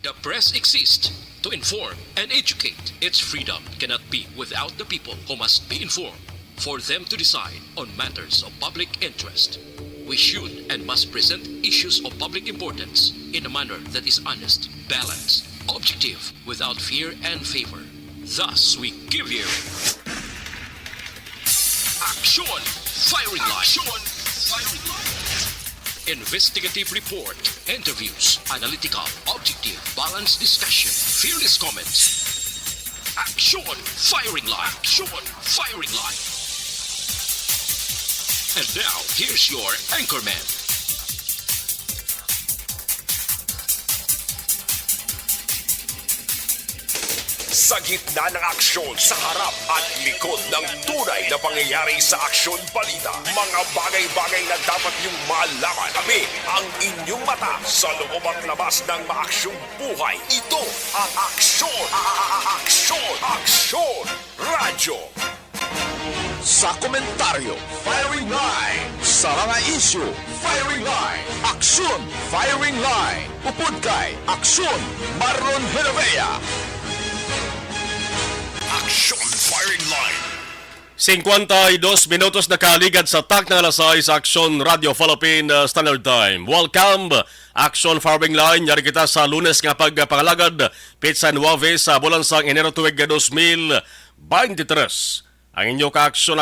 The press exists to inform and educate. Its freedom cannot be without the people who must be informed for them to decide on matters of public interest. We should and must present issues of public importance in a manner that is honest, balanced, objective, without fear and favor. Thus, we give you Action Firing Line. Investigative report, interviews, analytical, objective, balanced discussion, fearless comments. Action Firing Line. And now, here's your anchorman. Sa gitna ng aksyon, sa harap at likod ng tunay na pangyayari sa Aksyon Balita, mga bagay-bagay na dapat niyong malaman. Kami ang inyong mata sa loob at labas ng maaksyong buhay. Ito ang Aksyon Radyo. Sa komentaryo, Firing Line. Sa mga issue, Firing Line. Aksyon, Firing Line. Upod kay Aksyon, Marlon Heravea. Aksyon Firing Line. 52 minutos na kaligad sa tak ng alas 6 sa Aksyon Radio Philippine Standard Time. Welcome, Aksyon Firing Line. Yari kita sa Lunes nga pagpangalagad, Pizza 9 sa bulan sang Enero tuwig 2023. Ang inyo ka-aksyon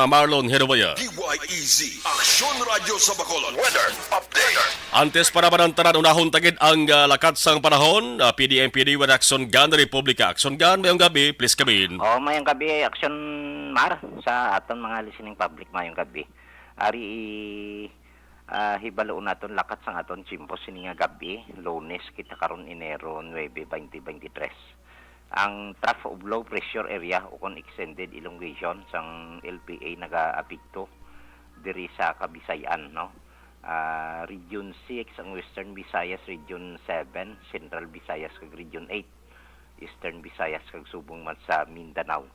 Marlon Heravea. DYEZ Aksyon Radio sa Bacolod. Weather Update. Antes para manantanan unahon tagid ang lakat sang panahon, PDMPD with Action Gun Republika. Action Gun, mayong gabi, please come in. Mayong gabi, Action Mar, sa aton mga listening public mayong gabi. Ari hibaloon naton lakat sang aton chimpo sini nga gabi, Lunes kita karon Enero 9, 2023. Ang trough of low pressure area o kon extended elongation sang LPA nagaapekto diri sa Kabisayan, no. Region 6 ang Western Visayas, Region 7 Central Visayas kag Region 8 Eastern Visayas kag subong man sa Mindanao.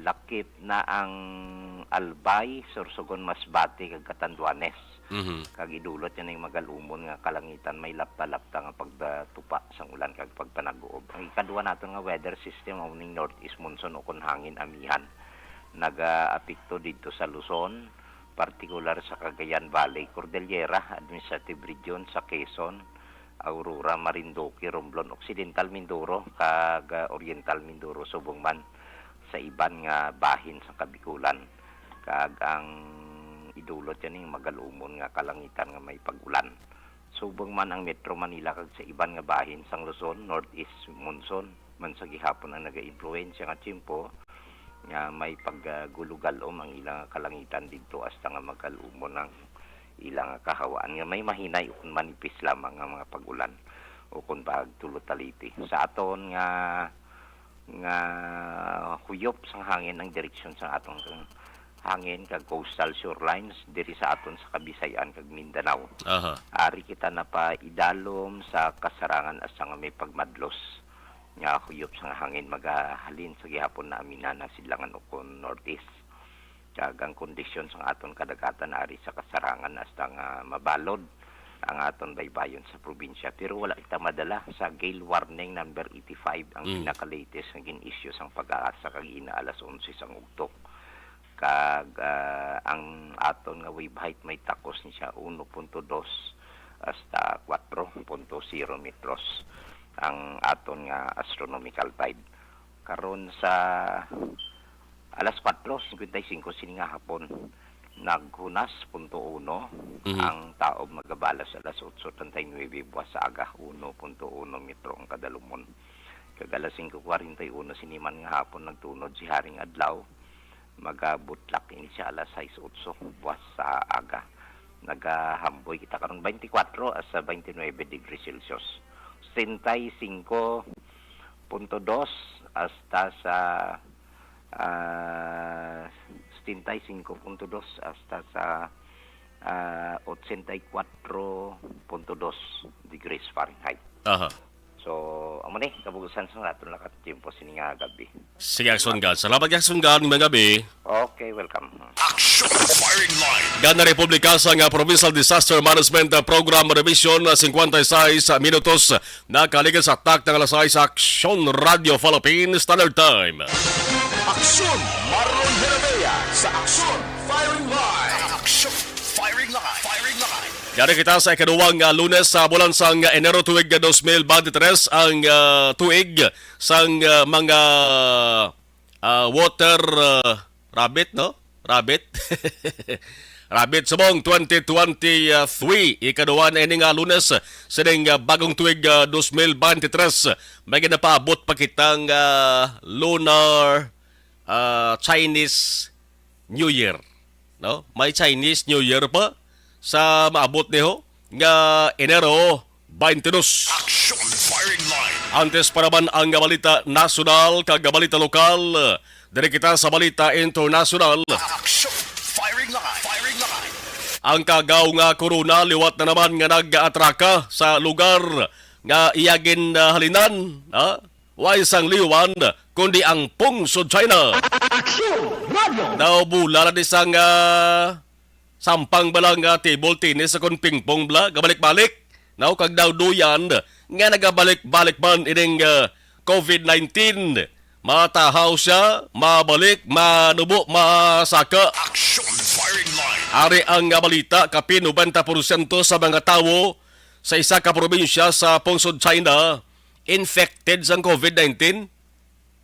Lakip na ang Albay, Sorsogon, Masbate kag Catanduanes. Kag idulot yan ang magalumon nga kalangitan may lapta-lapta nga pagtupa sang ulan kag pagpanag-uob. Ang ikaduha naton nga weather system ang ning northeast monsoon o kon hangin amihan nagaapekto dito sa Luzon, partikular sa Cagayan Valley, Cordillera, Administrative Region sa Quezon, Aurora, Marinduque, Romblon, Occidental Mindoro kag Oriental Mindoro subong man sa iban nga bahin sa Kabikulan. Kag ang idulot yan yung magalumon nga kalangitan nga may pagulan. Subong man ang Metro Manila kag sa iban nga bahin sang Luzon, northeast monsoon man sa gihapon ang naga-influensya nga tiyempo nga may paggulugalom ang ilang kalangitan dito hasta nga magalumon ang ilang kahawaan nga may mahinay ukon manipis lamang nga mga pagulan o kung pagtulot-taliti. Sa aton nga huyop sang hangin ang direksyon sa atong hangin kag coastal shorelines diri sa aton sa Kabisayan kag Mindanao. Ari kita na pa idalom sa kasarangan asa nga may pagmadlos nga huyop sang hangin magahalin sa gihapon na aminana sidlangan ukon northeast. Kag ang kondisyon sang aton kadagatan ari sa kasarangan hasta nga mabalod ang aton baybayon sa probinsya. Pero wala kita madala sa gale warning number 85 ang pinaka-latest nga gin-issue sang pag-aasa kag ina alas 11 sang ugtok. Kag ang aton nga wave height may takos ni siya 1.2 hasta 4.0 metros ang aton nga astronomical tide. Karon sa alas 4:55 sini nga hapon naghunas 0.1 ang taob magabalas alas 8:39 buwas sa aga 1.1 metro ang kadalumon. Kag alas 5:41 siniman nga hapon nagtunod si Haring Adlaw magabutlak ini siya alas 6:08 buwas sa aga. Nagahamboy kita karon 24 sa 29 degrees Celsius. 65.2 hasta sa 75.2 hasta sa 84.2 degrees Fahrenheit. So, amo ni kabugusan sa naton lakat timpo sini nga gabi. Sige, Action God. Salamat kay Action God ngayong gabi. Action Okay, welcome. Firing Line. Gana Republika sa nga Provincial Disaster Management Program Revision 56 minutos na kaligid sa tak ng alas 6 sa Action Radio Philippines Standard Time. Aksyon Marlon Herrera sa Aksyon Firing Line. Action Firing Line. Firing Line. Yari kita sa ikaduwang Lunes sa bulan sang Enero tuig 2023 ang tuig sang mga water rabbit, no? Rabbit. Rabbit subong 2023 ikaduwa na ini nga Lunes sining bagong tuig 2023 may ginapaabot pa kitang lunar Chinese New Year, no? May Chinese New Year pa sa maabot niho nga Enero 22. Action Firing Line. Antes pa naman ang balita nasyonal kag balita lokal. Diri kita sa balita international. Action Firing Line. Firing Line. Ang kagaw nga corona liwat na naman nga nag-atraka sa lugar nga iyagin halinan. Way sang liwan kundi ang pungsod China. Naubula na isang sampang balang table tennis sa kon pingpong bla gabalik-balik. Now kag daw duyan nga nagabalik-balik man ining COVID-19. Matahaw siya, mabalik, manubo, masaka. Action Firing Line. Ari ang balita kapin 90% sa mga tawo sa isa ka probinsya sa pungsod China infected sa COVID-19.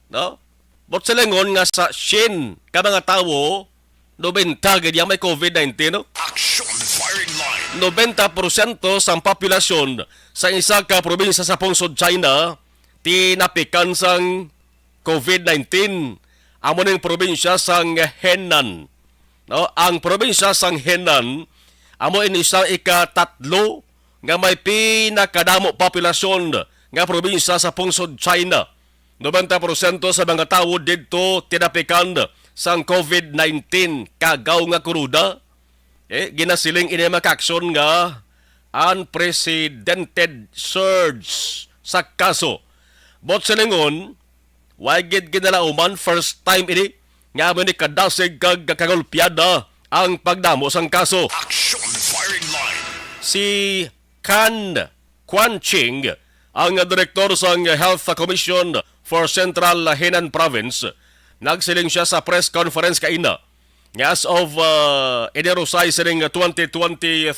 No? But silingon nga sa Shin ka mga tawo 90 gid may COVID-19, no? Action Firing Line. 90% sa populasyon sa isa ka probinsya sa pungsod China tinapikan sang COVID-19. Amo ning probinsya sang Henan. No, ang probinsya sang Henan amo ini sa ika-3 nga may pinakadamo populasyon nga probinsya sa pungsod China. 90% sa mga tawo didto tinapikan sang COVID-19 kagaw nga kuruda. Ginasiling ini makaksyon nga unprecedented surge sa kaso. Bot silingon, wagid ginalauman first time ini nga mo ni kadasig kag kagulpiada ang pagdamo sang kaso. Action Firing Line. Si Kan Quanching, ang direktor sang Health Commission for Central Henan Province, nagsiling siya sa press conference kaina nga as of Enero 6 sining 2023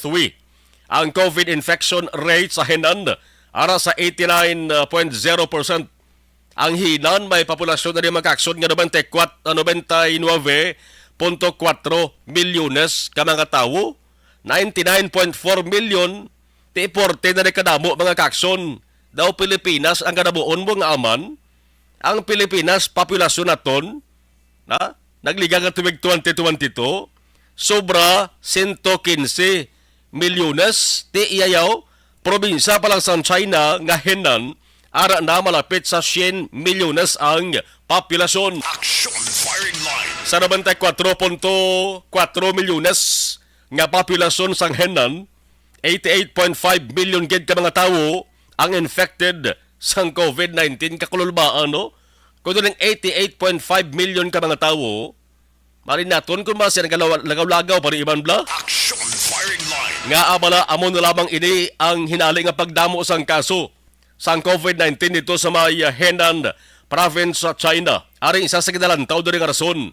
ang COVID infection rate sa Henan ara sa 89.0%. Ang Henan may populasyon na rin magkaksyon nga 99.4 milyones ka mga tawo. 99.4 million ti 40 na rin kadamo mga kaksyon. Daw Pilipinas ang kadabuon mo nga aman. Ang Pilipinas populasyon naton na nagliga nga tuwig 2022 sobra 115 milyones ti iyayaw probinsya pa lang sa China nga Henan ara na malapit sa 100 milyones ang populasyon. Action Firing Line. Sa 94.4 milyones nga populasyon sa Henan, 88.5 million gid ka mga tawo ang infected sa COVID-19 kakululbaan, no? Kung doon 88.5 million ka mga tawo, marin naton kung ba siya lagaw-lagaw para iban bla? Action Firing Line. Nga abala amo na lamang ini ang hinali nga pagdamo sang kaso sang COVID-19 dito sa may Henan province sa China. Aring isa sa kinalantaw doon nga rason.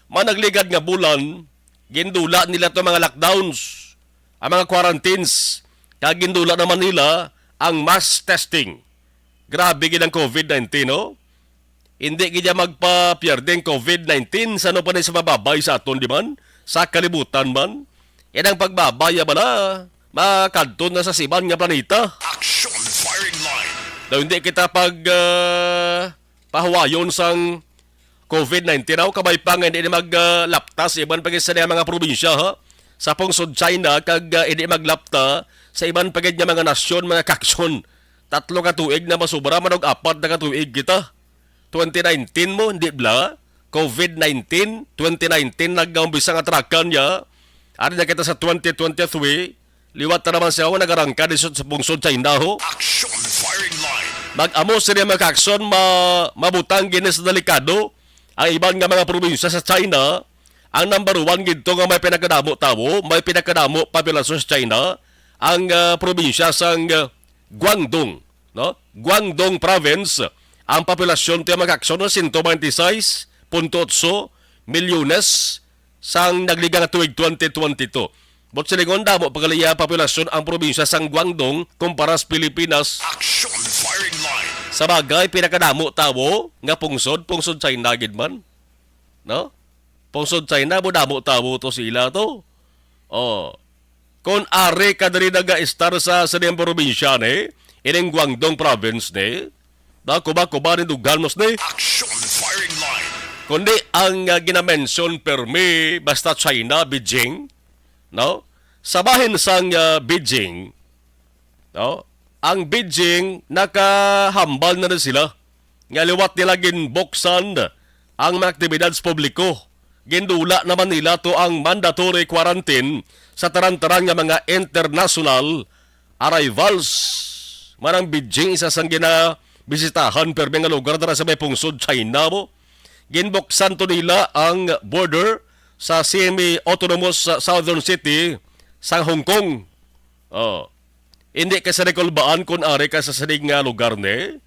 Managligad nga bulan, gindula nila to mga lockdowns, ang mga quarantines, kag gindula naman nila ang mass testing. Grabe gid ang COVID-19, no? Hindi gid magpa-pierdeng COVID-19 sa ano pa sa mababay sa aton di man? Sa kalibutan man? Yan ang pagbabaya ba na? Makadto na sa siban nga planeta. Action Firing Line. Daw hindi kita pahuwayon sang COVID-19 aw kabay pa nga hindi maglaptas iban pagid sa mga probinsya ha. Sa pungsod China kag hindi maglapta sa iban pagid nga mga nasyon, mga kaksyon. 3 ka tuig na masubra man og 4 na ka tuig kita. 2019 mo hindi bla COVID-19 2019 nag-umpisa nga trakan niya. Ari na kita sa 2023 liwat na naman siya nagarangka sa pungsod China ho. Action Firing Line. mag-amo sila mga aksyon mabutang gini sa delikado ang iban nga mga probinsya sa China. Ang number 1 gito nga may pinakadamo tawo, may pinakadamo populasyon sa China, ang probinsya sang Guangdong, no? Guangdong province, ang populasyon ti mga aksyon ng 126.8 milyones sang nagliga nga tuig 2022. But silingon damo pagaliya populasyon ang probinsya sang Guangdong kumpara sa Pilipinas. Action firing line. Sa bagay, pinakadamo tawo nga pungsod China gid man. No? Pungsod China, budamo tawo to sila to. Oh. Kung are ka diri naga-star sa sariyang probinsya ni, ining Guangdong province ni, na kuba-kuba ni dugalmos ni. Action firing line. Kundi ang ginamention permi basta China, Beijing, no? Sabahin sang Beijing, no? Ang Beijing nakahambal na rin sila. Nga liwat nila ginboksan ang mga aktibidad sa publiko. Gindula naman nila to ang mandatory quarantine sa taran-taran nga mga international arrivals. Manang Beijing isa sang ginabisitahan permi nga lugar dara sa may pungsod China mo. Ginboksan to nila ang border sa semi-autonomous southern city sa Hong Kong. Oh. Hindi ka sa rekolbaan kung ari ka sa sanig nga lugar ni.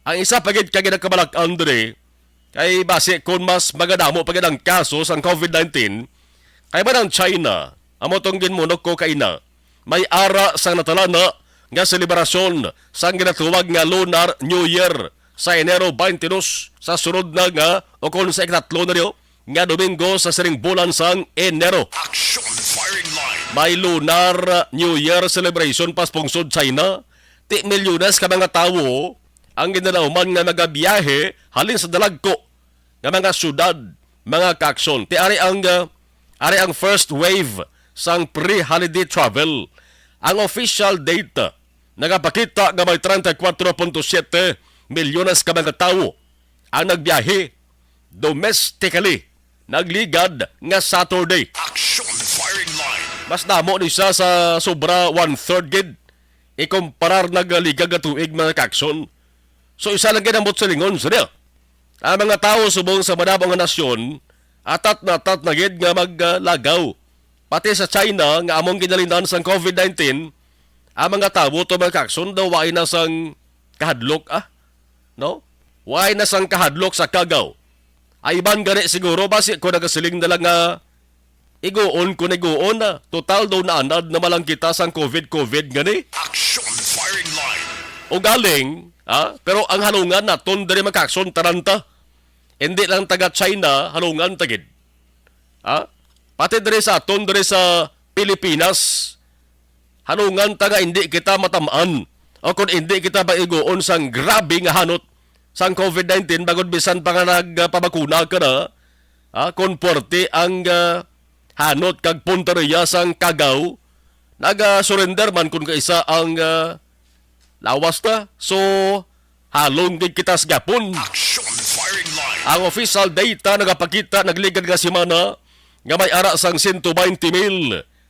Ang isa pagid ka ginakabalak-an diri kay base kung mas magadamo pagid ang kaso sa COVID-19 kay ba ng China amo tong ginmunok ko kay na may ara sang natalana nga selebrasyon sang ginatuwag nga Lunar New Year sa Enero 22 sa sunod na nga o kung sa ikatlo na rio nga Domingo sa siring bulan sang Enero. Action firing line. May Lunar New Year celebration pas pungsod China. Ti milyones ka mga tawo ang ginalauman nga magabiyahe halin sa dalagko nga mga syudad, mga kaksyon. Ti ari ang first wave sang pre-holiday travel. Ang official data nagapakita nga may 34.7 milyones ka mga tawo ang nagbiyahe domestically nagligad nga Saturday. Action firing line. Mas damo ni siya sa sobra 1/3 gid ikumparar nagligag nga tuig mga kaksyon. So isa lang ginamot sa lingon sila. Ang mga tao subong sa madabang nga nasyon atat na gid nga maglagaw. Pati sa China nga among ginalindan sang COVID-19 ang mga tao to mga kaksyon daw waay na sang kahadlok no? Waay na sang kahadlok sa kagaw. Ay iban gani siguro basi ko nagasiling na lang nga iguon na. Total daw na anad na malang kita sang COVID gani. Action firing line. O galing, pero ang halungan naton diri makakson taranta. Hindi lang taga China, halungan tagid. Pati diri sa aton diri sa Pilipinas, halungan taga hindi kita matamaan. O kung hindi kita baigoon sang grabe nga hanot sang COVID-19 bagod bisan pa nga nagpabakuna ka na, kung porte ang hanot kag punteriya sang kagaw, naga-surrender man kung kaisa ang lawas na. So, halong din kita sa gapon. Action firing line. Ang official data nagapakita nagligad nga semana nga may ara sang 120,000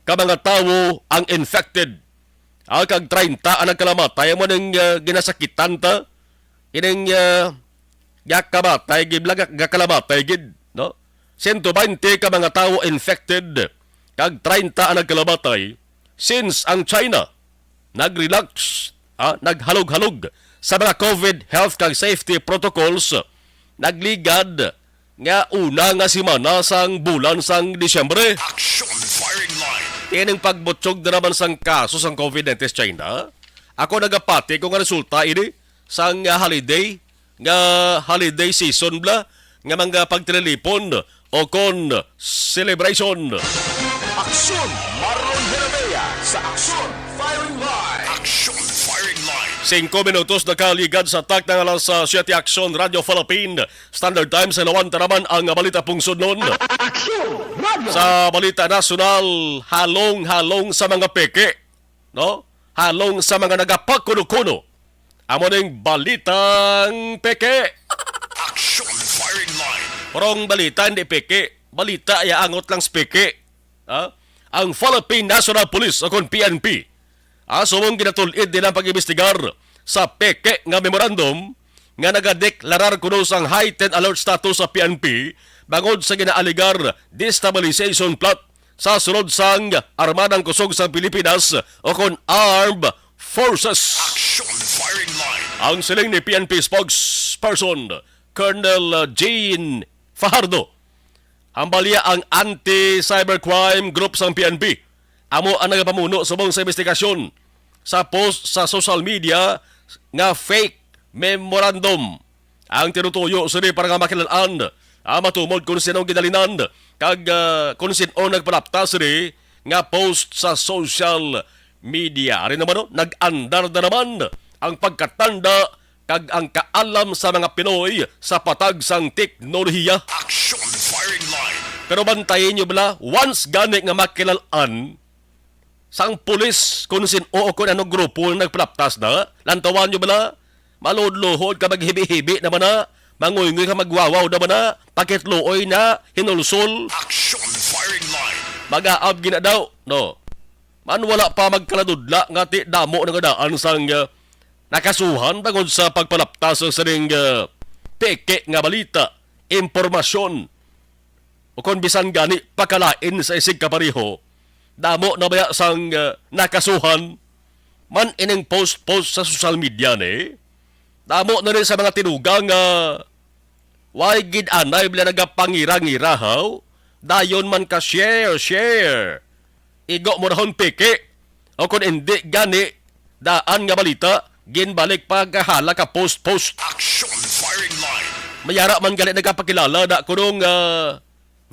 ka mga tawo ang infected. Kag 30 ang nagkalamatay mo ng ginasakitan ta. Ining gakamatay, gakalamatay gid, no? 120 ka mga tawo infected, kag 30 ang nagkalamatay. Since ang China nag-relax, naghalog-halog sa mga COVID health kag safety protocols, nagligad nga una nga semana sang bulan sang Disyembre. Action firing line. Ining pagbutsog na naman sang kaso sang COVID-19 sa China. Ako nagapati kung ang resulta ini sang holiday season bla nga mga pagtilipon o kon celebration. Aksyon Marlon Herbea sa Aksyon Firing Line. Action firing line. 5 minutos na kaligad sa tak ng alas 7 Aksyon Radio Philippine Standard Time sa lawan taraman ang balita pungsod nun. Sa balita nasyonal, halong-halong sa mga peke, no? Halong sa mga nagapakuno-kuno. Amo ning balitang peke. Action firing line. Parang balita hindi peke. Balita ay angot lang sa peke. Ang Philippine National Police o kung PNP. Sumong ginatulid din ang pag-imbestigar sa peke nga memorandum nga nagadeklarar kuno sang heightened alert status sa PNP bangod sa ginaaligar destabilization plot sa sulod sang Armadang Kusog sa Pilipinas o kon Armed Forces. Action firing line. Ang siling ni PNP spokesperson Colonel Jean Fajardo, hambaliya ang anti-cybercrime group sang PNP. Amo ang nagapamuno subong sa investigasyon sa post sa social media nga fake memorandum. Ang tinutuyo sini para nga makilalaan matumod kung sinong gidalinan kag kung sino nagpalapta sini nga post sa social media. Ari naman nag-andar na naman ang pagkatanda kag ang kaalam sa mga Pinoy sa patag sang teknolohiya. Action firing line. Pero bantayin nyo bala, once gani nga makilalaan sang pulis kung sino o kung anong grupo na nagpalaptas na, lantawan nyo bala, maludluhod ka maghibi-hibi naman na, manguyngoy ka magwawaw naman na, pakitluoy na, hinulsol, Action firing line. mag-aab gina daw, no? Man wala pa magkaladudla nga ti damo ng daan sang nakasuhan tungod sa pagpalaptas sa saring peke nga balita, impormasyon, o kung bisan gani pakalain sa isig kapareho, damo na baya sang nakasuhan, man ining post-post sa social media ni, damo na rin sa mga tinugang why gid anay bila nagapangirang-irahaw, dayon man ka share. Igo mo rahon peke, o kung hindi gani, daan nga balita, ginbalik pa kahala ka post-post. Action firing line. Mayara man gali nagapakilala na kunong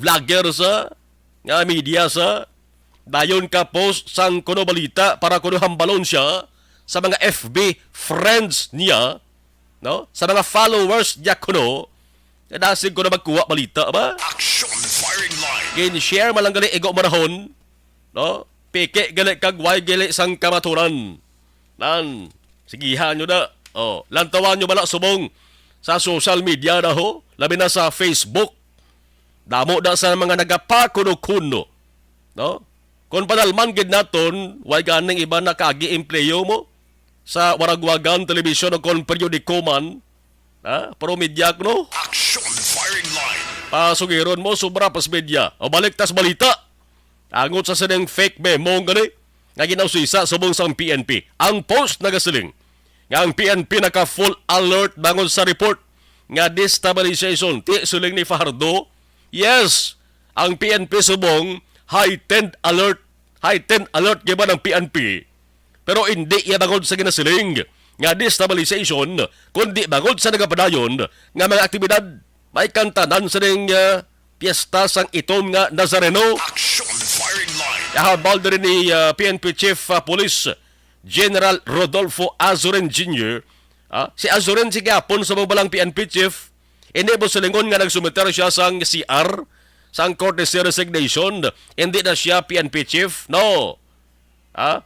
vlogger sa, nga media sa, dayon ka post sang kuno balita para kuno hambalon siya sa mga FB friends niya, no? Sa mga followers niya kuno, nasig kuno magkuha balita ba? Action firing line. Gin-share malang gali igo marahon, no? Peke gali kag way gali sang kamaturan. Nan, sigihan nyo na. Oh, lantawan nyo bala subong sa social media na ho, labi na sa Facebook. Damo na sa mga nagapakuno-kuno. No? Kung panalman gid naton, way ganing iba na kagi-empleyo mo sa waragwagan telebisyon o kon periodiko man, pero media no? Action firing line. Pasugiron mo sobra pas media. O balik tas balita. Angot sa sineng fake memo gani nga ginawsisa subong sang PNP. Ang post nagasiling nga ang PNP naka full alert bangon sa report nga destabilization ti suling ni Fajardo. Yes, ang PNP subong heightened alert giba ng PNP. Pero hindi iya bangod sa ginasiling nga destabilization kundi bangod sa nagapadayon nga mga aktibidad may kantanan sa ning piyesta sang itom nga Nazareno. Action firing line. Habal din ni PNP Chief Police General Rodolfo Azuren Jr. Si Azuren si gapon sa mabalang PNP Chief. Inebo sa lingon nga nagsumiter siya sang CR, sang courtesy resignation. Hindi na siya PNP Chief. No.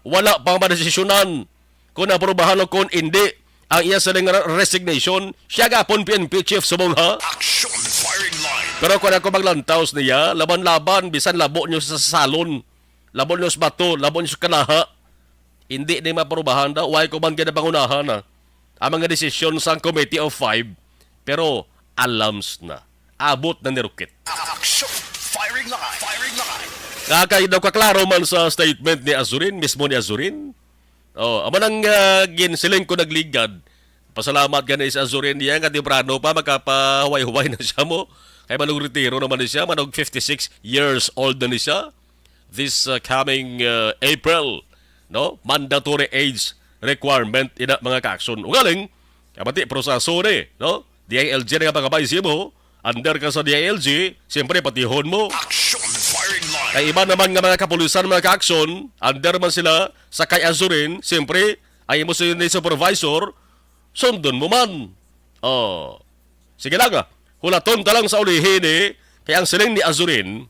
Wala pang madesisyonan kung aprobahan o kung hindi ang iya sa resignation. Siya gapon PNP Chief subong ha. Action firing line. Pero kung ako maglantaos niya, laban-laban, bisan labo nyo sa salon, labo nyo sa bato, labo nyo sa kanaha, hindi na maparubahan daw. Huwag ko man ganabangunahan na ang mga desisyon sa Committee of Five, pero alams na. Abot na nirukit. Action firing line. Firing line. Kakay daw kaklaro man sa statement ni Azurin, mismo ni Azurin. Aman ang ginsiling ko nagligad. Pasalamat ganun sa Azurin niya, nga temprano pa, magkapahuway-huway na siya mo. Kaya manong retiro naman siya, manong 56 years old na siya. This coming April, no? Mandatory age requirement ina mga kakson. Ugaling, kabati proseso ni, no? DILG na nga pagkabay mo, under ka sa DILG, siyempre patihon mo. Action firing line. Kaya iba naman nga mga kapulisan, mga kakson, under man sila sa kay Azurin, siyempre, ay mo sila ni supervisor, sundon mo man. Sige lang hulaton talang sa ulihin kaya ang siling ni Azurin,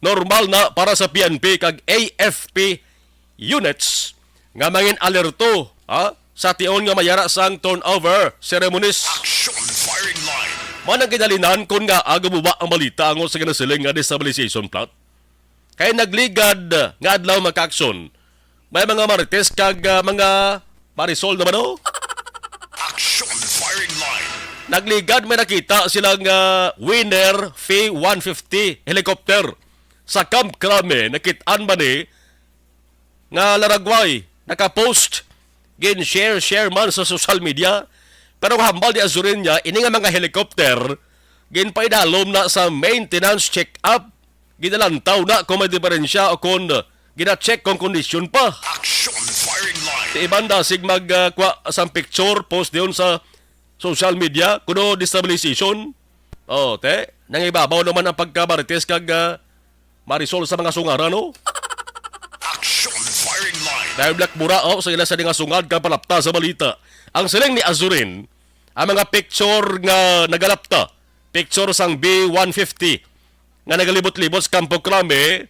normal na para sa PNP kag AFP units nga mangin alerto sa tion nga mayara sang turnover ceremonies. Action firing line. Manang kinalinan kung nga agabuba ang balita ang sa kinasiling nga destabilization plot. Kaya nagligad nga adlaw magkakson. May mga marites kag mga marisol naman Nagligad may nakita silang Winner F-150 helicopter sa Camp Crame. Nakitaan ba ni nga laragway nakapost gin share man sa social media, pero hambal di azurin niya ini nga mga helicopter gin paidalom na sa maintenance check-up, ginalantaw na kung may diferensya o kung gina-check kung kondisyon pa. Action firing line. Di ibanda sig magkuha sa picture post diyon sa social media kuno destabilization. Nangibabaw naman ang pagkabarites kag marisol sa mga sungaran, no? Action firing line. Dahil black mura sa ila sa nga sungad ka palapta sa balita. Ang siling ni Azurin, ang mga picture nga nagalapta, picture sang B-150 nga nagalibot-libot sa Campo Crame,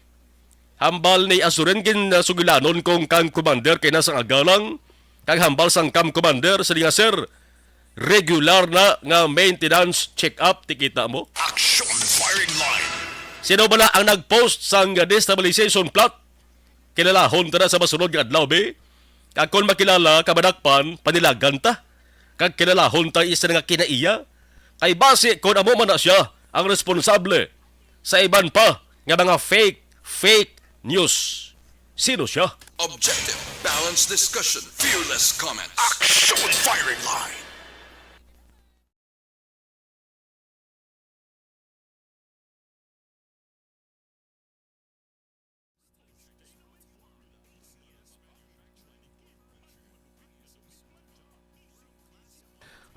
hambal ni Azurin gin sugilanon kung kang commander kay nasang agalang, kag hambal sang camp commander sa nga sir, regular na nga maintenance check-up, tikita mo? Action firing line. Sino bala ang nag-post sang destabilization plot? Kilalahon ta na sa masunod nga adlaw, be? Kag kung makilala, kabadakpan, panilagan ta. Kag kilalahon ta isa nga kinaiya. Kay base kung amo man na siya ang responsable sa iban pa nga mga fake news. Sino siya? Objective, balanced discussion, fearless comments. Action firing line.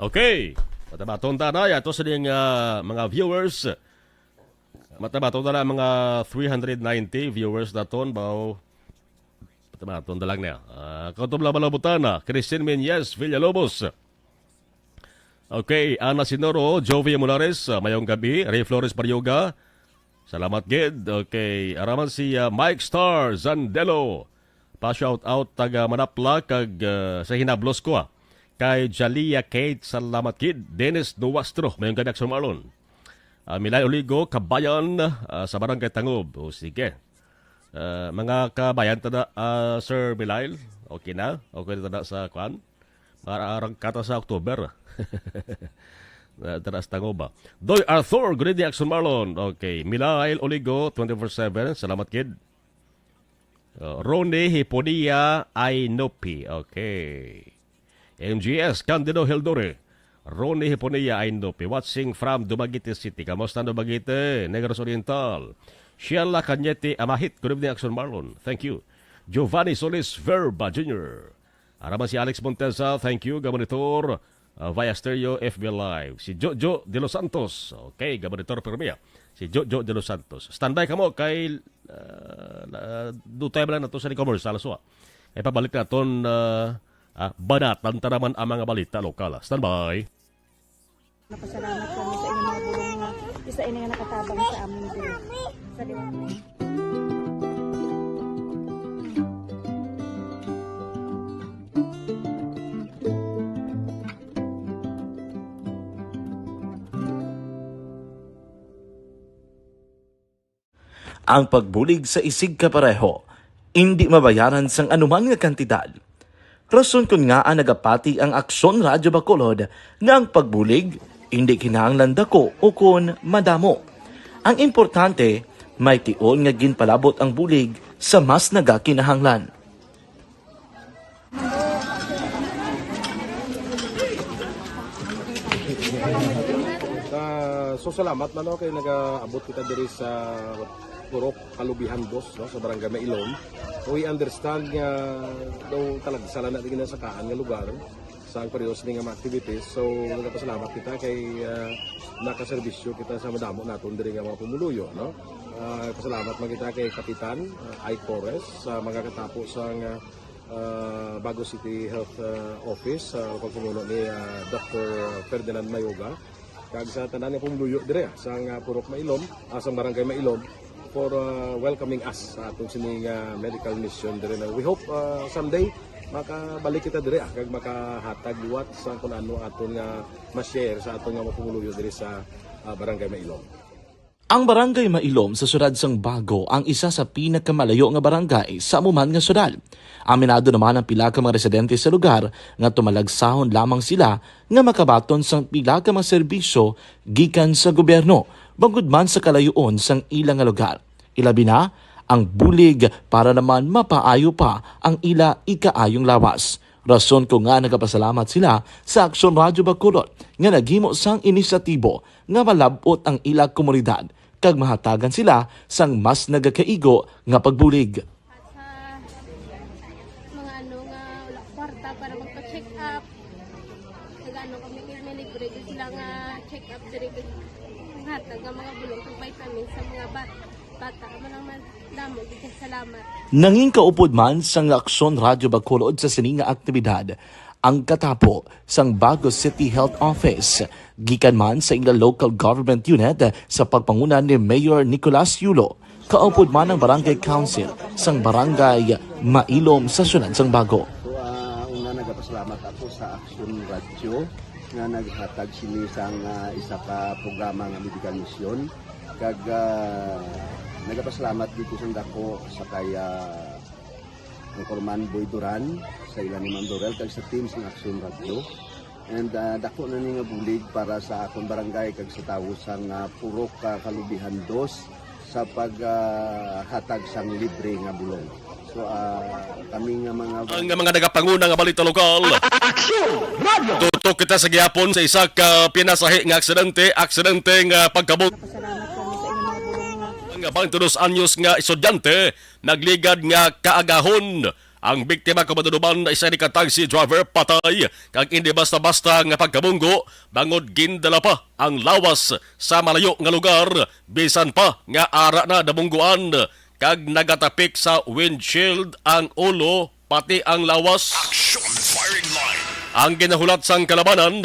Okay. Matabaton ta na. Ito sa mga viewers. Matabaton na mga 390 viewers na ton. Matabaton na lang na. Kautom lang malabutan na. Christine Menyes, Villalobos. Okay. Ana Sinoro, Jovi Mulares, mayong gabi. Ray Flores Baryoga. Salamat, Gid. Okay. Araman si Mike Star Zandelo. Pa-shout out taga Manapla kag sa hinablos ko. Kay Jalia Kate, salamat, Kid. Dennis Nuwastro, mayong gabi Action Marlon. Milay Oligo, Kabayan, sa Barangay Tangob. O sige. Mga kabayan tada, Sir Milay, okay na? Okay na tada sa kwan? Mararang kata sa October. Tada sa Tangob ba? Doy Arthur, good evening Action Marlon. Okay. Milay Oligo, 24/7, salamat, Kid. Rone Hiponia Ainopi, okay. MGS, Candido Hildore, Ronnie Hiponia Ainopi, watching from Dumaguete City. Kamusta Dumaguete? Negros Oriental. Sheila Cañete Amahit, good evening Action Marlon. Thank you. Giovanni Solis Verba Jr. Araman si Alex Monteza, thank you. Gabonitor, via stereo FB Live. Si Jojo de los Santos, okay, Gabonitor Permia. Si Jojo de los Santos. Standby ka mo kay dutay ba na ito sa commercial. So, pabalik na ito banatan tanaman ang mga balita lokal. Standby. Napasalamat kami sa inyong mga bulong nga isa ini nga nakatabang sa amin din. Sa ang pagbulig sa isig kapareho, hindi mabayaran sang anuman nga kantidad. Rason kun nga ang nagapati ang Aksyon Radyo Bacolod nga ang pagbulig, hindi kinahanglan dako o kun madamo. Ang importante, may tion nga ginpalabot ang bulig sa mas nagakinahanglan. So salamat na kay nag-abot kita diri sa Purok Kalubihan Boss, no, sa Barangay Mailom. We understand nga daw talaga sala natin na sa kaan nga lugar sa ang perios ng mga activities. So nagpasalamat kita kay nakaserbisyo kita sa madamo naton diri nga mga pumuluyo, no. Pasalamat man kita kay Kapitan I. Torres sa mga katapos sang Bago City Health Office sa pagpumuno ni Dr. Ferdinand Mayoga. Kag sa tanan nga pumuluyo diri sa Purok Mailom, sa Barangay Mailom, for welcoming us sa atong sining medical mission dire. We hope someday makabalik kita dire kag makahatag liwat sa kun ano aton nga ma-share sa aton nga mapumuluyo dire sa Barangay Mailom. Ang barangay Mailom sa syudad sang Bago ang isa sa pinakamalayo nga barangay sa amuman nga syudad. Aminado naman ang pila ka mga residente sa lugar nga tumalagsahon lamang sila nga makabaton sang pila ka mga serbisyo gikan sa gobyerno bangod man sa kalayoon sang ilang nga lugar. Ilabi na ang bulig para naman mapaayo pa ang ila ikaayong lawas. Rason ko nga nagapasalamat sila sa Aksyon Radyo Bacolod nga naghimo sang inisyatibo nga malabot ang ila komunidad kag mahatagan sila sang mas nagakaigo nga pagbulig. Mga nga wala kwarta para magpa-check up. Nagano kami libre sila nga check up diri hatag ang mga bulong kag vitamin sa mga bata man damo salamat. Nanging kaupod man sang Aksyon Radyo Bacolod sa sining nga aktibidad ang katapo sang Bago City Health Office gikan man sa ila local government unit sa pagpanguna ni Mayor Nicolas Yulo. Kaupod man ang Barangay Council sang Barangay Mailom sa syudad sang Bago. So, una nagapasalamat ako sa Aksyon Radio nga naghatag sini sang isa ka programa nga medical mission kag nagapasalamat dito sa dako sa kaya ang Corman Boy Duran sa ilan ni Ma'am Dorel kag sa team sa Aksyon Radio. And dako na ni nga bulig para sa akong barangay kag sa tawo sang Purok Kalubihan 2 sa paghatag sang libre nga bulong. So kami nga mga nagapanguna nga balita lokal. Tutok kita sa gihapon sa isa ka pinasahi nga aksidente nga pagkabog. Pasalamat kami sa inyong mga bulong nga Nga 22 anyos nga estudyante nagligad nga kaagahon. Ang biktima kabaduduban na isa ni taxi driver patay kag hindi basta-basta nga pagkabunggo bangod gindala pa ang lawas sa malayo nga lugar bisan pa nga ara na dabungguan kag nagatapik sa windshield ang ulo pati ang lawas. Action Firing Line. Ang ginahulat sang kalabanan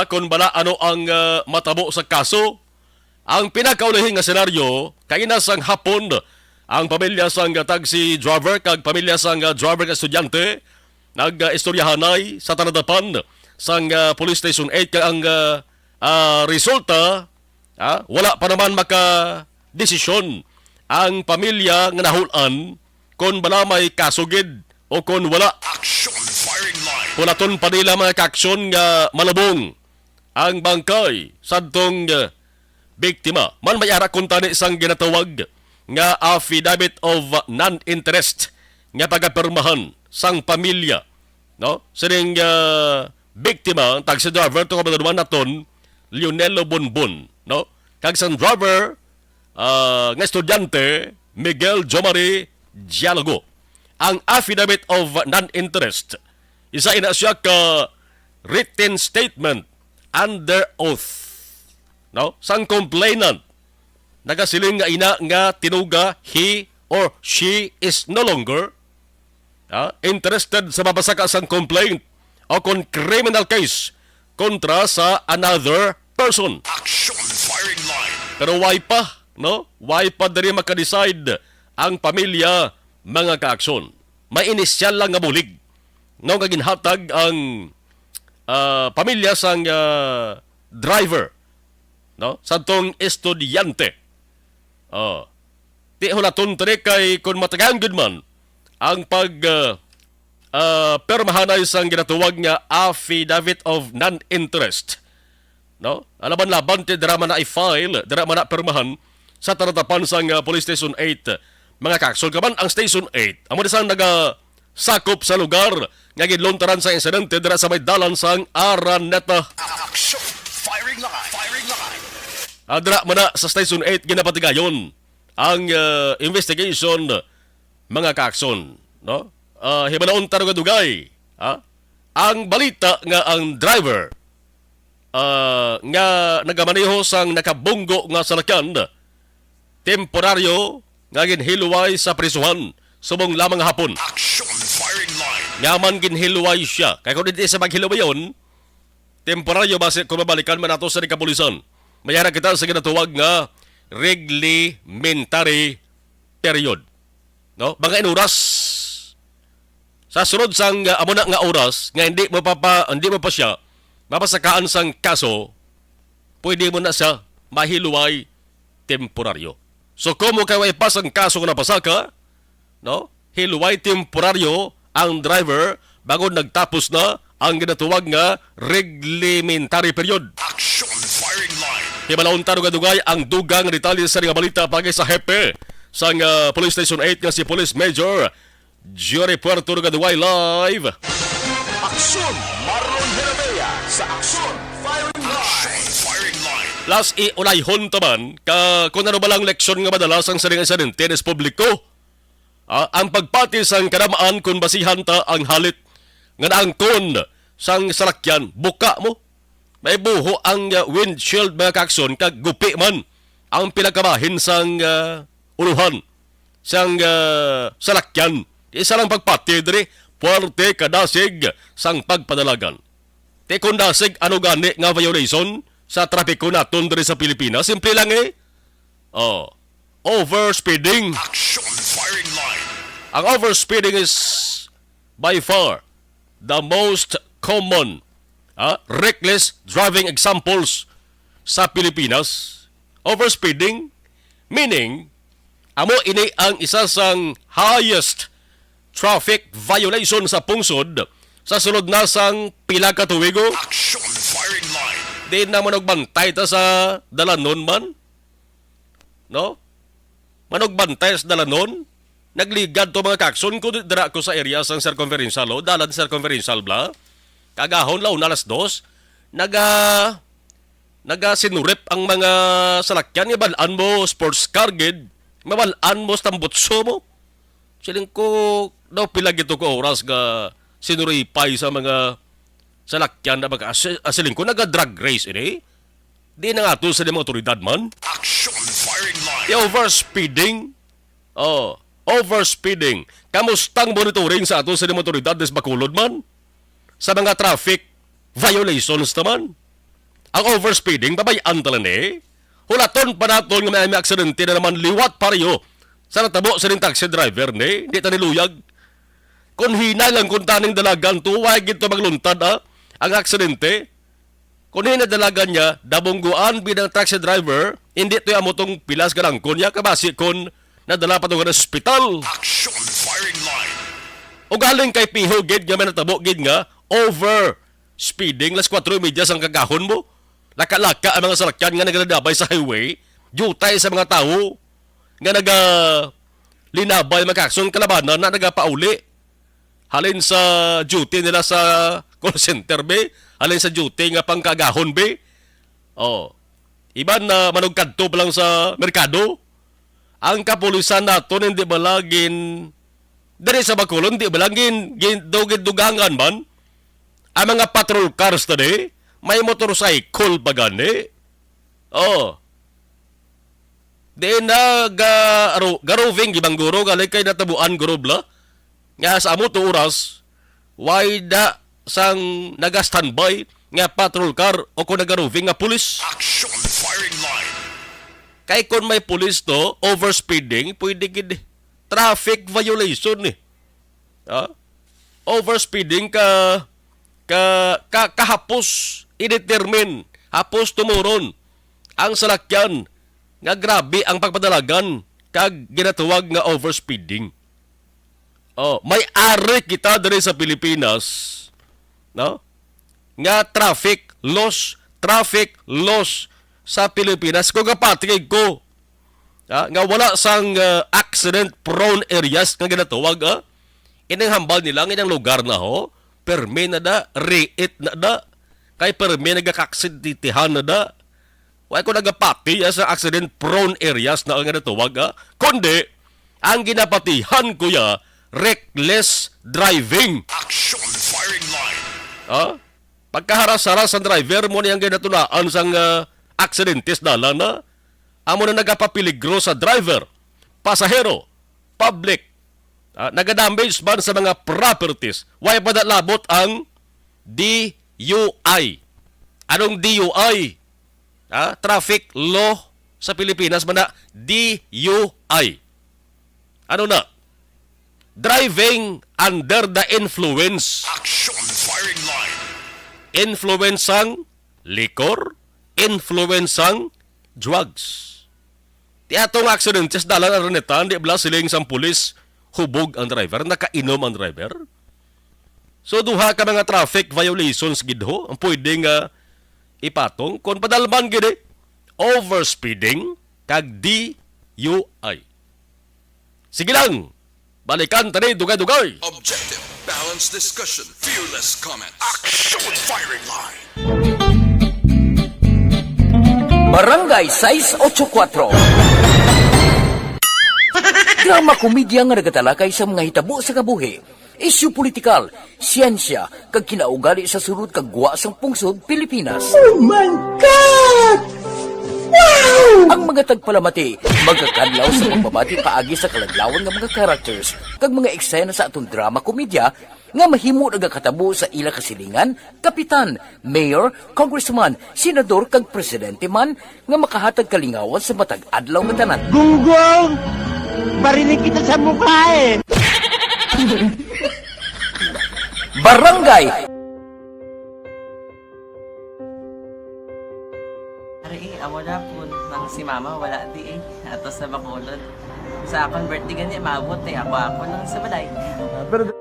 kung bala ano ang matabo sa kaso. Ang pinakaulihing nga senaryo kay nasang hapon ang pamilya sang taxi driver kag pamilya sang driver nga estudyante nag-istoryahanay sa tanadapan sang Police Station 8 kag ang resulta wala pa naman maka-desisyon ang pamilya nga nahulan kung bala may kasugid o kung wala. Action Firing Line. Pulaton pa nila mga kaaksyon nga malabong ang bangkay sadtong biktima. Man may ara kuntani sang ginatawag nga affidavit of non-interest nga pagapirmahan sang pamilya. No? Sining biktima, taxi driver, ito kabaduman naton, Lionel Bonbon. No? Kag sang driver, nga estudyante, Miguel Jomari Dialogo. Ang affidavit of non-interest, isa ina siya ka written statement under oath. No? Sang complainant, nagasiling nga ina nga tinuga he or she is no longer interested sa mabasaka sang complaint o kon criminal case kontra sa another person. Action Firing Line. Pero why pa, no? Why pa diri maka-decide ang pamilya mga kaaksyon? May inisyal lang nga bulig. No, nga ginhatag ang pamilya sang driver, no? Sadtong estudyante. Di hulaton tani kay kung matagang good man ang permahanay sang ginatuwag nga affidavit of non-interest. No? Alaban-laban ti drama na i-file, drama na permahan sa taratapan sang Police Station 8. Mga kaksol kaman ang Station 8. Amo disang nagasakop sa lugar nga gidlontaran sa insidente dira sa may dalan sang Araneta. Action Firing Line. Firing Line. Dira man na sa Station 8 ginapatigayon ang investigation mga kaakson, no? Hibanaon tarong dugay. Ang balita nga ang driver nga nagamaneho sang nakabunggo nga salakyan temporaryo nga ginhiluway sa prisuhan subong lamang hapon. Action Firing Line. Yaman ginhiluway siya. Kaya kung hindi sa maghiluwayon, temporaryo base kung mabalikan man nato sa kapulisan. Mayara kita sa ginatuwag nga reglementary period. No? Mga inuras. Sa sunod sang amo na nga oras nga hindi mo pa siya mapasakaan sang kaso, pwede mo na siya mahiluway temporaryo. So kung mo kayo ipas ang kaso na pasaka, no? Hilway temporaryo ang driver bago nagtapos na ang ginatuwag nga reglementary period. Action firing line. Hibalaon taro nga dugay ang dugang detalye sa nga balita pagay sa hepe sa Police Station 8 nga si Police Major Jory Puerto nga dugay live. Aksyon Marlon Jeremia sa Action Firing Line. Action Firing Line. Plus iunayhon taman kung ano ba lang leksyon nga madalas ang saring tenis publiko. Ang pagpati sang kanamaan kung basihan ta ang halit nga naangkon sang salakyan buka mo. May buho ang windshield mga kakson kag gupi man ang pinakabahin sang unuhan sang salakyan. Isa lang pagpati diri puwerte kadasig sang pagpadalagan. Te kung dasig ano gani nga violation sa trapiko naton diri sa Pilipinas, simple lang overspeeding. Action firing line. Ang overspeeding is by far the most common reckless driving examples sa Pilipinas. Overspeeding meaning amo ini ang isa sang highest traffic violation sa pungsod sa sulod na sang pila ka tuwigo. Action firing line. Di na manogbantay ta sa dalanon man. No? Manogbantay sa dalanon. Nagligad to mga kakson ko dira ko sa area sang circumferential law, dalan circumferential bla. Kagahon law na alas 2. Naga sinurip ang mga salakyan nga balaan mo sports car gid, mabalaan mo stambutso mo. Siling ko daw pila gito ko oras ga sinuripay sa mga salakyan na baga siling ko naga-drug race ini. Di na nga to sa mga otoridad man. Action firing line. Overspeeding. Overspeeding. Kamustang monitoring sa ato sa mga otoridad des Bacolod man? Sa mga traffic violations naman. Ang overspeeding, babayaan talan Hulaton pa naton nga may aksidente na naman liwat pariyo sa natabo sa rin taxi driver Di ta niluyag. Kung hina lang kung taning dalagan to, wag ito magluntad ang aksidente. Kung hinadalagan niya, dabungguan bilang taxi driver, hindi ito yung amotong pilas ka lang kunya, kabasi kung nadala pa ito ka na hospital. Action firing line. O galing kay Piho, gid nga may natabo, gid nga, over speeding, las 4:30 ang kagahon mo. Laka-laka ang mga salakyan nga nagdadabay sa highway, jutay sa mga tao, nga linabay magkakson kalabanan na nagapauli. Halin sa duty nila sa call center, be. Halin sa duty nga pangkagahon, be. Iban na manugkadto pa lang sa merkado. Ang kapulisan naton hindi ba lagin dari sa Bacolod, hindi ba lagin dugangan man. Ang mga patrol cars tadi, may motorcycle pa gani. Di na garoving gibang guro, galay kay natabuan guro bla. Nga sa amo to oras, why da sang naga-standby nga patrol car o kung nagaroving nga pulis. Action firing line. Kay kung may pulis to, overspeeding, pwede gid traffic violation Overspeeding kahapos i-determine, hapos tumuron ang salakyan nga grabe ang pagpadalagan kag ginatuwag nga overspeeding. May ari kita diri sa Pilipinas, no? Nga traffic loss sa Pilipinas kung kapatigay ko. Nga wala sang accident prone areas nga ginatuwag inang hambal nila ng lugar na perme na da, reit na da, kay perme nagakaksiditihan na da. Wala ko nagapati sa accident prone areas na ang ginatuwag kundi ang ginapatihan ko reckless driving. Action firing line. Pagkaharas-haras ang driver mo niyang ginatunaan sang aksidentes dala na amo na nagapapiligro sa driver, pasahero, public, nagadamage man sa mga properties. Why pa labot ang DUI? Anong DUI? Traffic law sa Pilipinas man na DUI. Ano na? Driving under the influence. Action firing line. Influence ang likor, influence ang drugs. Ti atong aksidente sa dalan Araneta, di bala siling sang pulis hubog ang driver, nakainom ang driver. So duha ka mga traffic violations gidho ang pwedeng ipatong kon padalman gid overspeeding kag DUI. Sige lang. Balikan tani dugay-dugay. Objective, balanced discussion, fearless comments. Action Firing Line. Barangay 684. Drama komedya nga nagatalakay sa mga hitabo sa kabuhi, isyu politikal, siyensya, kag kinaugali sa sulod kag guwa sang pungsod Pilipinas. Oh my God! Wow! Ang mga tagpalamati, magkakadlaw sa pagbabati paagi sa kaladlawan ng mga characters kag mga eksena sa atong drama komedya nga mahimo nagakatabo sa ila kasilingan, kapitan, mayor, congressman, senador kag presidente man nga makahatag kalingawan sa matag adlaw nga tanan. Gunggong! Barinig kita sa mukha eh! Barangay! Ari, amo na po nang si mama wala di eh. Atos na Bacolod. Sa akong birthday ganyan, maabot eh. Ako lang sa balay. Pero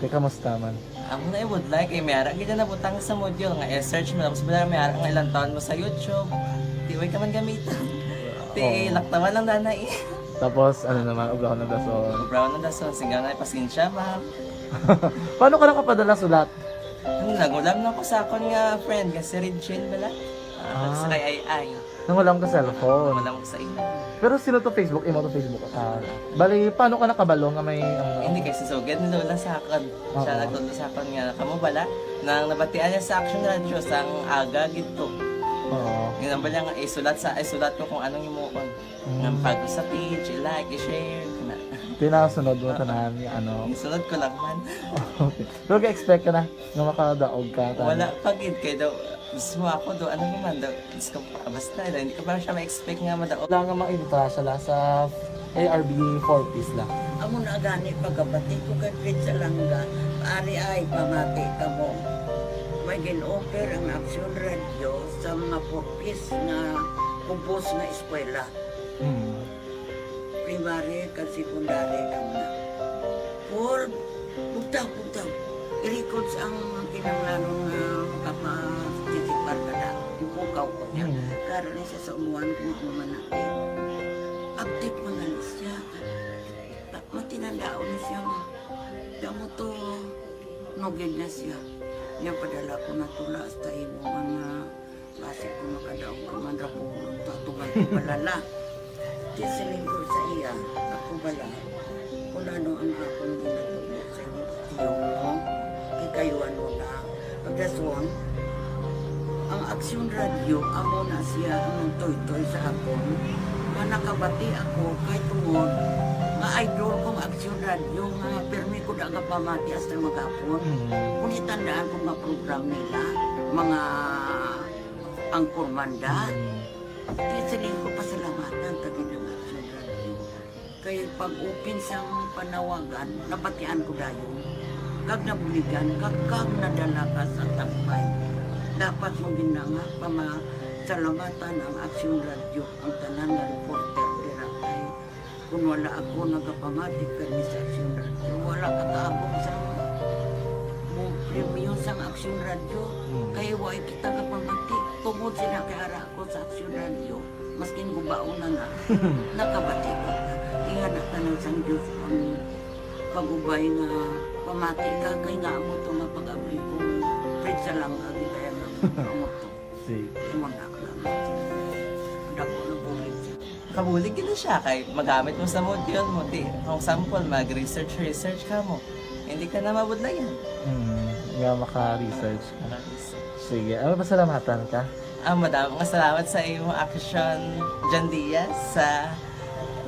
kamusta man? Ako na would like eh, mayara gina na butang sa module nga search mo tapos bala mayara nga ilang taon mo sa YouTube. Di way ka man gamitan. Di laktaman lang nanay. Tapos ano naman, ubraw ng dason. Ubraw ng dason, sigaw na pasensya ma'am. Paano ka nakapadala sulat? Nagulam na ko sa akon nga friend kasi Regine bala. Sa kay ay. Nangulam ka cellphone. Nangulam ko sa ina. Pero sino to Facebook? Imo to Facebook. Bali, paano ka nakabalo nga may... Hindi kasi sugad ni Lola sa akin. Siya nagtulo sa akin nga, kamo bala, nang nabatian niya sa Action Radio sang aga gito. Oo. Yung nambala nga, isulat ko kung anong imuon. Ng pag sa page, i-like, i-share. Tinasunod mo tanan yung ano. Isunod ko lang man. Okay. Pero ka-expect ka na nga makadaog ka. Wala, pagid kay daw. Gusto mo ako do, ano naman daw, gusto ko, basta, hindi ko parang siya ma-expect nga madaog. Wala nga makita siya sa ARB 4 piece lang. Amo na gani pagkabati ko kay Prince Alanga, ari ay pamati ka mo. May gin-offer ang Action Radio sa mga 4 piece na compose na eskwela. Primary kag secondary ka na. For, bugtaw. I-record ang kinanglanong kapag-titipar ka na. Yung kukaw ko niya. Karoon siya sa umuwan kung ako manakit. Update mga siya. Matinandao na siya. Damo to, nugid na siya. Niya padala ko na tula hasta imo mga klase ko makadaong ka man rapulong. Tatugan ko balala. Tisiling ko sa iya. Ako bala. Kung ano ang akong ginatulog sa iyo mo. Kayo ano na. Pagdaswan, ang Action Radio, amo na siya ang toy-toy sa akon. Manakabati ako kay tungod nga idol kong Action Radio nga permi ko daga pamati hasta magapon. Kung itandaan ko nga program nila, mga angkormanda, tisiling ko pasalamatan tagi ng Action Radio. Kaya pag-upin sang panawagan, nabatian ko dayon. Kag nabuligan, kag nadala ka sa takbay. Dapat mo ginanga pamasalamatan ang Action Radio, ang tanan nga reporter dirakay. Kung wala ako nagapamati kami sa Action Radio, wala kataabong sa premium sa Action Radio. Kaya wala kita kapamati. Tungod sila kay ara ako sa Action Radio, maskin gubaon na nga, nakabati ko. Ingat na tanong sa Diyos ang pag-ubay nga pamati ka, kay nga mo ito nga pag-abri ko. Fred sa lang, agi kaya nga mo ito. Imanak lang. Dako na bulit siya. Kabulig gina siya kay magamit mo sa module mo. Di, kung sample, mag-research ka mo. hindi ka na mabudlayan. Nga maka-research ka. Sige, pasalamatan ka? Madaming salamat sa iyong action, John Diaz, sa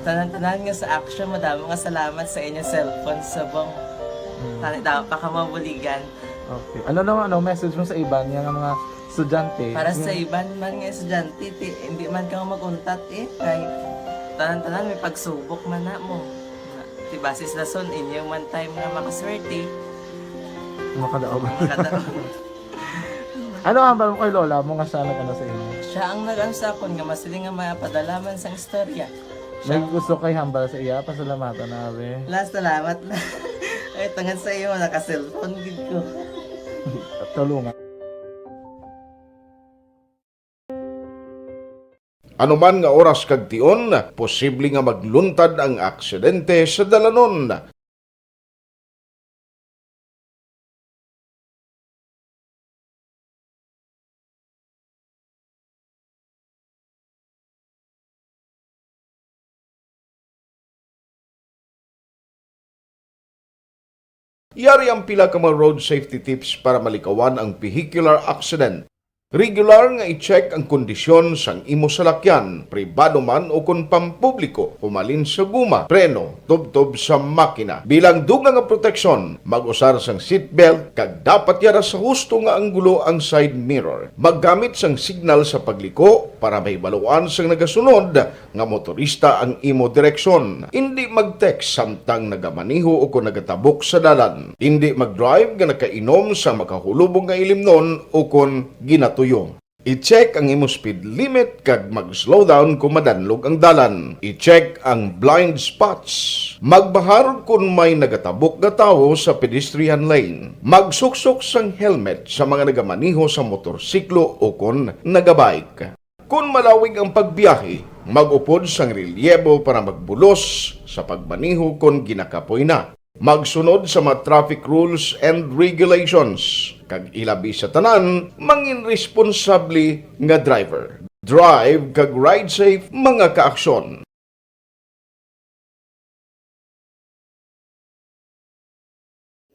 tanan-tanan nga sa action. Madaming salamat sa inyong cellphone sa bong dapat pa ka mabuligan. Okay. Ano naman, message mo sa iban, yung mga estudyante? Para sa iban man nga estudyante, hindi man ka maguntat kay tanan-tanan may pagsubok man na mo. Basis lason, inyong one time nga makaswerte. Makadaog. Ano ang mo kay Lola mo nga siya nag-ano sa inyo? Siya ang nag-ansakon nga masiling nga mapadalaman sa istorya. May gusto kay hambal sa iya, pasalamatan na be. Last salamat na. Ay, tangan sa iyo, naka-cellphone gid ko. Tulungan. Anuman nga oras kag tion, posible nga magluntad ang aksidente sa dalanon. Yari ang pila ka mga road safety tips para malikawan ang vehicular accident. Regular nga i-check ang kondisyon sang imo salakyan, pribado man o kung pampubliko, humalin sa guma, preno, tubtob sa makina. Bilang dugang nga proteksyon, mag-usar sang seatbelt, kag dapat yara sa husto nga anggulo ang side mirror. Maggamit sang signal sa pagliko para may baluan sang nagasunod nga motorista ang imo direksyon. Hindi mag-text samtang nagamaniho o kung nagatabok sa dalan. Hindi mag-drive nga nakainom sa makahulubog nga ilimnon o kung ginato tuyo. I-check ang imo speed limit kag mag-slow down kung madanlog ang dalan. I-check ang blind spots. Magbahar kung may nagatabok nga tawo sa pedestrian lane. Magsuksok sang helmet sa mga nagamaniho sa motorsiklo o kung nagabike. Kung malawig ang pagbiyahe, mag-upod sang relyebo para magbulos sa pagmaniho kung ginakapoy na. Magsunod sa mga traffic rules and regulations. Kag ilabi sa tanan, mangin responsable nga driver. Drive kag ride safe mga kaaksyon.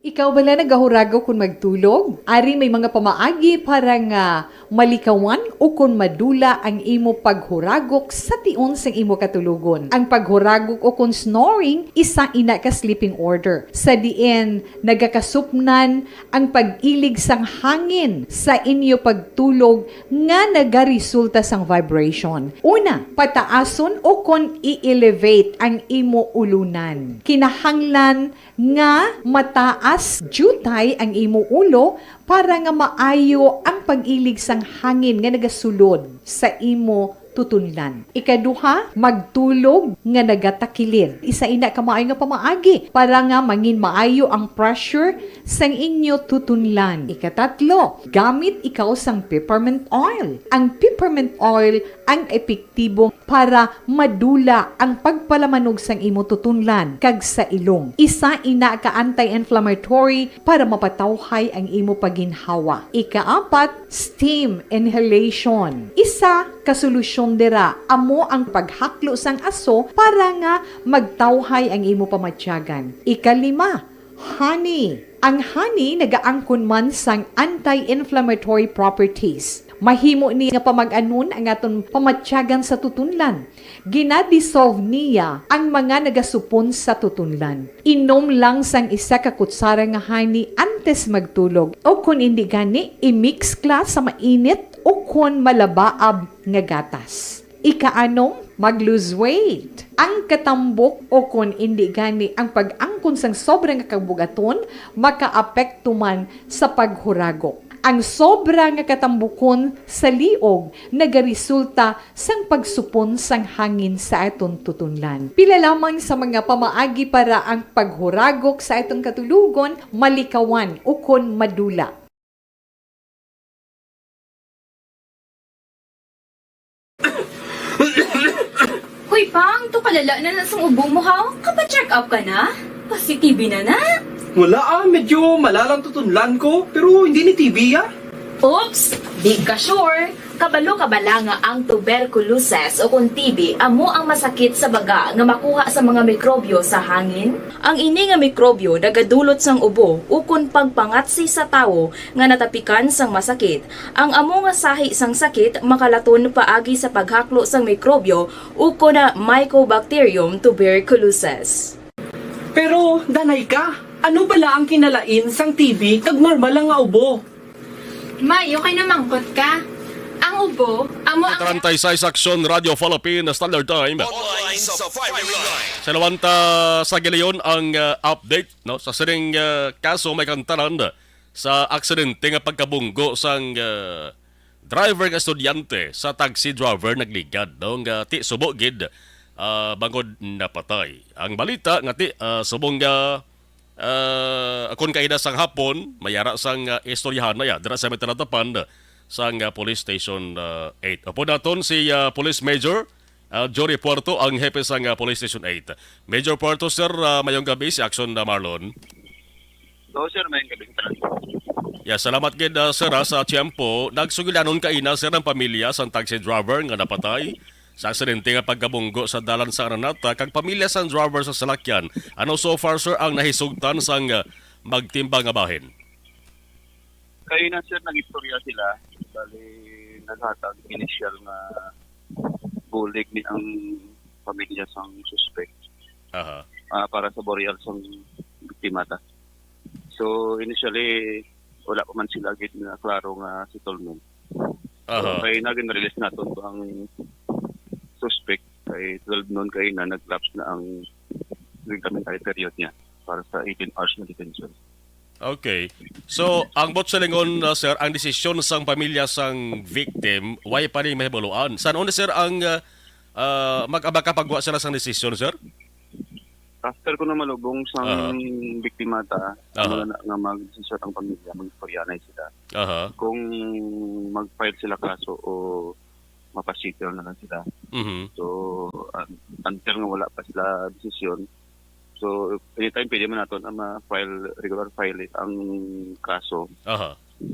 Ikaw bala nagahurago kung magtulog? Ari may mga pamaagi para nga malikawan o kung madula ang imo paghuragok sa tion sang imo katulugon. Ang paghuragok o kung snoring, isa ina ka sleeping order. Sa diin, nagakasupnan ang pag-ilig sang hangin sa inyo pagtulog nga nagaresulta sang vibration. Una, pataason o kung i-elevate ang imo ulunan. Kinahanglan nga mataas jutay ang imo ulo para nga maayo ang pag-ilig sang hangin nga nagasulod sa imo tutunlan. Ikaduha, magtulog nga nagatakilid. Isa ina ka maayo nga pamaagi para nga mangin maayo ang pressure sang inyo tutunlan. Ikatatlo, gamit ikaw sang peppermint oil. Ang peppermint oil ang epektibo para madula ang pagpalamanog sang imo tutunlan kag sa ilong. Isa ina ka anti-inflammatory para mapatawhay ang imo paginhawa. Ikaapat, steam inhalation. Isa ka solusyon dira amo ang paghaklo sang aso para nga magtawhay ang imo pamatyagan. Ikalima, honey. Ang honey nagaangkon man sang anti-inflammatory properties. Mahimo ni nga pamag-anon ang aton pamatyagan sa tutunlan. Ginadissolve niya ang mga nagasupon sa tutunlan. Inom lang sang isa ka kutsara nga honey antes magtulog. O kung hindi gani, i-mix kla sa mainit o kung malabaab nga gatas. Ikaanom, mag-lose weight. Ang katambok o kung hindi gani ang pag-angkon sang sobrang kabugaton, makaapekto man sa paghuragok. Ang sobra nga katambukon sa liog nagaresulta sang pagsupon sang hangin sa atong tutunlan. Pila lamang sa mga pamaagi para ang paghuragok sa atong katulugon malikawan o kon madula. Hoy Pang, to palala na lang sa ubo mo ha? Kapa-check up ka na? Kasi TB na. Wala medyo malalang tutunlan ko, pero hindi ni TB ah. Oops, big ka sure. Kabalo-kabala nga ang tuberculosis o kung TB amo ang masakit sa baga nga makuha sa mga mikrobyo sa hangin. Ang ini nga mikrobyo nagadulot sang ubo ukon pagpangatsi sa tawo nga natapikan sang masakit. Ang amo nga sahi sang sakit makalaton paagi sa paghaklo sang mikrobyo ukon na Mycobacterium tuberculosis. Pero, danay ka, ano bala ang kinalain sang TB kag normal lang nga ubo? Mayo kay namangkot ka. Ang ubo, amo ang... Tarantay sa Action Radio Philippine Standard Time. Online sa firing line. Sa lawanta sa Gileon ang update no sa sining kaso may kantaran sa aksidente nga pagkabunggo sang driver nga estudyante sa taxi driver nagligad no nga ti subo gid bangod napatay. Ang balita nga ti subong akon kaida sang hapon mayara sang istoryahan na ya dira sa Metanatapan sang Police Station 8. Opo naton si Police Major Jory Puerto ang hepe sang Police Station 8. Major Puerto, sir, mayong gabi si Action Marlon. Oo, sir, mayong gabi. Yeah, salamat gid sir sa tiyempo. Nagsugilanon kaina sir ng pamilya sang taxi driver nga napatay sa aksidente nga pagkabunggo sa dalan sa Aranata kag pamilya sang driver sa salakyan. Ano so far sir ang nahisugtan sang magtimbang nga bahin? Kayo na sir, nag-istorya sila. Bali, naghatag initial nga bulig ni ang pamilya sang suspect. Aha. Para sa burial sang biktimata. So, initially, wala pa man sila agad na klaro nga settlement. Aha. So, kaya naging-release natin ang suspect. Kay 12 noon kayo na nag-lapse na ang regulamentary period niya para sa 18 hours na detention. Okay. So, ang bot sa lingon, sir, ang desisyon sang pamilya sang victim, why pa rin mahibuluan? Saan una, sir, ang mag-abakapagwa sila sang desisyon, sir? After ko na malubong sang biktimata, nga mag-desisyon ang pamilya, mag-istoryanay sila. Kung mag-file sila kaso o mapasitil na lang sila. So, until nga wala pa sila desisyon, so, anytime pwede man natin na ma-file, regular file ang kaso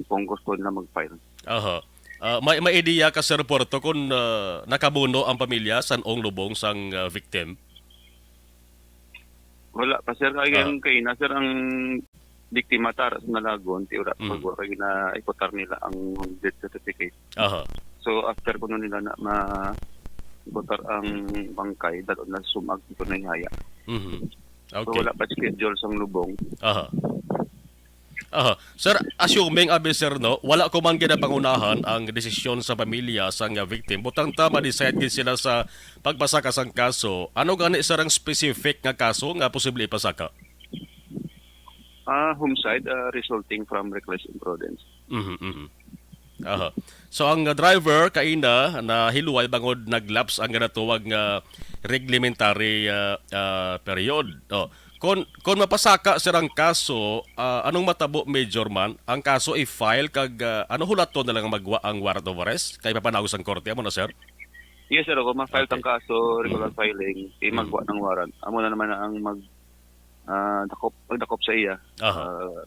kung gusto na mag-file. May idea ka, Sir Porto, kung nakabuno ang pamilya sanong lubong sang victim? Wala pa, sir. Kaya na, sir, ang biktima taras na lagon, wala pa na ikotar nila ang death certificate. So, after ko nila na ikotar ang bangkay, dalo na sumag ito na ihaya. Okay. So, wala pa schedule sang lubong. Sir, assuming abi sir no, wala ko man ginapangunahan ang desisyon sa pamilya sang victim. Butang tama decide gid sila sa pagbasaka sang kaso. Ano gani sir ang specific nga kaso nga posible ipasaka? Homicide resulting from reckless imprudence. So ang driver kaina na hiluway bangod naglaps ang ginatuwag nga reglementary period. Kung mapasaka sirang kaso, anong matabo major man, ang kaso i-file kag ano hulaton na lang magwa ang warrant of arrest kay papanagos ang korte mo na sir? Yes sir, kung ma-file tang kaso, regular filing, magwa ng warrant. Amo na naman ang magdakop sa iya.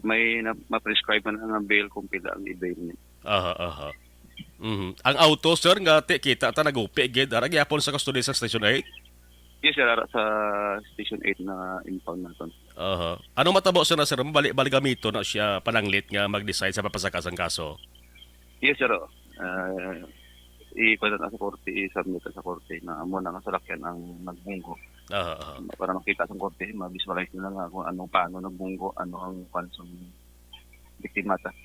May ma-prescribe man ang bail kung pila ang i-bail niya. Ang auto sir nga kita ta nagupi gid ara gyapon sa custody sa Station 8? Yes sir, ara sa Station 8 na impound naton. Ano matabo sir na sir balik gamito na siya pananglit nga mag-decide sa papasaka sang kaso? Yes sir. Ipadala na sa korte, i-submit sa korte na amo na salakyan ang nagbunggo. Para makita sa korte, ma-visualize nila nga kung paano nagbunggo, ano ang kwansong biktimata.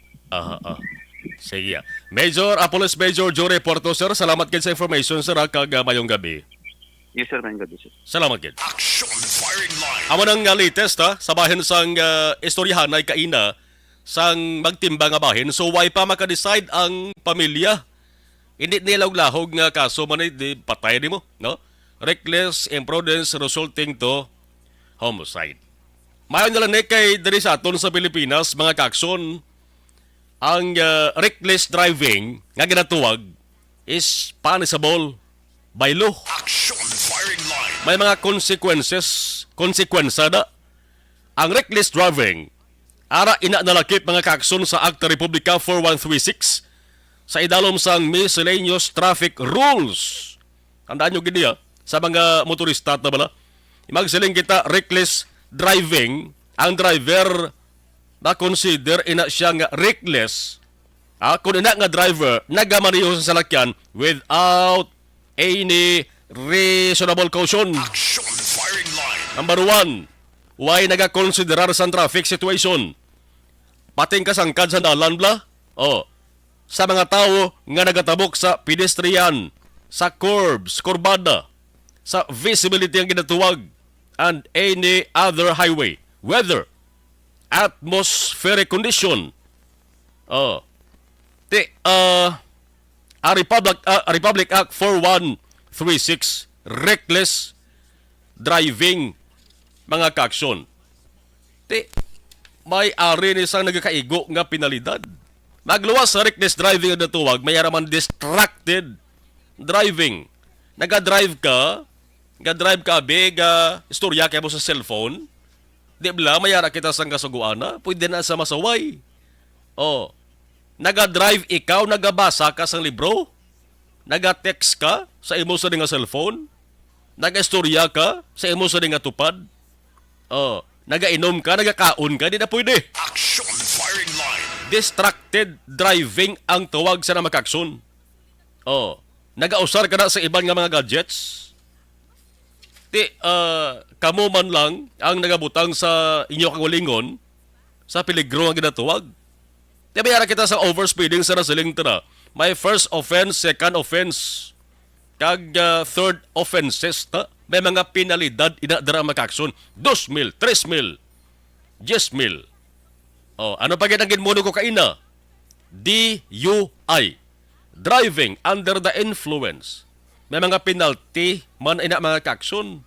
Sige. Major, Police Major Jory Porto, sir. Salamat gid sa information, sir, kag mayong gabi. Yes, sir. Mayong gabi, sir. Salamat gid. Action firing line. Amo nang latest, sa bahin sang istoryahan ay kaina sang magtimba nga bahin. So, why pa maka-decide ang pamilya? Hindi nilawlahog nga kaso man di patay di mo, no? Reckless imprudence resulting to homicide. Mayon na lang kay diri sa aton sa Pilipinas, mga kakson, ang reckless driving nga ginatuwag is punishable by law. Action firing line. May mga konsekwensya na. Ang reckless driving, ara ina nalakip mga kakson sa Acta Republica 4136, sa idalom sang miscellaneous traffic rules. Tandaan nyo gini sa mga motorista na bala. Magsiling kita reckless driving, ang driver na consider ina siya nga reckless. Kung ina nga driver, nagamaniho sa salakyan without any reasonable caution. Number 1, why nagakonsiderar sa traffic situation? Pating kasangkad sa dalan bla? Sa mga tao nga nagatabok sa pedestrian, sa curbs, kurbada, sa visibility ang ginatuwag, and any other highway, weather, atmospheric condition. Republic Act 4136, reckless driving, mga kaaksyon. May ari ni sang nagakaigo nga penalidad. Magluwas sa reckless driving ang natuwag, may araman distracted driving. Naga-drive ka, istorya kaya mo sa cellphone, di ba, mayara kita sang kasuguana, pwede na sa masaway. Naga-drive ikaw, nagabasa ka sang libro, naga-text ka sa imo sa nga cellphone, naga-istorya ka sa imo sa nga tupad, naga-inom ka, naga-kaon ka, di na pwede. Action firing line. Distracted driving ang tawag sa namakakson. Nagausar ka na sa ibang nga mga gadgets. Kamo man lang ang nagabutang sa inyo kangulingon sa peligro nga ginatuwag. Mayara kita sa overspeeding sa nasiling tara. May first offense, second offense, kag third offenses ta. May mga penalidad inadara makakson. 2,000, 3,000, 10,000. Ano pa ginagin mo ko kaina? DUI. Driving under the influence. May mga penalty man ina mga kakson.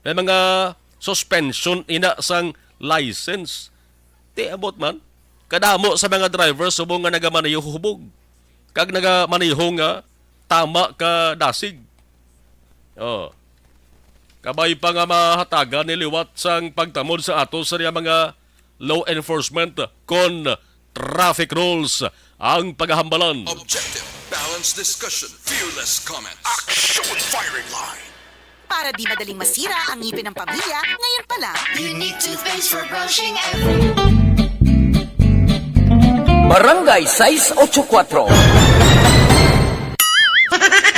May mga suspension ina sang license. Abot man. Kadamo sa mga drivers subong nga nagamaniho hubog. Kag nagamaniho nga tama ka dasig. Kabay pa nga mahatagan niliwat sang pagtamod sa ato sa mga law enforcement kon traffic rules ang paghahambalan. Objective, balanced discussion, fearless comments. Action firing line. Para di madaling masira ang ngipin ng pamilya, ngayon pa lang. Unique toothpaste for brushing Barangay 684.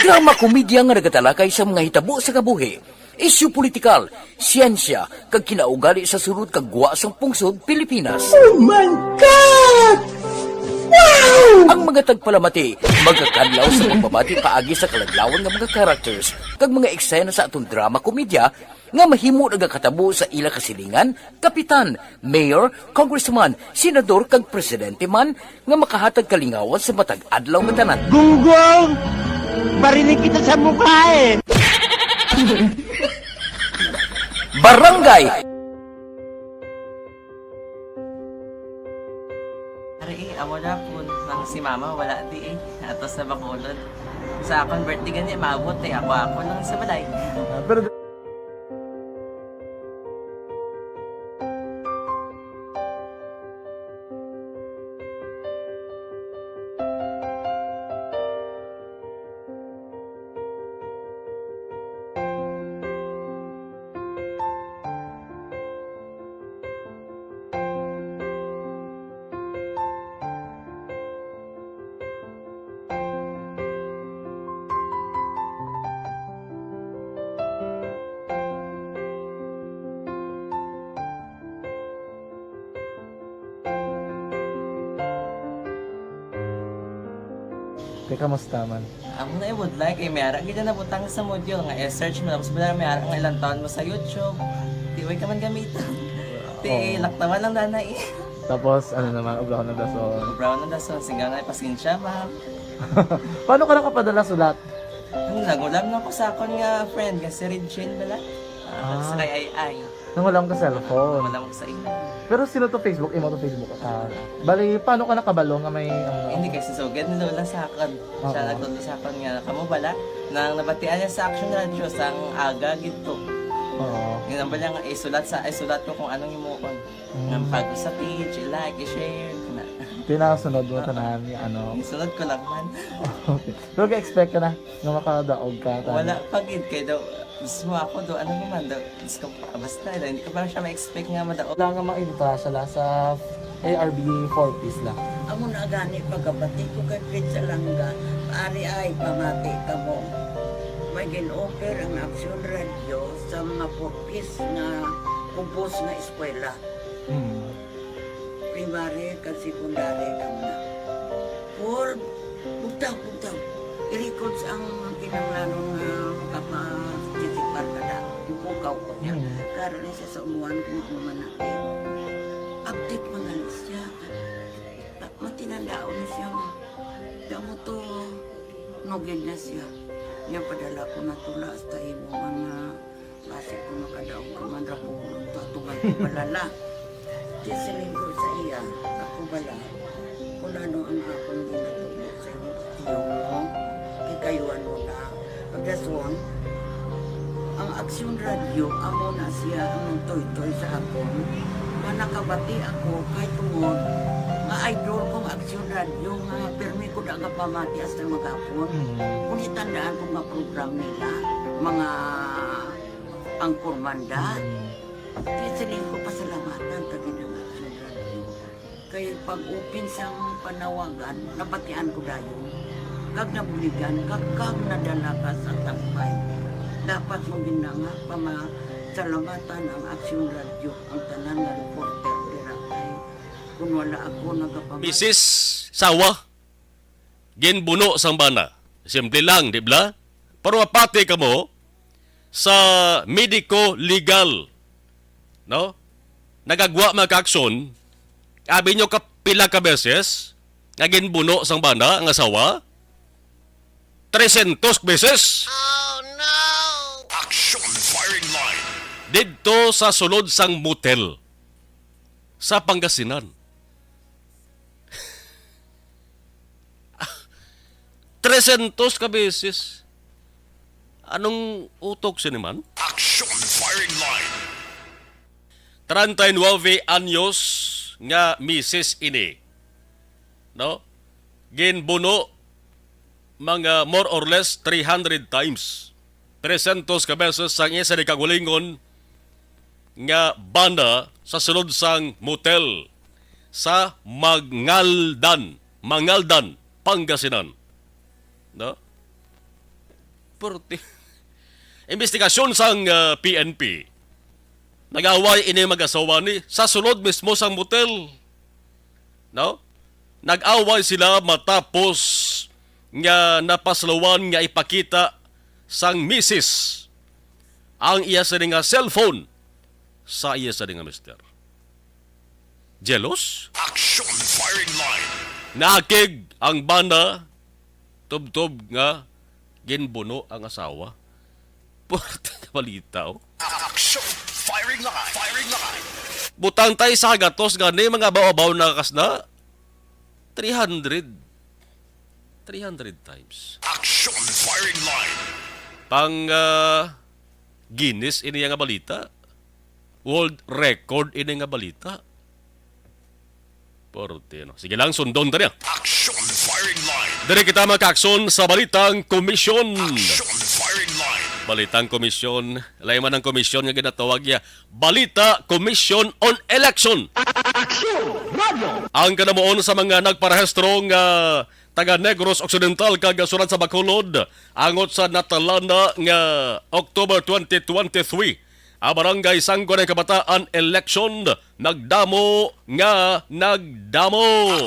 Drama komedya nga nagatalakay sa mga hitabo sa kabuhi. Isyu politikal, siyensya, kag kinaugali sa sulod kag guwa sang pungsod Pilipinas. Oh my God! Wow! Ang mga tagpalamati, magkakadlaw sa pagbabati paagi sa kalaglawan ng mga characters kag mga eksena sa atong drama komedya nga mahimo nagakatabo sa ila kasilingan, kapitan, mayor, congressman, senador kag presidente man nga makahatag kalingawan sa matag adlaw nga tanan. Gunggong! Barinig kita sa mukha eh! Barangay! Amo na po nang si mama wala di ato sa Bacolod. Sa akong birthday gani maabot ako lang sa balay. Pero kamusta man? Ako na would like mayara gid na butang sa module nga i-search mo tapos bala mayara nga ilang taon mo sa YouTube. Tiway ka man gamiton. Laktawan lang danay. Tapos ano naman, brown na dason. Brown na dason, singaw na pasensya ma'am. Paano ka nakapadala sulat? Nagulam na ko sa akon nga friend nga si Regine bala. Sa kay ay. Nangulam ka cellphone. Nangulam ko sa ina. Pero sino to Facebook? Imo to Facebook. Bali, paano ka nakabalo nga may... Hindi kasi so good nila lang sa akin. Siya nagtuto sa akin nga, kamo bala, nang nabatian niya sa Action Radio sang aga gito. Yung ba nga isulat ko kung anong imukon. Nang pag sa page, i-like, i-share. Tinasunod mo tanan ni ano. Sunod ko lang man. Okay. Pero ka-expect ka na nga makadaog ka. Wala pagid kay daw. Gusto mo ako do ano naman daw. Gusto ko basta hindi ko ba siya ma-expect nga madaog. Wala nga maibita sila sa ARB 4-piece lang. Amo na gani pagkabati ko kay Prince Alanga, ari ay pamati ka mo. May gin-offer ang Action Radio sa mga 4-piece na kumpos na eskwela. Primary kag secondary kam na. For butang. I-records ang kinanglanon nga makapasitikbar ka na. Ipukaw ko niya. Karoon siya sa umuan kung umanakin. Update mo na siya. Matinandaon na siya. Damo to, nugin na siya. Yan padala ko na tula hasta imo mga klase ko makadaog ka man rapulong. Tatugan ko balala. Tisilin ko sa iya. Ako bala. Kung ano ang akong ginatulog sa iyo. Tiyo mo. Kikayuan mo na. Pagdason, ang Action Radio, amo na siya ang toy-toy sa akon. Manakabati ako kay tungod nga idol kong Action Radio nga permi ko na nga pamati hasta magapon. Kung itandaan ko nga program nila, mga pangkurmanda, tisilin ko pasalamatan tagin ng Action Radio. Kaya pag-upin siyang panawagan, nabatian ko dayon. Kag nabuligan, kag nadala ka sa takpay. Dapat mong ginanga salamatan ang Action Radio, ang tanan na reporter dirakay. Kung wala ako nagapamati. Mrs. Sawa, ginbuno sang bana. Simple lang, di ba? Pero mapati ka mo sa medico-legal. No? Nagagwa magka-aksyon, abi nyo kapila ka beses, nga ginbuno sang bana, ang asawa, 300 beses. Action Firing Line. Dito sa sulod sang motel sa Pangasinan. 300 ka beses. Anong utok siniman? Action Firing Line. 39 anyos nga misis ini. No? Ginbuno mga more or less 300 times. 300 ka beses sang isa ni kagulingon nga banda sa sulod sang motel sa Mangaldan, Pangasinan. No? Investigasyon sang PNP. Nag-away ini mag-asawa ni sa sulod mismo sang motel. No? Nag-away sila matapos nga napaslawan nga ipakita sang misis ang iya sa nga cellphone sa iya sa nga mister. Jealous? Action Firing Line. Nakig ang banda tub-tub nga ginbuno ang asawa. Puwerte ka balita, oh. Action Firing Line. Firing Line. Butang tayo sa gatos gani mga baw-baw na kasna 300 times. Action Firing Line. Pang Guinness ini nga balita. World record ini nga balita. Porte, no? Sige lang, sundon ta niya. Action Firing Line. Dari kita makakson sa Balitang Komisyon. Action Firing Line. Balitang Komisyon. Layman ang komisyon nga ginatawag niya. Balita Commission on Election. Action Radio. Ang kanamuon sa mga nagparehistro nga taga Negros Occidental kag surat sa Bacolod angot sa natalana nga October 2023 ang barangay Sanggo ng Kabataan election nagdamo.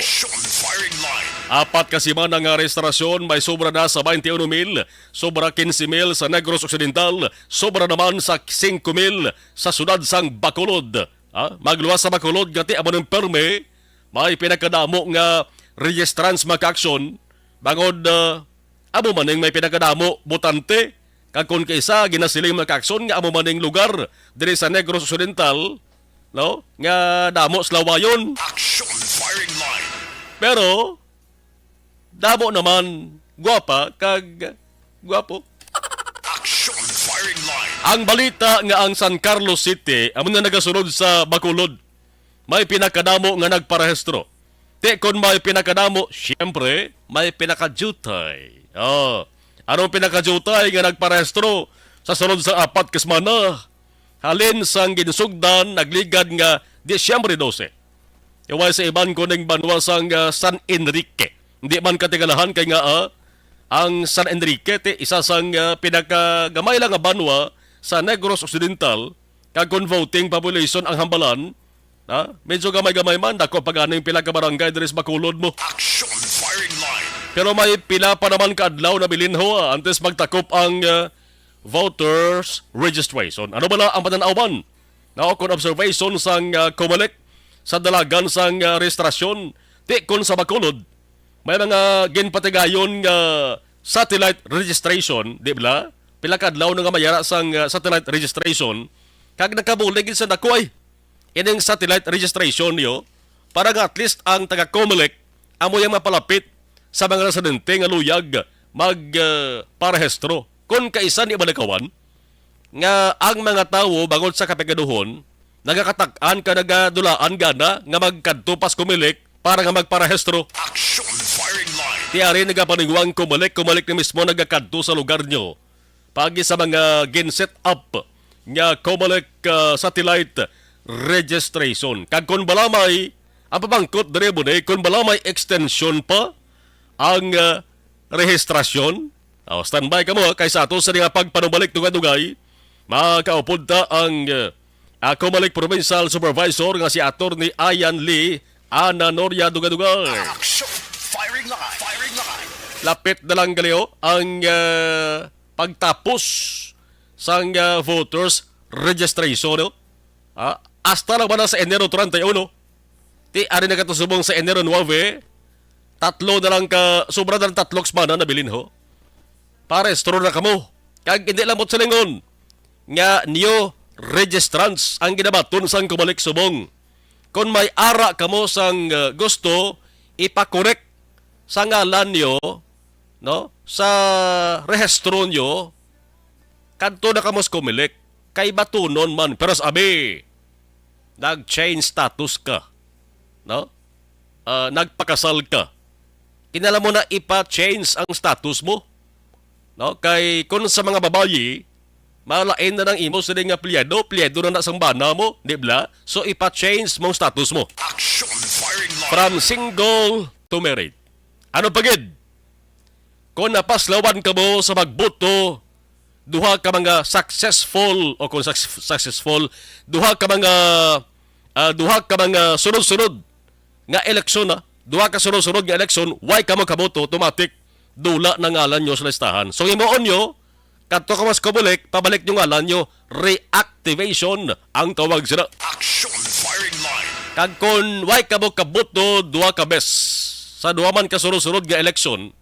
Action Firing Line. Apat kasi man ang registrasyon, may sobra na sa 21,000, sobra 15,000 sa Negros Occidental, sobra naman sa 5,000 sa sudad sang Bacolod. Magluwas sa Bacolod gati amo ng perme, may pinakadamo nga registrants maka-aksyon bangod amo maning may pinakadamo botante kag kun kaysa ginasiling maka-aksyon nga amo maning lugar diri sa Negros Occidental, no? Nga damo slawayon. Action Firing Line. Pero damo naman guwapa kag guwapo. Action Firing Line. Ang balita nga ang San Carlos City amo na nagasunod sa Bacolod. May pinakadamo nga nagparehistro. Te kung may pinakadamo, siyempre, may pinakajutay. Anong pinakajutay nga nagparehistro sa sunod sa 4 ka semana? Halin sang ginsugdan, nagligad nga Disyembre 12. Iway sa iban kuning banwa sang San Enrique. Hindi man katigalahan kay nga ang San Enrique te isa sang pinakagamay lang nga banwa sa Negros Occidental kag kung voting population ang hambalan. Medyo gamay-gamay man dako pag ano yung pila ka barangay diri sa Bacolod mo. Action firing line. Pero may pila pa naman kaadlaw na bilinho antes magtakop ang voters registration. Ano ba ang pananawan? Kung observation sang Comelec sa dalagan sang registrasyon ti kun sa Bacolod may mga ginpatigayon nga satellite registration, di ba? Pila kadlaw na nga mayara sang satellite registration kag nakabulig sa dakoy ining satellite registration yo para nga at least ang taga Comelec amo yang mapalapit sa mga residente nga luyag parehistro. Kung kaisan ibalikawan nga ang mga tawo bangod sa kapigaduhon nagakatak-an ka nagadulaan gana nga magkadtupas Comelec para nga magparehistro. Action firing line. Tiyari nagapaningwang Comelec na mismo nagakadto sa lugar nyo pagi sa mga gin-set up nga Comelec satellite registration. Kag kung balamay ang pabangkot dire mo kung balamay extension pa ang rehistrasyon. Standby ka mo kaysa ato sa nga pagpanubalik dugay-dugay makaupod ta ang Comelec Provincial Supervisor nga si Attorney Ayan Lee Ana Noria dugay-dugay. Action firing line. Firing line. Lapit na lang galiyo ang pagtapos sang voters registration. Hasta lang ba na sa Enero 31? Ti ari na katusubong sa Enero 9. Tatlo na lang sobra na lang 3 semana na bilin ho. Parehistro na kamo. Kag hindi lang mo sa lingon nga new registrants ang ginabaton sang Comelec subong. Kung may ara kamo sang gusto ipakorek sa ngalan nyo, no, sa rehistro nyo, kanto na kamo sa Comelec, kay batunon man, pero sabi, nag-change status ka, no? Nagpakasal ka. Kinala mo na ipa-change ang status mo, no? Kay kung sa mga babayi, malain na ng imo sa nga pliedo na sang bana mo, di ba? So ipa-change mong status mo. Action firing line. From single to married. Ano pagid? Kung napaslawan ka mo sa magboto, duha ka mga successful o kung successful, duha ka mga sunod-sunod nga eleksyon duha ka sunod-sunod nga eleksyon, why ka mo kaboto, automatic dula na ngalan nyo sa listahan. So imoon nyo, kadto ka mas Comelec, pabalik nyo ngalan nyo, reactivation ang tawag sila. Action firing line. Kag kung why ka mo kaboto, duha ka bes. Sa duha man ka sunod-sunod nga eleksyon,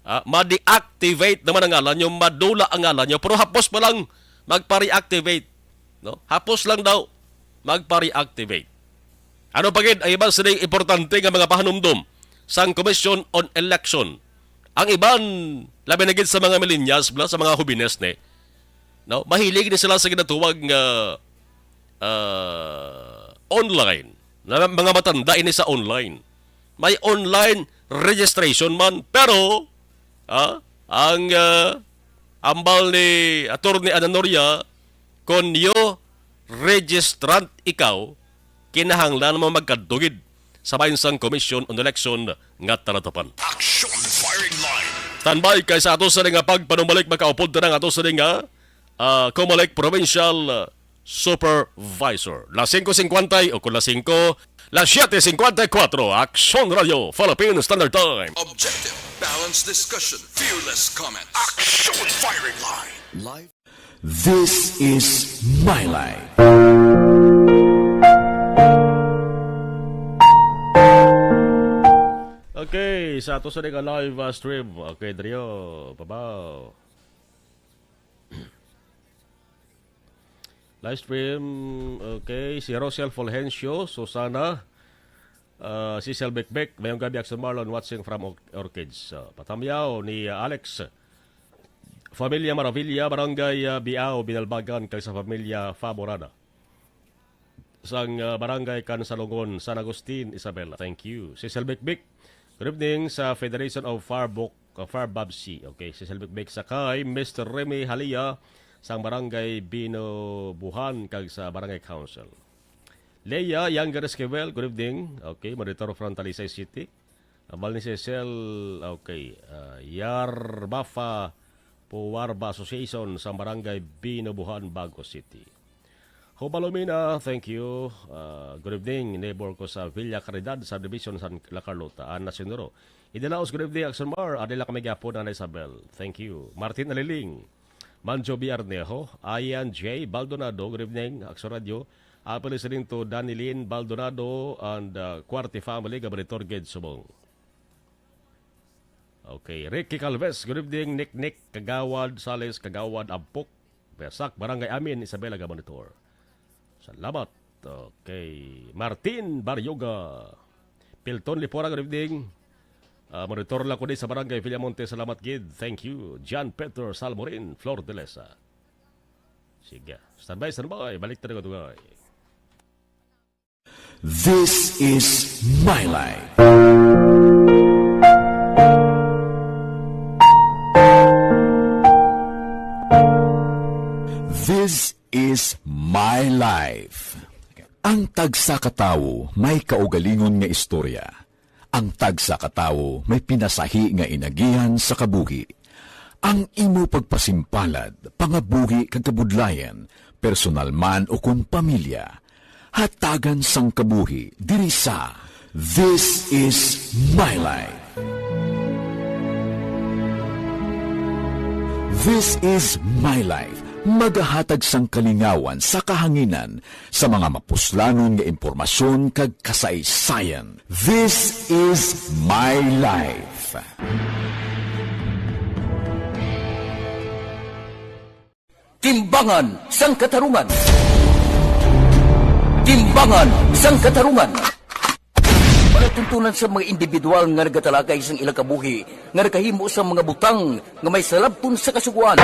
ma-deactivate naman ang ngalan nyo, madula ang ngalan nyo, pero hapos pa lang magpa-reactivate. No? Hapos lang daw magpa-reactivate. Ano pagid ay iban sa importante nga mga pahanumdom sang Commission on Election. Ang iban, labi na gid sa mga millennials, sa mga hubines no? Mahilig din sila sa ginatuwag nga online. Mga matanda ini sa online. May online registration man, pero ang ambal ni Attorney Ana Noria, kung yo registrant ikaw, kinahanglan mo magkadugid sa bansang Commission on Election nga tanatapan. Action firing line. Standby kay sa ato sa nga pagpanumalik makaupod na nga ato sa nga Comelec Provincial Supervisor. La 5:50 o kung la 5, la 7:54, Action Radio, Philippine Standard Time. Objective, balanced discussion, fearless comment. Action firing line. Live. This is my life. Okay, sa ato sa nga live stream. Okay, Drio, babaw. Live stream, okay, si Rosel Fulgencio, Susana, si Selbekbek, mayong gabi Axel Marlon watching from Orchids. Patamyaw ni Alex, Familia Maravilla, Barangay Biao, Binalbagan, kay sa Familia Faborada. sang Barangay Kansalungon, San Agustin, Isabela. Thank you. Si Selbikbik, good evening sa Federation of Farbabsi. Okay, si Selbikbik sakay, Mr. Remy Halia, sang Barangay Binubuhan, kag sa Barangay Council. Leia Younger Esquivel, good evening. Okay, monitor from Talisay City. Amal ni Cecil, okay, Yarbafa Puwarba Association sa Barangay Binubuhan, Bago City. Hubalomina, thank you. Good evening, neighbor ko sa Villa Caridad, Subdivision, San La Carlota, Ana Sinuro. Idalaos, good evening, Axon Mar, Adela Kamigapo, Ana Isabel. Thank you. Martin Aliling, Manjo Biarnejo, Ayan J. Baldonado, good evening, Axon Radio. Apple listening to Danilin Baldonado and Quarti Family, Gabaritor Ged Subong. Okay, Ricky Calves, good evening, Nick, Kagawad, Sales, Kagawad, Ampok, Besak, Barangay Amin, Isabela Gabanitor. Salamat. Okay, Martin Baryoga, Pilton Lipora, good evening. Monitor lang ko din sa Barangay Villamonte, salamat gid. Thank you. John Peter Salmorin, Flor de Lesa. Sige, standby, balik tayo katugay. This is My Life. This is My Life. Ang tagsa katawo may kaugalingon nga istorya. Ang tagsa katawo may pinasahi nga inagihan sa kabuhi. Ang imo pagpasimpalad, pangabuhi kag kabudlayan, personal man o kung pamilya, hatagan sang kabuhi diri sa This is My Life. This is My Life. Magahatag sang kalingawan sa kahanginan sa mga mapuslanon nga impormasyon kag kasaysayan. This is My Life. Timbangan sang katarungan. Timbangan sang katarungan. Palatuntunan sa mga individual nga nagatalakay sang ilang kabuhi nga nakahimo sa mga butang nga may salabton sa kasuguan.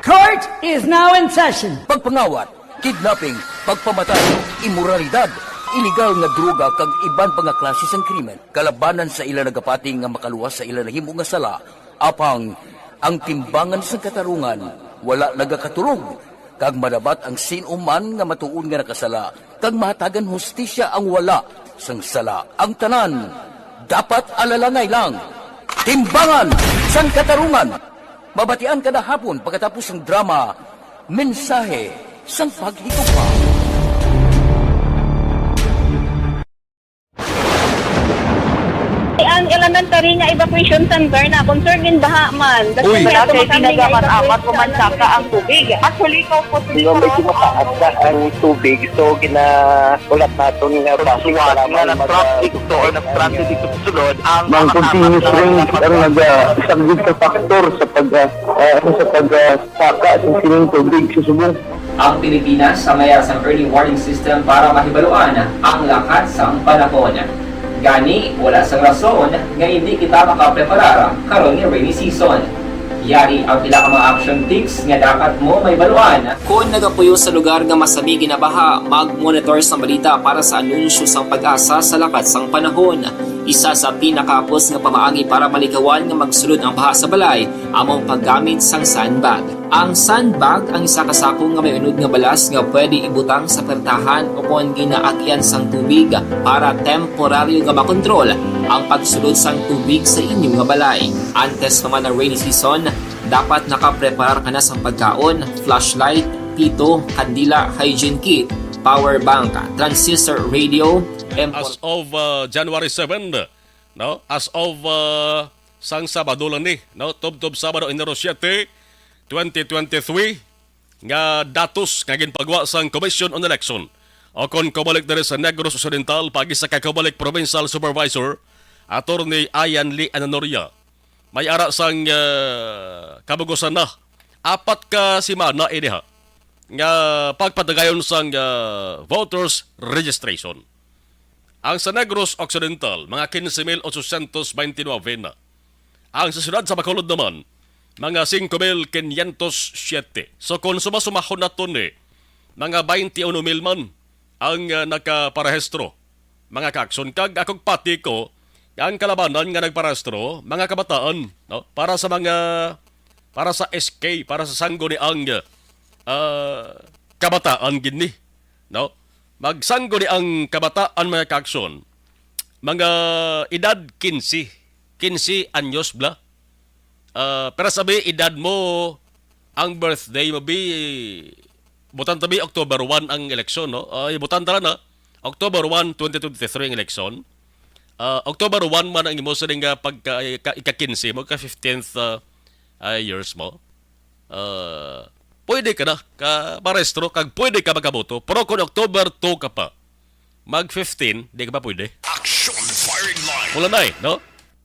Court is now in session. Pagpangawat, kidnapping, pagpamatay, imoralidad, iligal nga droga kag iban pa nga klase sang krimen. Kalabanan sa ila nagapati nga makaluwas sa ila nahimo nga sala, apang ang timbangan sa katarungan wala nagakatulog. Kag madabat ang sinuman nga matuon nga nakasala, kag mahatagan hustisya ang wala sang sala. Ang tanan dapat alalangay lang. Timbangan sang katarungan. Mabatian kada hapon pagkatapos ng drama, mensahe sang paghigugma. Ang elementary nga evacuation center na concern din baha man. Uy, kasi pinagamat-amat kumansaka ang tubig. Actually, ikaw po medyo mataas na ang tubig. So, ginaulat natin nga basuhan na nag-trap dito or nag-trap dito sa sulod. Ang continuous rain ang nag-subject sa factor sa pagsaka sa sining tubig sa subong. Ang Pilipinas sa mayroon sa early warning system para mahibaluan ang lakat sa panahon. Gani, wala sang rason nga hindi kita makapreparar karon nga rainy season. Yari ang pila ka mga action tips nga dapat mo may baluan. Kung nagapuyo sa lugar nga masabi ginabaha, mag-monitor sa balita para sa anunsyo sang pag-asa sa lakat sang panahon. Isa sa pinakapos nga pamaagi para malikawan nga magsulod ang baha sa balay, among paggamit sang sandbag. Ang sandbag ang isa kasakong nga may unod nga balas nga pwede ibutang sa pertahan upon ginaagyan sang tubig para temporaryo nga makontrol ang pagsulod sang tubig sa inyong nga balay. Antes naman ng rainy season, dapat nakapreparar ka na sang pagkaon, flashlight, pito, kandila, hygiene kit, power bank, transistor radio. As of January 7, no? As of sang Sabado lang ni, no? Tub Sabado, Enero 7, 2023, nga datos nga ginpagawa sang Commission on Election. O kung kabalik na rin sa Negros Occidental, pagi sa kakabalik Provincial Supervisor, Attorney Ayan Lee Ananoria. May ara sang kabugusan na. 4 ka simana ini ha. Nga pagpadagayon sang voters registration. Ang sa Negros Occidental, mga 15,829 na. Ang sa siyudad sa Bacolod naman, mga 5,507. So kung sumasumahon na ito mga 21,000 man ang nakaparehistro. Mga kakson, kag akong pati ko, ang kalabanan nga nagparehistro, mga kabataan, no? Para sa SK, para sa sangguni ang kabataan gini, no? Magsangguni ang kabataan mga kakson, mga edad 15 anyos bla. Pero sabi, edad mo, ang birthday mo butan tabi October 1 ang eleksyon, no? Butan tala na, October 1, 2023 ang eleksyon. October 1 man ang imo sa nga ika-15 mo, ka-15th years mo. Pwede ka na, ka-parestro, kag pwede ka makaboto. Pero kung October 2 ka pa, mag-15, di ka pa pwede. Action firing line. Wala na no?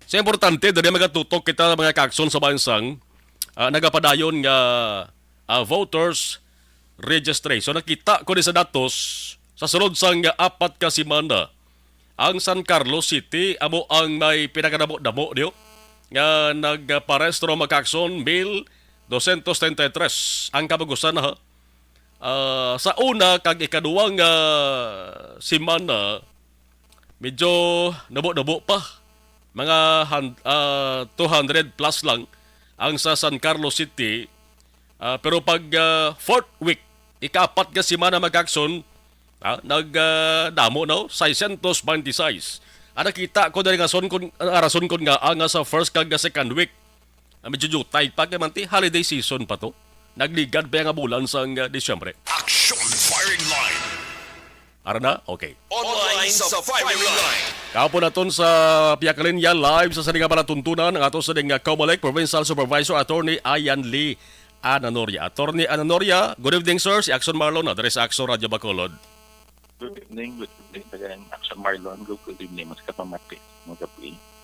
So, importante, dali magatutok kita mga kakson sa bansang nagapadayon nga voters registration. Nakita ko din sa datos sa sunod sang 4 ka semana ang San Carlos City amo ang may pinakadamo-damo diyo nga nagparehistro mga kakson 1,233 ang kabagusan ha. Sa una kag ikaduwang semana medyo nabo-nabo pa. Mga 200 plus lang ang sa San Carlos City. Pero pag 4th week, ika-4 ka semana magkakson, nagdamo no, 626. Nakita ko dali nga rason ko nga ang sa first kag second week. Medyo jutay pa kamanti, holiday season pa to. Nagligad pa nga bulan sa Disyembre. Action firing line. Ara na? Okay. Online sa firing line. Kapo naton sa Piyakalinya live sa saling palatuntunan ang ato sa ding Comelec Provincial Supervisor Attorney Ayan Lee Ananoria. Attorney Ananoria, good evening sir. Si Action Marlon na dari sa Action Radio Bacolod. Good evening again, Action Marlon. Good evening, mas kapamati.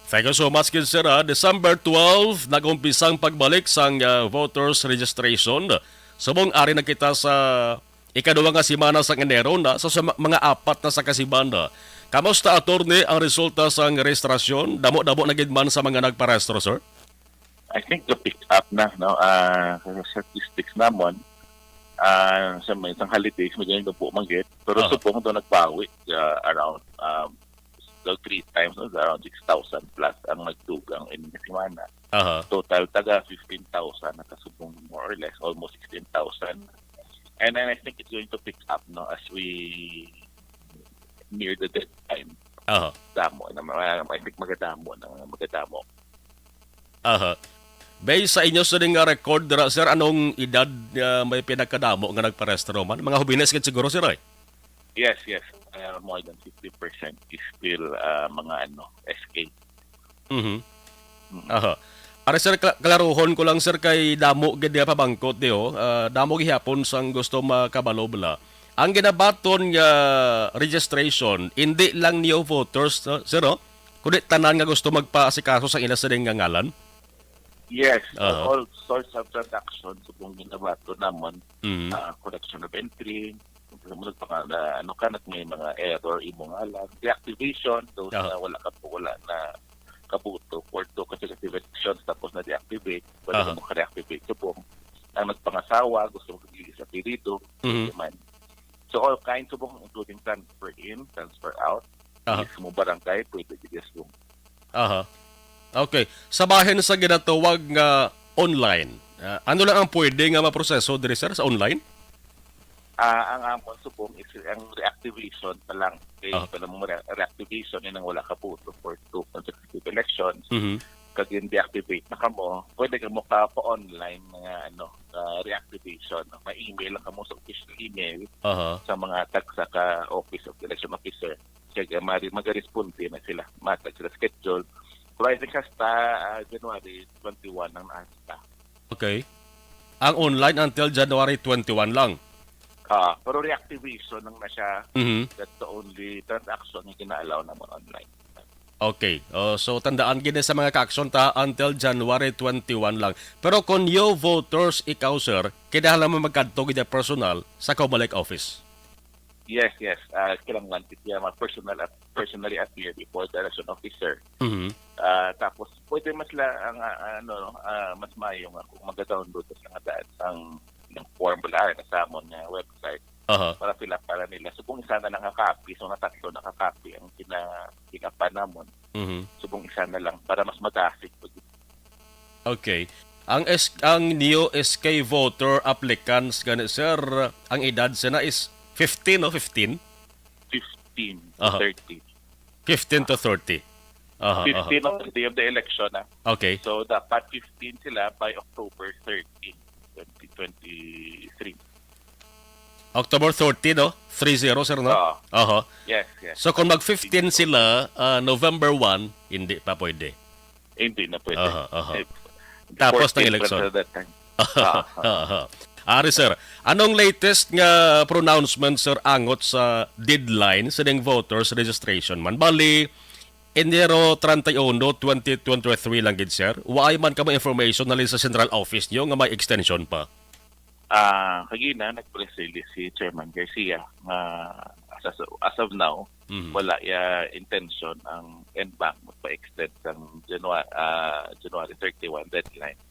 Thank you so much, kid sir. December 12, nag-umpisang pagbalik sang voters registration. Subong ari na kita sa ikaduwa nga semana sa Enero na sa mga 4 na sa kasimana. Kamusta, attorney, ang resulta sa registrasyon? Damo-damo na gidman sa mga nagparehistro, sir? I think the pick up na, no? Statistics namon, sa may isang holidays, medyo yung po mag-get. Pero subong doon nagpawi around 3 times, no? Around 6,000 plus ang nagdugang in the semana. Total taga 15,000 nakasubong more or less, almost 16,000. And then I think it's going to pick up, no, as we near the deadline. Damo na I think magadamo. Based sa inyo sa nga record dira sir, anong edad may pinakadamo nga nagparehistro man? Mga hubines ket siguro sir ay? Yes. More than 50% is still mga SK. Are sir, kalaruhon ko lang sir kay damo gid pa bangkot dio. Damo gihapon sang gusto makabalo bala. Ang ginabaton nga registration, hindi lang new voters, sir, kundi tanan nga gusto magpaasikaso sa ila sa nga ngalan? Yes, all sorts of transactions kung ginabato namon, correction of entry, may mga error imong ngalan, deactivation, those na wala na kabuto, for 2 consecutive elections tapos na deactivate, wala mo ka-reactivate so ang nagpangasawa, gusto mo kagili sa pirito, so all kinds of including transfer in, transfer out, mismo barangay, pwede i-guess Okay. Sa bahin sa ginatawag nga online, ano lang ang pwede nga maproseso diri sir sa online? Ang amon subong is ang reactivation pa lang. Kaya mo reactivation yun ang wala ka puto for 2 consecutive elections. Kag yung deactivate na kamo, pwede ka mo ka pa-online mga reactivation. May email lang kamo sa official email sa mga tagsa ka office of the election officer. Kaya mag-responde na sila. Matag sila schedule. Pero I think hasta January 21 ang hasta. Okay. Ang online until January 21 lang? Pero reactivation lang na siya. That's the only transaction na kina-allow naman online. Okay. So tandaan gina sa mga ka-action ta until January 21 lang. Pero kung new voters ikaw sir, kinahanglan mo magkadto gid personal sa Comelec office. Yes. Kailangan siya personally appear before the election officer. Tapos pwede mas mayo nga kung mag-download sa nga daan ang formula na sa amon nga website para fill up para nila. So kung isa na nakakapi, so na tatlo nakakapi ang kinapa namon. So kung isa na lang para mas magasig. Okay. Ang new SK voter applicants gani sir, ang edad sila is 15 no 15? 15 to 30. 15 to 30. 15 on the day of the election. Okay. So dapat 15 sila by October 13, 2023. October 30 no? 30 sir no? Yes. So kung mag-15 sila November 1, hindi pa pwede. Hindi na pwede. Tapos ng election. Ari sir, anong latest nga pronouncement sir angot sa deadline sa ding voters registration man? Bali, Enero 31, 2023 lang gid sir. Waay man ka mo information na sa central office niyo nga may extension pa? Kagina, nag-press release si Chairman Garcia as of now, wala intention ang NBank magpa-extend ang January 31 deadline.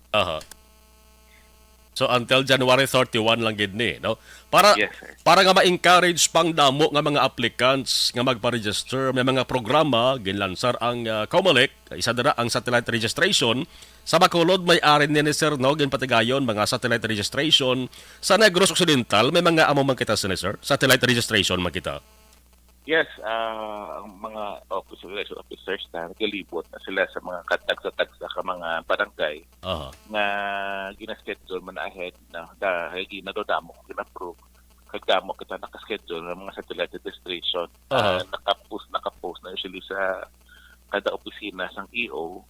So until January 31 lang gid ni, no? Para yes, sir. Para nga ma-encourage pang damo nga mga applicants nga magpa-register, may mga programa ginlansar ang COMELEC, isa dira ang satellite registration. Sa Bacolod may ari ni sir no ginpatigayon mga satellite registration. Sa Negros Occidental may mga amo man kita sir, satellite registration man kita. Yes, ang mga election officers na nagalibot na sila sa mga katagsa-tagsa ka mga barangay na ginaschedule man ahead na dahil ginadodamo kung gina-approve. Kagdamo kita nakaschedule ng mga satellite registration. Nakapost na usually sa kada opisina sang EO.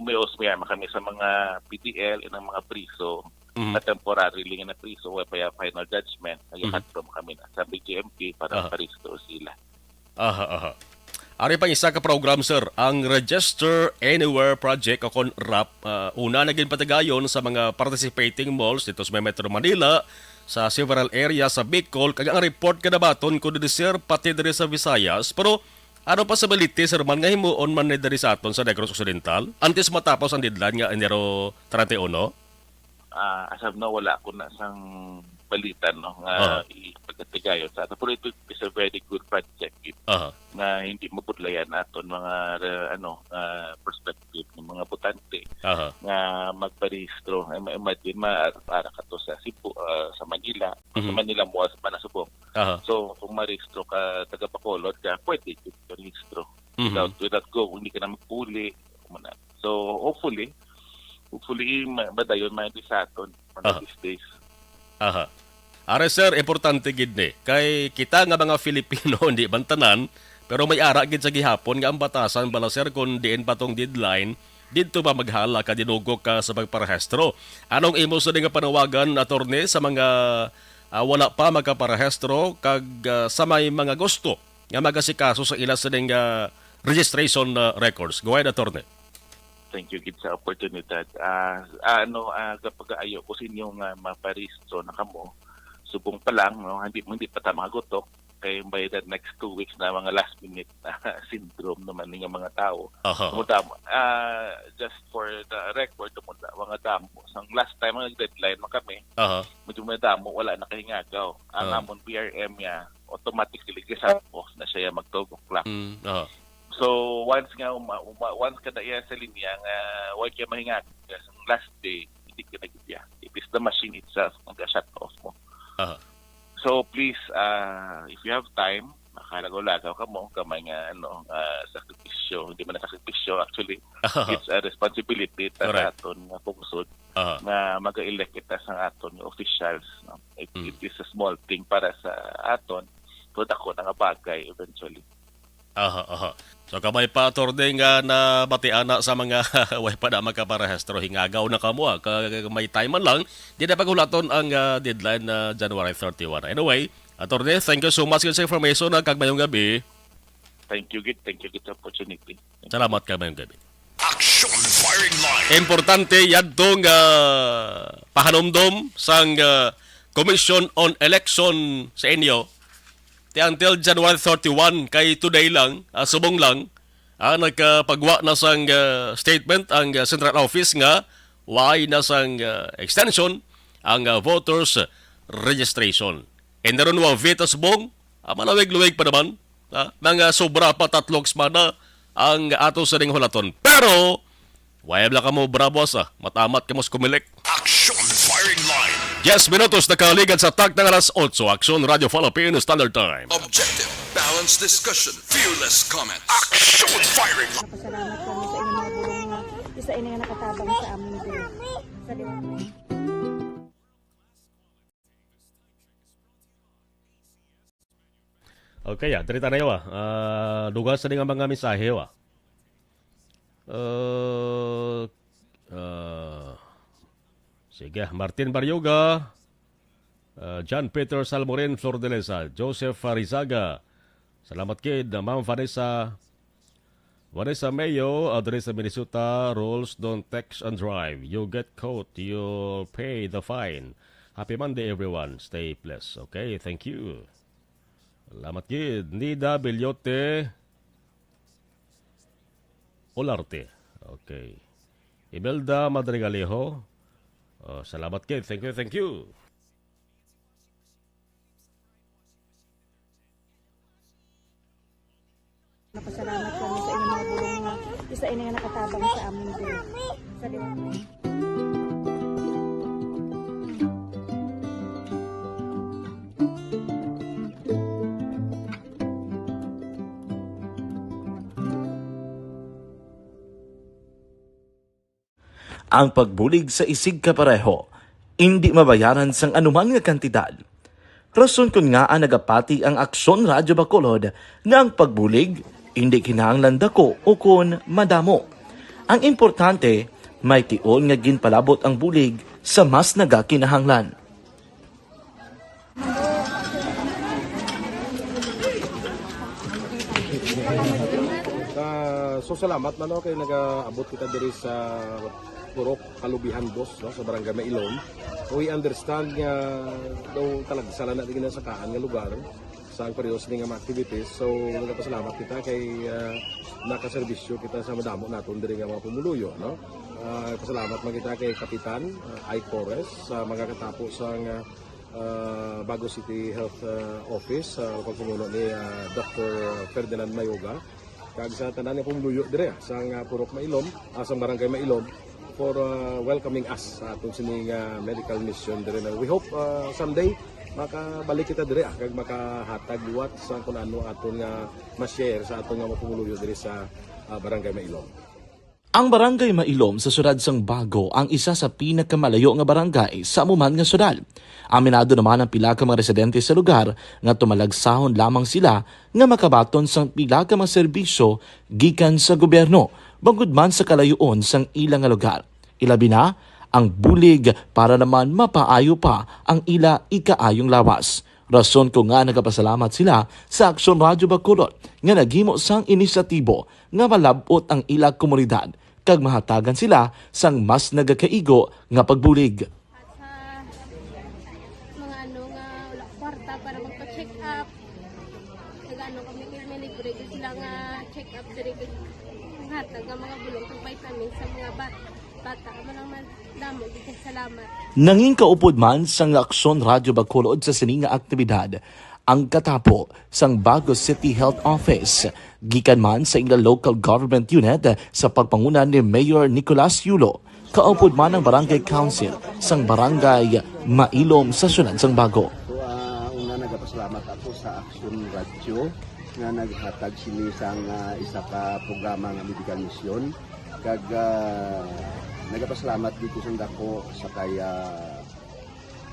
May kami sa mga PDL ng mga priso na temporary lang na priso o kaya final judgment nag-hatrom kami na sa BGMP para paristo sila. Ari pang isa ka program sir, ang Register Anywhere Project o kon RAP, una naging patagayon sa mga participating malls dito sa Metro Manila, sa several areas sa Bicol, kag ang report kada baton ko diri sir pati diri sa Visayas, pero ano possibility sir man nga himuon man ni diri sa aton sa Negros Occidental antes matapos ang deadline nga Enero 31? As of now, wala ako na sang balitan no nga ipagkatigayon sa ato. Pero ito is a very good project na hindi mapudlayan naton mga perspective ng mga botante nga magparehistro. Imagine para ka to sa Cebu, sa Manila, sa Manila mo sa Panasubong. So kung marehistro ka taga Bacolod ka, pwede parehistro without go, hindi ka na magpuli. So hopefully madayon man ito sa aton on these days. Are sir, importante gid ni kay kita nga mga Filipino hindi bantanan pero may ara gid sa gihapon nga ang batasan bala sir kun diin pa tong deadline didto ba maghala ka dinugok ka sa pagparehistro. Anong imo sa nga panawagan attorney sa mga wala pa magkaparehistro kag sa may mga gusto nga magasikaso sa ila sa registration records? Go ahead attorney. Thank you gid sa oportunidad. Kapag ayo ko sinyong maparehistro na kamo, subong pa lang, no, hindi pa ta magagotok kay by the next 2 weeks na mga last minute syndrome naman ng mga tao. Just for the record, mga damo. Sang last time ang deadline man kami, medyo may damo wala na kahingagaw. Ang amon PRM niya automatically off na siya mag-12 o'clock. So once ka na iya sa linya nga wag kaya mahingag sa last day hindi ka nagbiya. It is the machine itself mag-shut off mo. So please if you have time makalagaw-lagaw ka mo kamay nga sakripisyo, hindi man sakripisyo actually. It's a responsibility sa aton nga pungsod na mag-elect kita sa aton officials. It is a small thing para sa aton pero dako na nga bagay eventually. So kamay pa attorney nga na batiana sa mga way pa na magkaparehistro hingagaw na kamo may time man lang di na paghulaton ang deadline na January 31. Anyway, attorney, thank you so much sa information kag mayong gabi. Thank you sa opportunity. Salamat kag mayong gabi. Action Firing Line. Importante yadtong pahanumdom sang Commission on Election sa inyo. Until January 31 kay today lang, subong lang, nagpagwa na sang statement ang Central Office nga why na sang extension ang voters registration. And naroon wa Vitas Bong, malawig-luwig pa naman, nang sobra pa 3 semana ang ato sa ning hulaton. Pero, wayab lang ka mo brabos, matamat ka mo kumilik. Action Firing Line. 10 minutos na kaligad sa tag ng alas 8, Action Radio Philippines Standard Time. Objective, balanced discussion, fearless comment. Action Firing Line. Pasalamat kami sa inyong mga bulong nga isa ini nga nakatabang sa amin diri. Sa Okay, trita na yun. Lugas na nga mga mensahe. Sige, Martin Baryoga, John Peter Salmorin Flordelesa, Joseph Farizaga, salamat kid, Ma'am Vanessa Mayo, address sa Minnesota, rules don't text and drive. You get caught, you'll pay the fine. Happy Monday everyone, stay blessed. Okay, thank you. Salamat kid, Nida Belyote Olarte. Okay. Imelda Madrigalejo. Salamat kid, thank you. Pasalamat kami sa inyong mga bulong nga isa ini nga nakatabang sa amin diri. Sa ang pagbulig sa isig kapareho, hindi mabayaran sang anuman nga kantidad. Rason kun nga ang nagapati ang Aksyon Radyo Bacolod nga ang pagbulig, hindi kinahanglan dako o kun madamo. Ang importante, may tion nga ginpalabot ang bulig sa mas nagakinahanglan. So salamat man kay nagaabot kita diri sa Purok Kalubihan 2 no, sa Barangay Mailom. We understand nga daw talaga sala na din sa kaan nga lugar sa periods ning mga activities. So nagapasalamat kita kay nakaserbisyo kita sa madamo naton diri nga mga pumuluyo no. Pasalamat man kita kay Kapitan I. Torres sa mga katapo sa Bago City Health Office sa pagpumuno ni Dr. Ferdinand Mayoga kag sa tanan nga pumuluyo diri sa Purok Mailom, sa Barangay Mailom for welcoming us sa atong sining medical mission diri. We hope someday makabalik kita diri kag makahatag liwat sa kun ano aton nga ma-share sa aton nga mapumuluyo diri sa Barangay Mailom. Ang Barangay Mailom sa siyudad sang Bago ang isa sa pinakamalayo nga barangay sa amuman nga siyudad. Aminado naman ang pila ka mga residente sa lugar nga tumalagsahon lamang sila nga makabaton sang pila ka mga serbisyo gikan sa gobyerno bangod man sa kalayoon sang ilang nga lugar. Ilabi na ang bulig para naman mapaayo pa ang ila ikaayong lawas. Rason ko nga nagapasalamat sila sa Aksyon Radyo Bacolod nga naghimo sang inisyatibo nga malabot ang ila komunidad kag mahatagan sila sang mas nagakaigo nga pagbulig. Mga nga wala kwarta para magpa-check up. Nagano kami libre sila nga check up diri hatag nga mga bulong ng vitamin sa mga bata man damo gid salamat. Nanging kaupod man sang Aksyon Radyo Bacolod sa sining nga aktibidad ang katapo sang Bago City Health Office gikan man sa ila local government unit sa pagpanguna ni Mayor Nicolas Yulo. Kaupod man ang Barangay Council sang Barangay Mailom sa siyudad sang Bago. So una nagapasalamat ako sa Aksyon Radio nga naghatag sini sang isa ka programa nga medical mission kag nagapasalamat dito sa dako sa kaya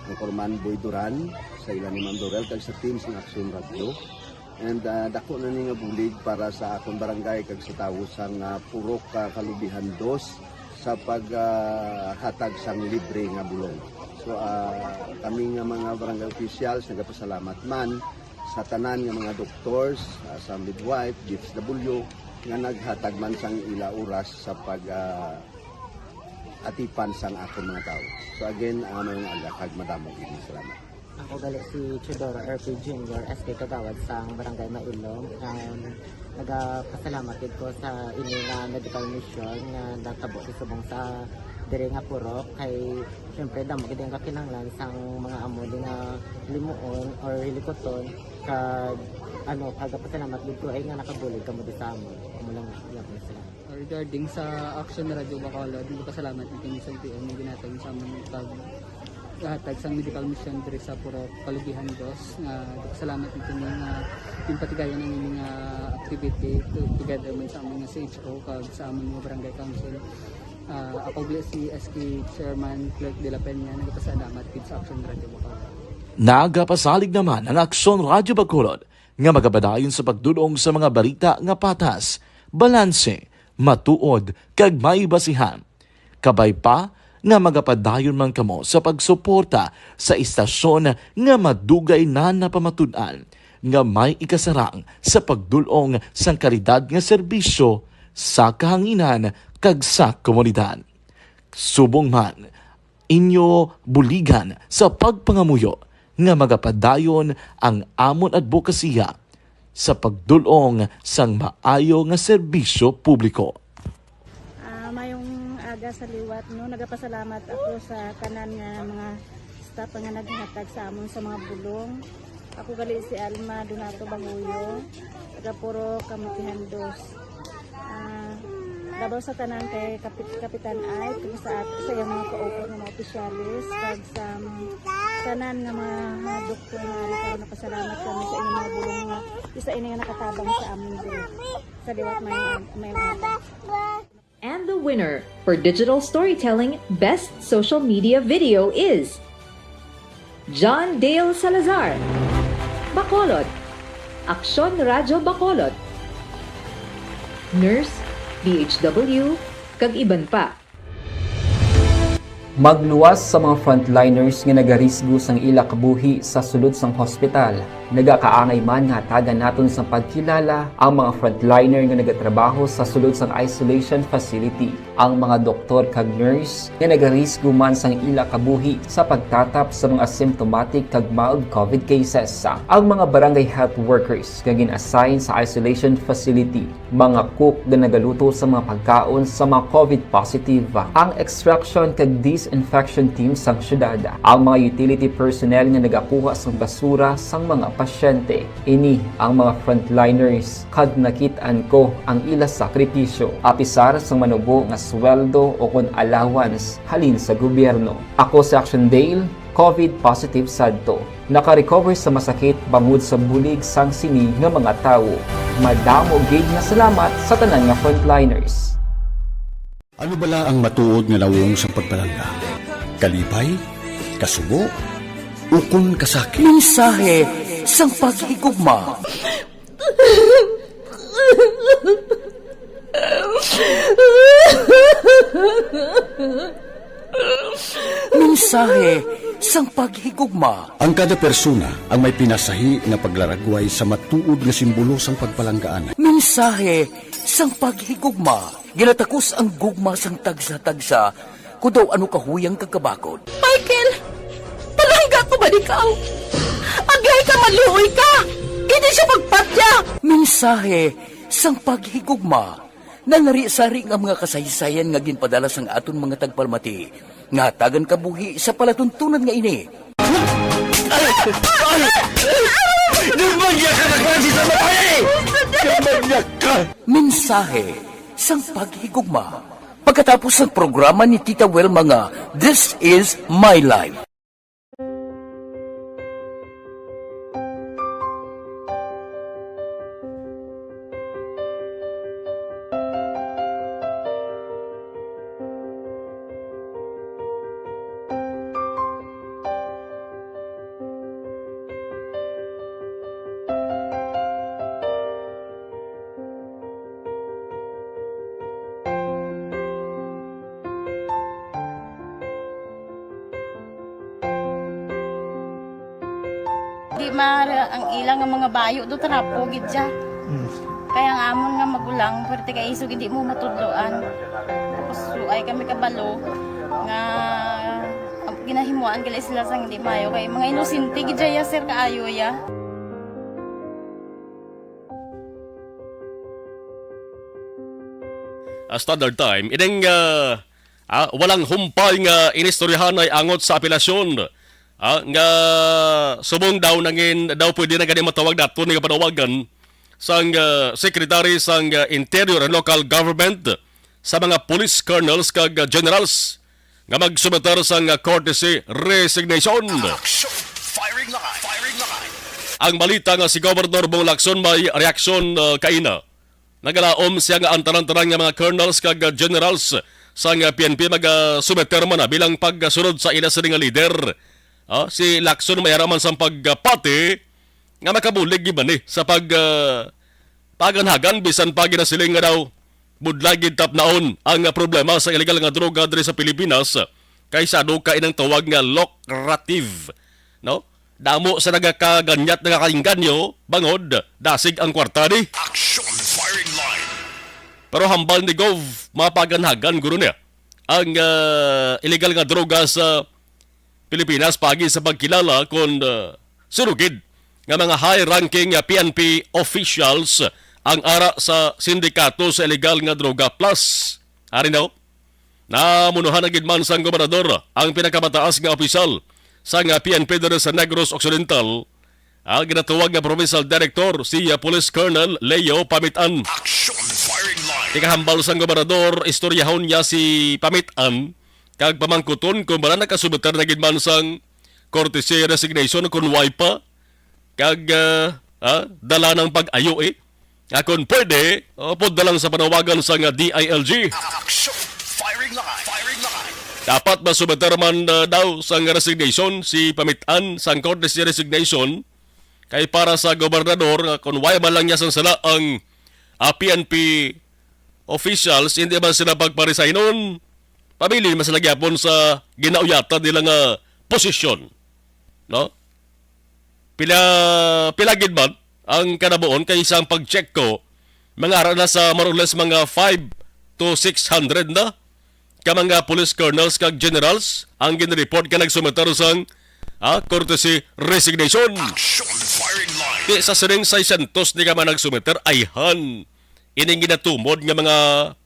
ang Corman Boy Duran sa ilan ni Ma'am Dorel kag sa team sa Aksyon Radio and dako na ni nga bulig para sa akong barangay kag sa tawo sang Purok Kalubihan 2 sa paghatag sang libre nga bulong. So kami nga mga barangay officials nagapasalamat man sa tanan nga mga doctors, sa midwife, DFW nga naghatag man sang ila oras sa atipan sang akong mga tao. So again, may agakag madamo gid salamat. Ako gali si Chidoro RP Jr. SK Kagawad sa Barangay Mailom. Nagapasalamat ko sa ini nga medical mission nga natabo subong sa dire nga purok kay syempre damo gid ang kakinahanglan sang mga amo di nga limuon or hilikoton kag pagpasalamat dito ay nga nakabulig kamo di sa amo lang yapon sila. Regarding sa Action Radio Bacolod, pasalamat natin sa LTO nga ginatag sa amon paghatag sa medical mission diri sa Purok Kalubihan 2 nga pasalamat natin nga yung patigayon ng mga activity together man sa amon nga CHO kag sa amon nga barangay council. Ako si SK Chairman Clerk de la Peña nagpasalamat kid sa Action Radio Bacolod. Nagapasalig naman ang Aksyon Radio Bacolod nga magabadayon sa pagdulong sa mga balita nga patas, balanse, matuod, kag may basihan. Kabay pa nga magapadayon man kamo sa pagsuporta sa istasyon nga madugay na napamatud-an nga may ikasarang sa pagdulong sang kalidad nga serbisyo sa kahanginan kag sa komunidad. Subong man, inyo buligan sa pagpangamuyo nga magapadayon ang amon advokasya sa pagdulong sang maayo nga serbisyo publiko. Mayong aga sa liwat, no, nagapasalamat ako sa tanan nga mga staff nga naghatag sa amon sa mga bulong. Ako gali si Alma Donato Banguyo, taga Purok Kamutihan 2. Labaw sa tanan kay Kapitan Ay, kung sa iyang mga ka-open ng mga opisyalis, kag sa tanan nga mga doktor nga rin napasalamat kami sa inyong mga bulong nga isa ini nga nakatabang sa amin din. Sa liwat may aga. And the winner for Digital Storytelling Best Social Media Video is John Dale Salazar, Bacolod, Aksyon Radio Bacolod, Nurse, DHW, kag iban pa. Magluwas sa mga frontliners nga nagarisgo sang ila kabuhi sa sulod sang hospital. Nagakaangay man nga tagan naton sa pagkilala ang mga frontliner nga nagatrabaho sa sulod sang isolation facility. Ang mga doktor kag nurse nga nagarisgo man sang ila kabuhi sa pagtatap sa mga asymptomatic kag mild COVID cases. Ang mga barangay health workers nga gin-assign sa isolation facility, mga cook nga nagaluto sa mga pagkaon sa mga COVID positive, ang extraction kag disinfection team sang syudad, ang mga utility personnel nga nagakuha sang basura sang mga pasyente. Ini ang mga frontliners kag nakit-an ko ang ila sakripisyo apisar sang manubo nga sweldo o kun allowance halin sa gobyerno. Ako si Action Dale, COVID positive sadto. Naka-recover sa masakit bangod sa bulig sang sinig nga mga tawo. Madamo gid nga salamat sa tanan nga frontliners. Ano bala ang matuod nga lawong sa pagpalangga? Kalipay? Kasubo? Ukon kasakit? Mensahe sang paghigugma. Mensahe sang paghigugma. Ang kada persona ang may pinasahi nga paglaragway sa matuod nga simbolo sang pagpalanggaan. Mensahe sang paghigugma. Ginatakos ang gugma sang tagsa-tagsa kung daw ano kahuyang kagkabakod. Michael! Palangga ko ba ikaw? Agay ka, maluoy ka! Hindi siya magpatya! Mensahe sang paghigugma. Nanari-sari ang mga kasaysayan nga ginpadala sang aton mga tagpalmati. Nga tagan kabuhi sa palatuntunan nga ini. Dumagya ka na klase sa babae! Dumagya ka! Mensahe sang paghigugma. Pagkatapos ng programa ni Tita Welma nga, This is My Life. Di mara ang ilang nga mga bayo do trapo gid siya. Kaya nga amon nga magulang pwerte kay isog hindi mo matudloan. Tapos ay kami kabalo nga ginahimuan gali sila sang hindi mayo kay mga inosente gid ya sir kaayo ya. Standard time. Ineng walang humpay nga inistoryahan ay angot sa apelasyon. Nga subong daw nangin daw pwede na gani matawag nato nga panawagan sang Secretary sang Interior and Local Government sa mga police colonels kag generals nga magsumeter sang courtesy resignation. Firing line. Firing line. Ang balita nga si Governor Bong Lacson may reaksyon kaina. Nagalaom siya nga antanan-tanan nga mga colonels kag generals sang PNP mag-sumeter man bilang pagsunod sa ila sa nga leader. Si Lacson may haraman sa pagpati nga makabulig giban sa paganhagan bisan pa ginasiling nga daw budlagid tap naon ang problema sa illegal nga droga diri sa Pilipinas kaysa do ka inang tawag nga lucrative, no? Damo sa nagakaganyat nagakainganyo bangod dasig ang kwarta ni. Action firing line. Pero hambal ni Gov mapaganhagan guro niya ang illegal nga droga sa Pilipinas pagi sa pagkilala kon surugid nga mga high-ranking PNP officials ang ara sa sindikato sa illegal nga droga plus. Ari daw, namunuhan na gid man sang gobernador ang pinakamataas nga opisyal sa nga PNP dere sa Negros Occidental, ang ginatuwag nga Provincial Director si Police Colonel Leo Pamitan. Action firing line. Tikahambal sang gobernador, istoryahon niya si Pamitan kag pamangkuton kung bala nakasubeter na gid man sang courtesy resignation kung way pa kag dala ng pag-ayo akon pwede pod dalang sa panawagan sa nga DILG. Action firing line. Firing line. Dapat masubeter man daw sang resignation si Pamitan sang courtesy resignation kay para sa gobernador kung way man lang niya sang sala ang PNP officials hindi man sila pagparesignon. Pabili mas nagyapon sa ginauyata nila nga posisyon. No? Pila gid man ang kanabuon kay isang pag-check ko mga ara na sa more or less mga 5 to 600 na ka mga police colonels kag generals ang ginreport ka nagsumeter sang courtesy resignation. Action firing line. Di sa siring 600 di ka man nagsumeter ayhan ining ginatumod nga mga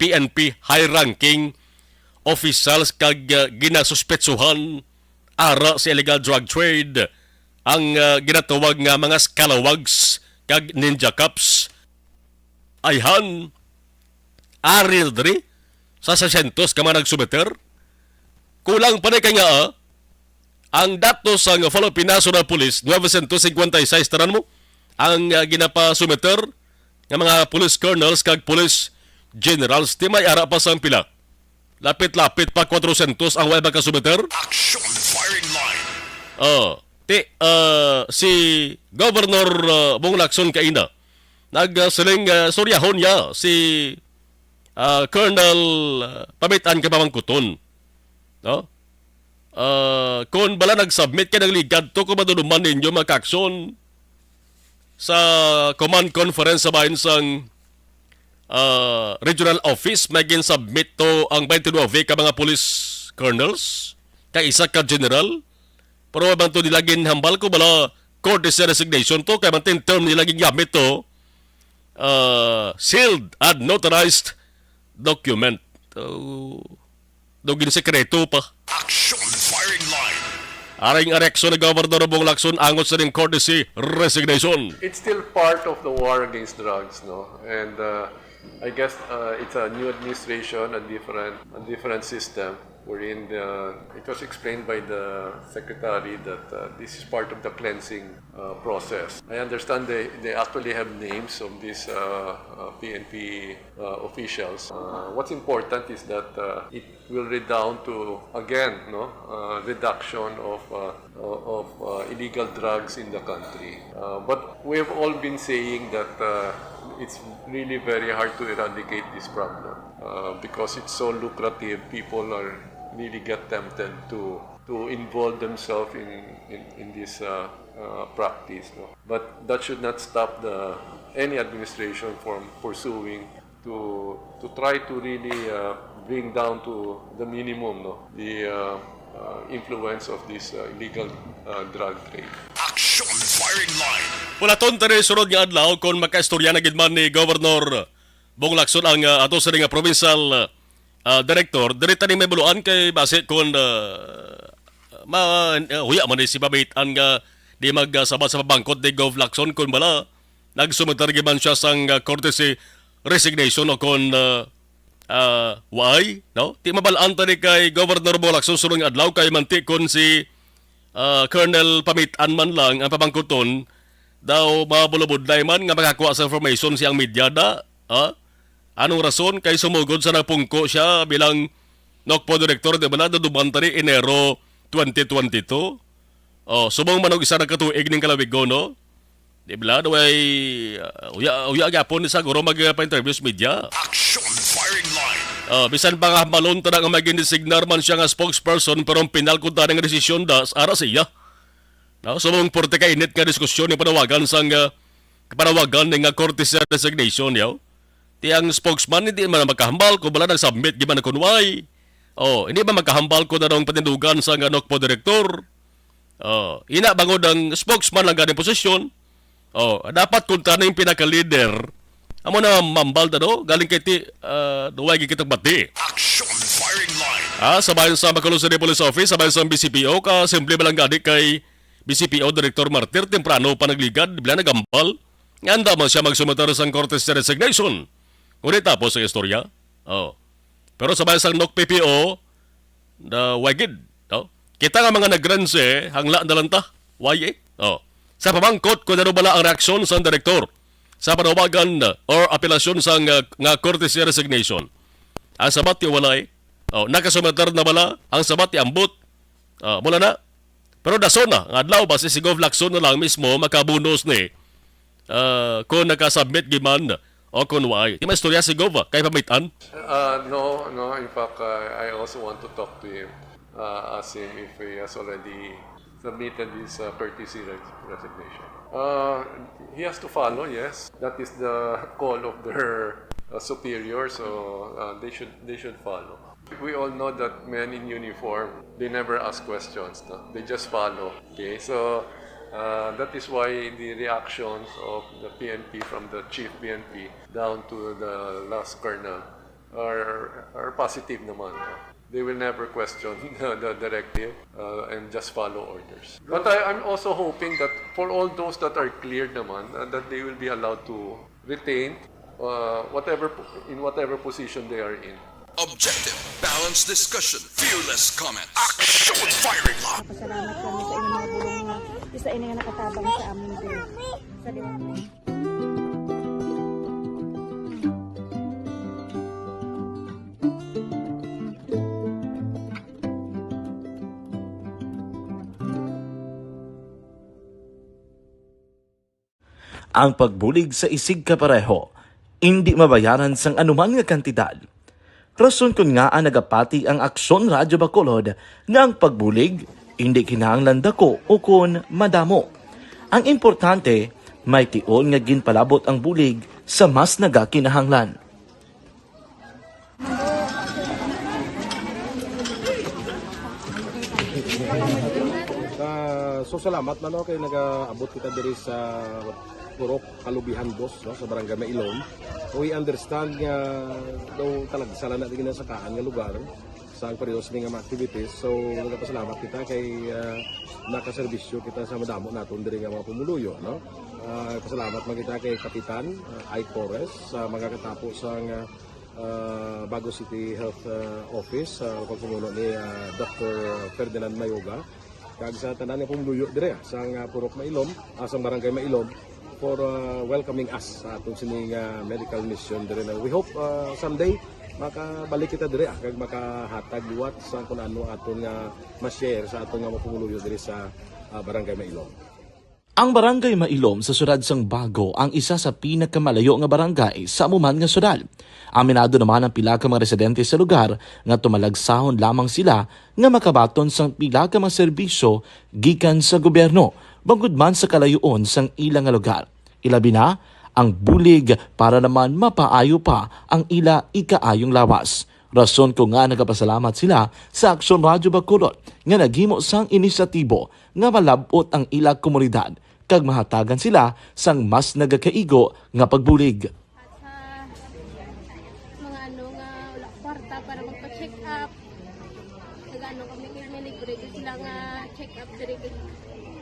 PNP high-ranking officials kag ginasuspetsuhan ara sa illegal drug trade ang ginatawag nga mga scalawags kag ninja cops ayhan aril diri sa 600 ka man nagsumeter kulang pa na kanya ang datos ng Philippine National Police 956 tanan mo ang ginapasumeter nga mga police colonels kag police generals di may ara pa sang pila. Lapit-lapit pa 400 ang way magkasumeter. Action firing line. Si Governor Bong Lacson kaina nagsiling suryahon niya si Colonel Pamitan kapamangkuton. No? Kung bala nag-submit ka ng ligad to kung maduluman ninyo magkaksyon sa command conference sa bahin sang regional office may gin-submit to ang 29 ka mga police colonels kay isa ka general pero bang to nilagin hambal ko bala courtesy resignation to kay mantin term nilagin gamit to sealed and notarized document dogin sekreto pa. Action firing line. Aring areksyon ni Governor Bong Lacson angot sa ring courtesy resignation. It's still part of the war against drugs, no? And I guess it's a new administration, a different system, wherein it was explained by the secretary that this is part of the cleansing process. I understand they actually have names of these PNP officials. What's important is that it will redound to again, reduction of illegal drugs in the country. But we have all been saying that it's really very hard to eradicate this problem because it's so lucrative. People are really get tempted to involve themselves in this practice. No? But that should not stop any administration from pursuing to try to really bring down to the minimum the influence of this illegal drug trade. Action firing line. Pulaton tani sunod nga adlaw kon makaistorya na gid man ni Governor Bong Lacson ang ato sa nga provincial Director, direta ni may buluan kay base kung huya man si pamitan nga di magsabat sa pabangkot ni Gov Lacson kung bala nagsumatar giman siya sang courtesy resignation o kung why, no? Di mabalaan tani kay Governor Bo Lacson surong adlaw kay manti kung si Colonel pamitan man lang ang pabangkoton daw mabulubudlay man nga makakuha sa information siyang media da, anong rason kay sumugod sa napungko siya bilang NOCPO Director, di ba na nadubanta ni Enero 2022? Subong manog isa na katuig ng kalawigo, no? Di ba na, way uya agapon sa guro magpa-interview sa media. Action Firing Line. Bisan pa nga malon ta nga maging designar man siya nga spokesperson pero ang pinal ko nga desisyon da ara siya. No, subong porte ka init nga diskusyon ni panawagan sang panawagan ng courtesy resignation yaw. Ti ang spokesman hindi man makahambal kung bala nag-submit giman na kunway. Hindi ba makahambal ko na daw patindugan sa NOCPO Director? Ina bangod ang spokesman lang ganang posisyon. Dapat kunta na yung pinaka-leader. Amo na mambal na do, galing kay ti duwag kitang bati. Action Firing Line. Sabayan sa Bacolod City Police Office, sabayan sa BCPO, simple ba lang gani kay BCPO Director Martir, temprano pa nagligad, bila nagambal. Nganda man siya magsumatar sa courtesy resignation. Ngunit tapos sa istorya. Pero sabay sa NOCPPO, na wagid. Kita nga mga nagranse, hangla na lang ta. Why Sa pamangkot, kung ano bala ang reaksyon sa direktor sa panawagan or apelasyon sa nga courtesy resignation. Ang sabat yung walay. Nakasumatar na bala, ang sabat yung ambot. Mula na. Pero daso na, ang adlaw ba si Gov Lacson na lang mismo makabunos ni kung nakasubmit giman o kung why. Di istorya si Gov kay pamitan? No. In fact, I also want to talk to him, ask him if he has already submitted his courtesy resignation. He has to follow, yes. That is the call of their superior, so they should follow. We all know that men in uniform, they never ask questions. No? They just follow. Okay, so that is why the reactions of the PNP, from the chief PNP down to the last colonel, are positive naman. They will never question the directive and just follow orders. But I'm also hoping that for all those that are cleared naman, that they will be allowed to retain in whatever position they are in. Objective, balanced discussion, fearless comment. Action Firing Line. Pasalamat kami sa inyong mga bulong nga isa ini nga nakatabang sa amin din. Sa liwanag. Ang pagbulig sa isig kapareho, hindi mabayaran sang anuman nga kantidad. Rason kun nga ang nagapati ang Aksyon Radyo Bacolod nga ang pagbulig hindi kinahanglan dako o kun madamo. Ang importante, may tion nga ginpalabot ang bulig sa mas nagakinahanglan. So salamat na kay nag-abot kita diri sa Purok Kalubihan Boss, no, sa Barangay Mailom. We understand nga daw talaga sala na din sa kaan nga lugar sa periodo sa mga activities. So nagpasalamat kita kay nakaserbisyo kita sa madamo naton diri nga mga pumuluyo, no. Pasalamat man kita kay Kapitan Ike Torres sa mga katapo sa Bago City Health Office sa pagpumuno ni Dr. Ferdinand Mayoga. Kag sa tanan nga pumuluyo dire sa Purok Mailom, sa Barangay Mailom, for welcoming us sa atong sining medical mission dire. We hope someday makabalik kita dire kag makahatag liwat sa kun ano aton nga ma-share sa aton nga mapumuluyo dire sa Barangay Mailom. Ang Barangay Mailom sa syudad sang Bago ang isa sa pinakamalayo nga barangay sa amuman nga syudad. Aminado naman ang pila ka mga residente sa lugar nga tumalagsahon lamang sila nga makabaton sang pila ka mga serbisyo gikan sa gobyerno bangod man sa kalayuon sang ilang nga lugar. Ilabi na ang bulig para naman mapaayo pa ang ila ikaayong lawas. Rason ko nga nagapasalamat sila sa Aksyon Radyo Bacolod nga naghimo sang inisyatibo nga malabot ang ila komunidad kag mahatagan sila sang mas nagakaigo nga pagbulig. Mga nga wala kwarta para magpa-check up. Nag-ano kami kirme libre kasi sila nga check up diri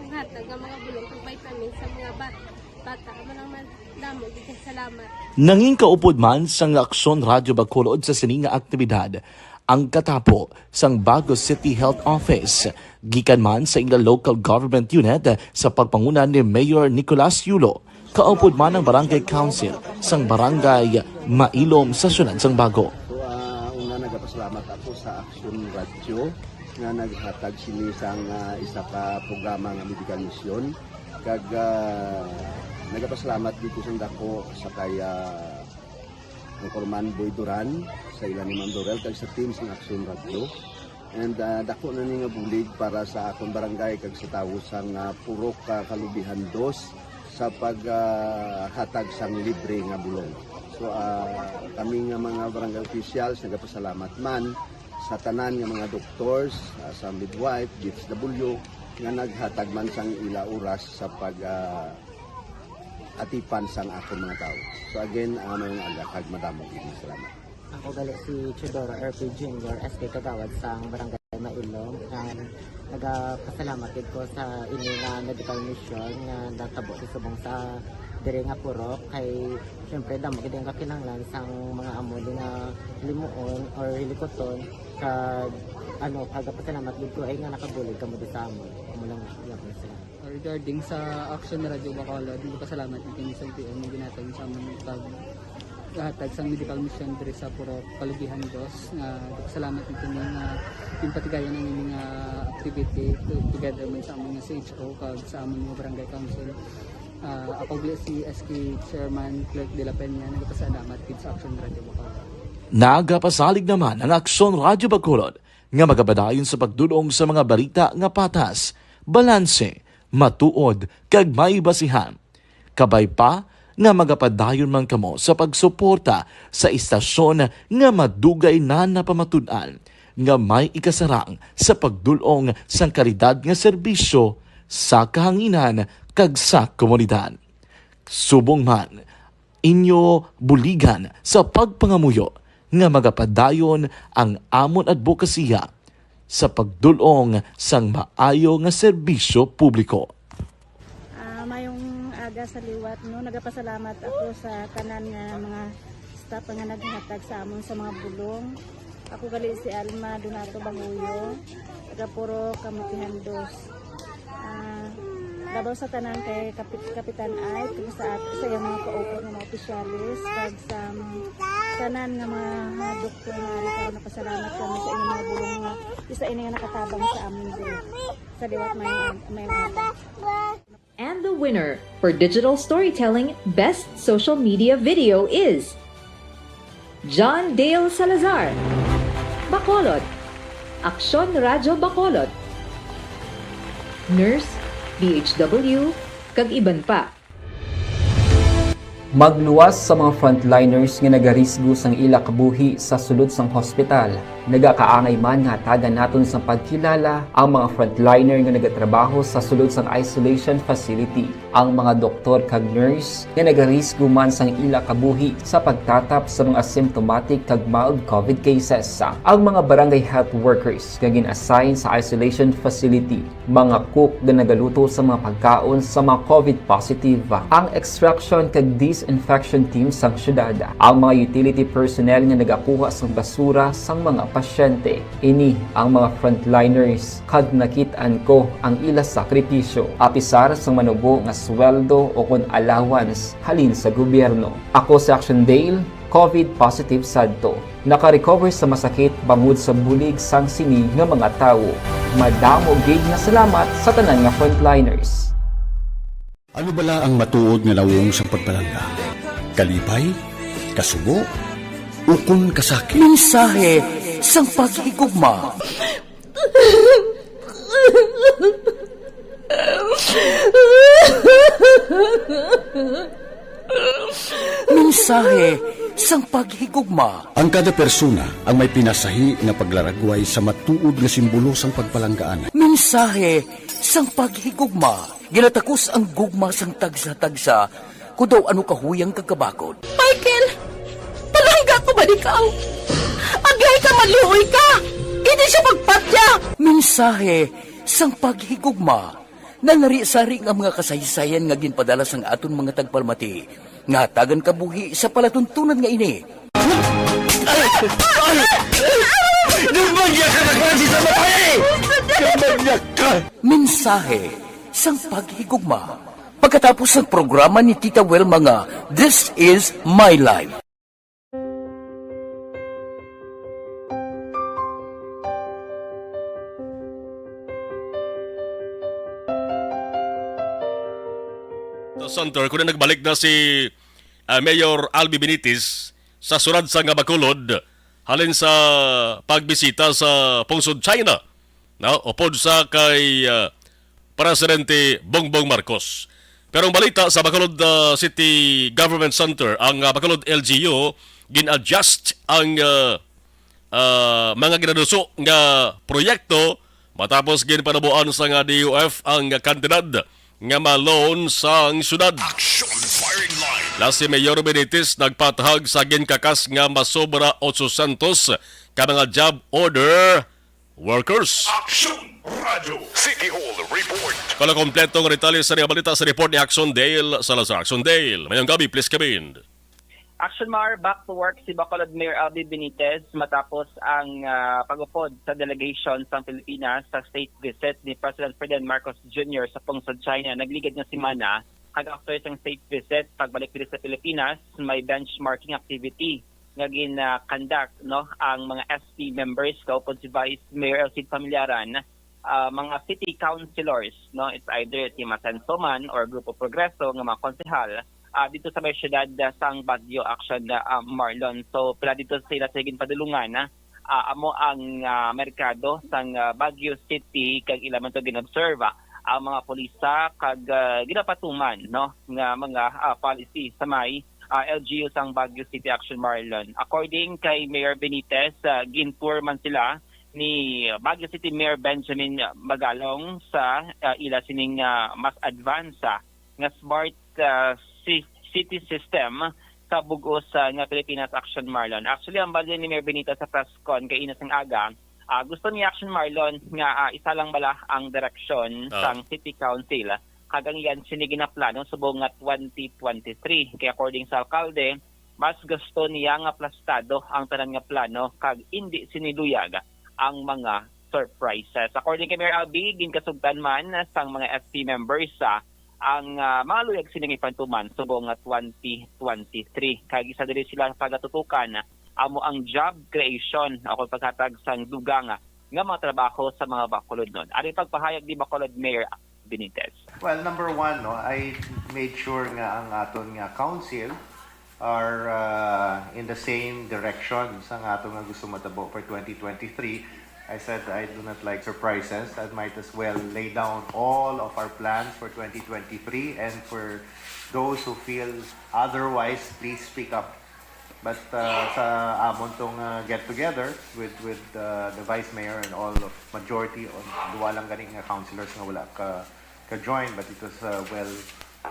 ang hatag nga mga bulong kag vitamin sa mga bata. Amo naman damo gid salamat. Nanging kaupod man sang Aksyon Radyo Bacolod sa sining nga aktibidad ang katapo sang Bago City Health Office gikan man sa ila local government unit sa pagpangunan ni Mayor Nicolas Yulo. Kaupod man ang Barangay Council sang Barangay Mailom sa syudad sang Bago. Una nagapasalamat ako sa Aksyon Radyo nga naghatag sini sang isa ka programa nga medical mission kag nagapasalamat dito sa dako sa kaya ang Corman Boy Duran sa ilan ni Ma'am Dorel kag sa team sa Aksyon Radyo and dako na ni nga bulig para sa akong barangay kag sa tawo sang Purok Kalubihan 2 sa paghatag sang libre nga bulong. So kami nga mga barangay officials nagapasalamat man sa tanan nga mga doctors, sa midwife, DSW nga naghatag man sang ila oras sa pag atipan sang akong mga tao. So again, mayong agakag madamo gid salamat. Ako gali si Chidoro RP Jr. SK Kagawad sa Barangay Mailom. Nagapasalamat gid ko sa ini nga medical mission nga natabo sa subong sa diri nga Purok kay syempre damo gid ang kakinahanglan sang mga amuli nga limuon or hilikoton kag pagapasalamat gid ko ay nga nakabulig kamo di sa amon. Amo lang sila. Regarding sa Aksyon Radyo Bacolod, nagapasalamat ni sa LTO nga ginatag sa amon hatag sang medical mission diri sa Purok Kalubihan 2 nga salamat nito nga yung patigayan ng mga activity together man sa among CHO kag sa among mga barangay council. Ako si SK Chairman Clerk de la Peña nagapasalamat gid sa Aksyon Radyo Bacolod. Nagapasalig naman ang Aksyon Radyo Bacolod nga magabadayon sa pagdulong sa mga balita nga patas, balanse, matuod kag may basihan. Kabay pa nga magapadayon man kamo sa pagsuporta sa istasyon nga madugay na napamatud-an nga may ikasarang sa pagdulong sang kalidad nga serbisyo sa kahanginan kag sa komunidad. Subong man inyo buligan sa pagpangamuyo nga magapadayon ang amon advokasya sa pagdulong sang maayo nga serbisyo publiko. Mayong aga sa liwat nagapasalamat ako sa tanan nga mga staff nga naghatag sa amon sa mga bulong. Ako gali si Alma Donato Banguyo, taga Purok Kamutihan 2. Labaw sa tanan kay Kapitan Ay, sa iyang mga kaupod ng mga opisyalis, kag sa tanan nga mga doktor nga rin napasalamat kami sa inyong mga bulong nga isa ini nga nakatabang sa amin din. Sa liwat may aga. And the winner for Digital Storytelling Best Social Media Video is John Dale Salazar, Bacolod, Aksyon Radyo Bacolod, Nurse, DHW, kag iban pa. Magluwas sa mga frontliners nga nagarisgo sang ila kabuhi sa sulod sang hospital. Nagakaangay man nga hatagan naton sa pagkilala ang mga frontliner nga nagatrabaho sa sulod sang isolation facility. Ang mga doktor kag nurse nga nagarisgo man sang ila kabuhi sa pagtatap sa mga asymptomatic kag mild COVID cases. Ang mga barangay health workers nga gin-assign sa isolation facility, mga cook nga nagaluto sa mga pagkaon sa mga COVID positive, ang extraction kag disinfection team sang syudad, ang mga utility personnel nga nagakuha sang basura sang mga pasyente. Ini ang mga frontliners kag nakit-an ko ang ila sakripisyo apisar sang manubo nga sweldo o kun allowance halin sa gobyerno. Ako si Action Dale, COVID positive sadto. Naka-recover sa masakit bangod sa bulig sang sini nga mga tawo. Madamo gid nga salamat sa tanan nga frontliners. Ano bala ang matuod nga lawong sa pagpalangga? Kalipay? Kasubo? Ukon kasakit? Mensahe sang paghigugma. Mensahe sang paghigugma. Ang kada persona ang may pinasahi nga paglaragway sa matuod nga simbolo sang pagpalanggaan. Mensahe sang paghigugma. Ginatakos ang gugma sang tagsa-tagsa kudaw ano kahuyang kagkabakod. Michael! Palangga ko ba di ka? maluoy ka! Hindi siya magpatya! Mensahe sang paghigugma nanari-sari nga mga kasaysayan nga ginpadala sang aton mga tagpalmati nga tagan kabuhi sa palatuntunan nga ini. Lumagyak ka na klase sa babae! Lumagyak ka! Mensahe sang paghigugma pagkatapos ng programa ni Tita Welma nga This Is My Life. Center, kung nagbalik na si Mayor Albi Benitez sa surad sa nga Bacolod halin sa pagbisita sa pungsod China, no? Upod sa kay Presidente Bongbong Marcos. Pero ang balita sa Bacolod City Government Center, ang Bacolod LGU gin-adjust ang mga ginaduso nga proyekto matapos ginpanabuan sa nga DUF ang kantidad nga ma-loan sa syudad. Action Firing Line. Last si Mayor Benitez nagpatahag sa ginkakas nga masobra 800 ka mga job order workers. Action Radio City Hall Report. Kala kompleto ng detalye sa balita sa report ni Action Dale Salazar. Action Dale, mayong gabi, please come in. Action Mar, back to work si Bacolod Mayor Albi Benitez matapos ang pag-upod sa delegation sa Pilipinas sa state visit ni President Ferdinand Marcos Jr. sa pungsod China. Nagligad nga si Mana hag after isang state visit, pagbalik dito sa Pilipinas, may benchmarking activity nga gin-conduct ang mga SP members kaupod si Vice Mayor Elcid Familiaran, mga city councilors, it's either Team Asenso man or Grupo Progreso nga mga konsehal dito sa may syudad sang Baguio Action Marlon. So pala dito sila sa higing padulungan amo ang merkado sang Baguio City kag ila man to ginobserve ang mga polisa kag ginapatuman nga mga policy sa may LGU sang Baguio City Action Marlon. According kay Mayor Benitez, gintour man sila ni Baguio City Mayor Benjamin Magalong sa ila sining mas advance nga smart city system sa bugos nga Pilipinas Action Marlon. Actually, ang balde ni Mayor Benitez sa press con kay Inas ng aga, gusto ni Action Marlon nga isa lang bala ang direksyon sang City Council. Kagang yan sinigi na plano subong nga 2023. Kaya according sa alkalde, mas gusto niya nga plastado ang tanan nga plano kag hindi siniluyag ang mga surprises. According kay Mayor Albi, ginkasugtan man sang mga SP members ang maluyag sining ipantuman subong nga 2023. Kag isa diri sila pagatutukan amo ang job creation ako paghatag sang dugang nga mga trabaho sa mga Bacolod nun. Ari pagpahayag di Bacolod Mayor Benitez. Well, number one, I made sure nga ang aton nga council are in the same direction sa aton nga gusto matabo for 2023. I said I do not like surprises. I might as well lay down all of our plans for 2023, and for those who feel otherwise, please speak up. But sa amon tong get together with the Vice Mayor and all of majority on duwa lang ganing nga councilors nga wala ka join, but it was well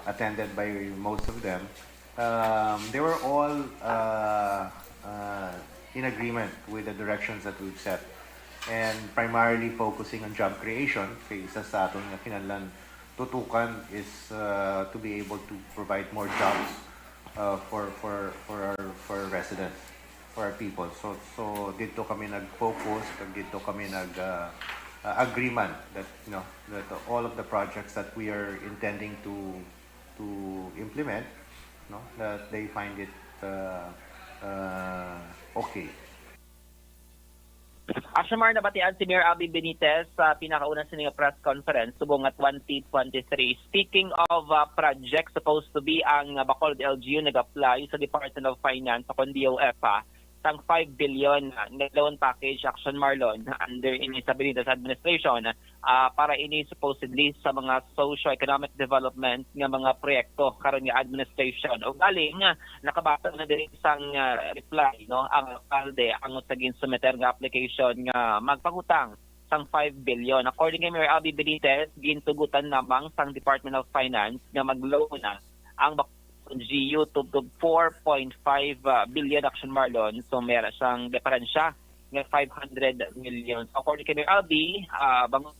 attended by most of them. They were all in agreement with the directions that we've set, and primarily focusing on job creation. Kaya isa sa aton nga kinahanglan tutukan is to be able to provide more jobs for our residents, for our people. So dito kami nag-focus, dito kami agreement that that all of the projects that we are intending to implement, that they find it okay. Asyamar nabatian si Mayor Albi Benitez sa pinakaunang sining press conference subong nga 2023. Speaking of projects supposed to be ang Bacolod LGU nag-apply sa Department of Finance sa DOF sang 5 billion na loan package Action Marlon under ini sa Benitez administration para ini supposedly sa mga socio-economic development nga mga proyekto karon nga administration. O galing nakabasa na diri sang reply ang alcalde ang saging sumeter nga application nga magpangutang sang 5 billion. According kay Mayor Albi Benitez, gintugutan namang sang Department of Finance nga mag-loan ang GU to 4.5 billion Action Marlon. So meron siyang diferensya nga 500 million. So, according kay Mayor Albi, bangon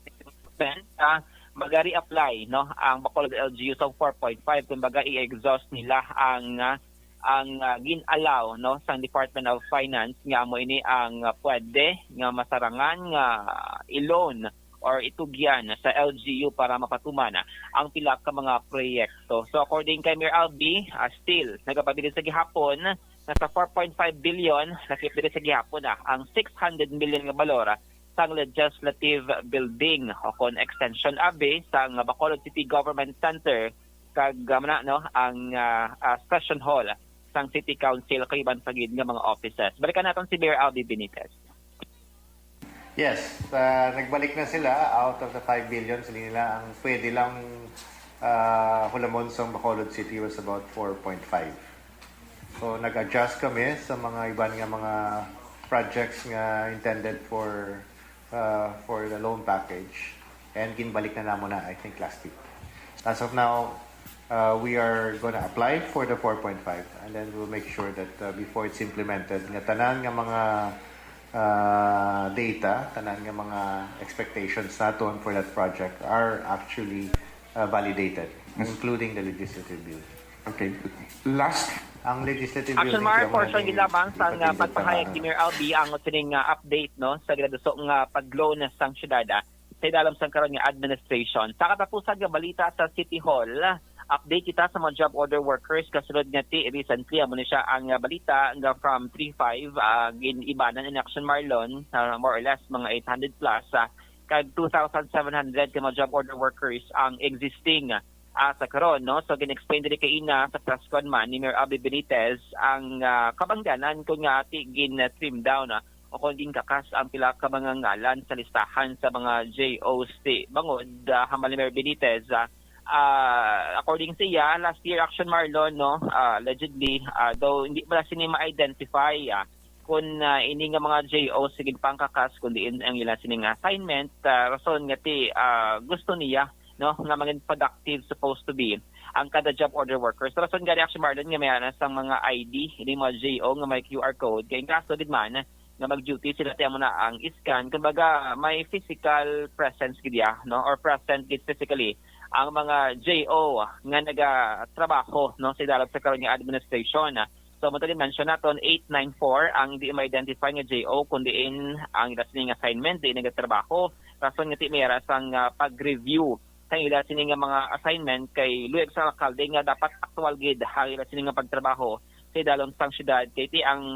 mag-re-apply no ang Bacolod LGU sa 4.5 kumbaga i-exhaust nila ang gin-allow no sa Department of Finance nga amo ini ang pwede nga masarangan nga i-loan or itugyan sa LGU para mapatuman ang pila ka mga proyekto. So according kay Mayor Albi, still nagapabili sa gihapon nasa 4.5 billion nakipili sa gihapon ang 600 million nga balor sang legislative building o kon extension abi sang Bacolod City Government Center kag no ang session hall sang City Council kay bansagid nga mga offices. Balikan naton si Mayor Albi Benitez. Yes, nagbalik na sila out of the 5 billion. Sila nila ang pwede lang hulamon sa Bacolod City was about 4.5. So nag-adjust kami sa mga iban nga mga projects nga intended for the loan package and ginbalik na namo na I think last week. As of now, we are going to apply for the 4.5 and then we'll make sure that before it's implemented nga tanan nga mga data, tanan nga mga expectations naton for that project are actually validated, including the legislative bill. Okay. Last ang legislative bill Action Mar portion gilabang sang pagpahayag ni Mayor Albi ang sining update no sa graduso nga pag-loan sang syudad sa dalam sang karon nga administration. Sa katapusan nga balita sa City Hall, update kita sa mga job order workers kasulod nga ti recently amo ni siya ang balita nga from 35 gin-ibanan in Action Marlon more or less mga 800 plus kag 2,700 ka mga job order workers ang existing sa karon no. So gin-explain diri kay ina sa press con man ni Mayor Albi Benitez ang kabangdanan kung nga ati gin-trim down o kung kakas ang pila ka mga ngalan sa listahan sa mga JOC bangod hamal ni Mayor Benitez. According sa iya, last year Action Marlon no allegedly though hindi pa sini ma-identify kung ini nga mga JOC sigig pangkakas kundi ang ila sining assignment rason nga ti gusto niya no nga maging productive supposed to be ang kada job order workers. Rason gani Action Marlon nga may sang mga ID ini mga JO nga may QR code kay kaso gid man nga mag-duty sila tiyan mo na ang iscan kumbaga may physical presence gid no or present gid physically ang mga JO nga nagatrabaho no sa dalab sa karon nga administration. So mo tali mention naton 894 ang di ma-identify nga JO kundi ang ila sining assignment di nagatrabaho rason nga ti mayra sang pag-review sa ila sining mga assignment kay luyag sa alkalde nga dapat actual gid ang ila sining pagtrabaho sa dalom sang syudad kay ti ang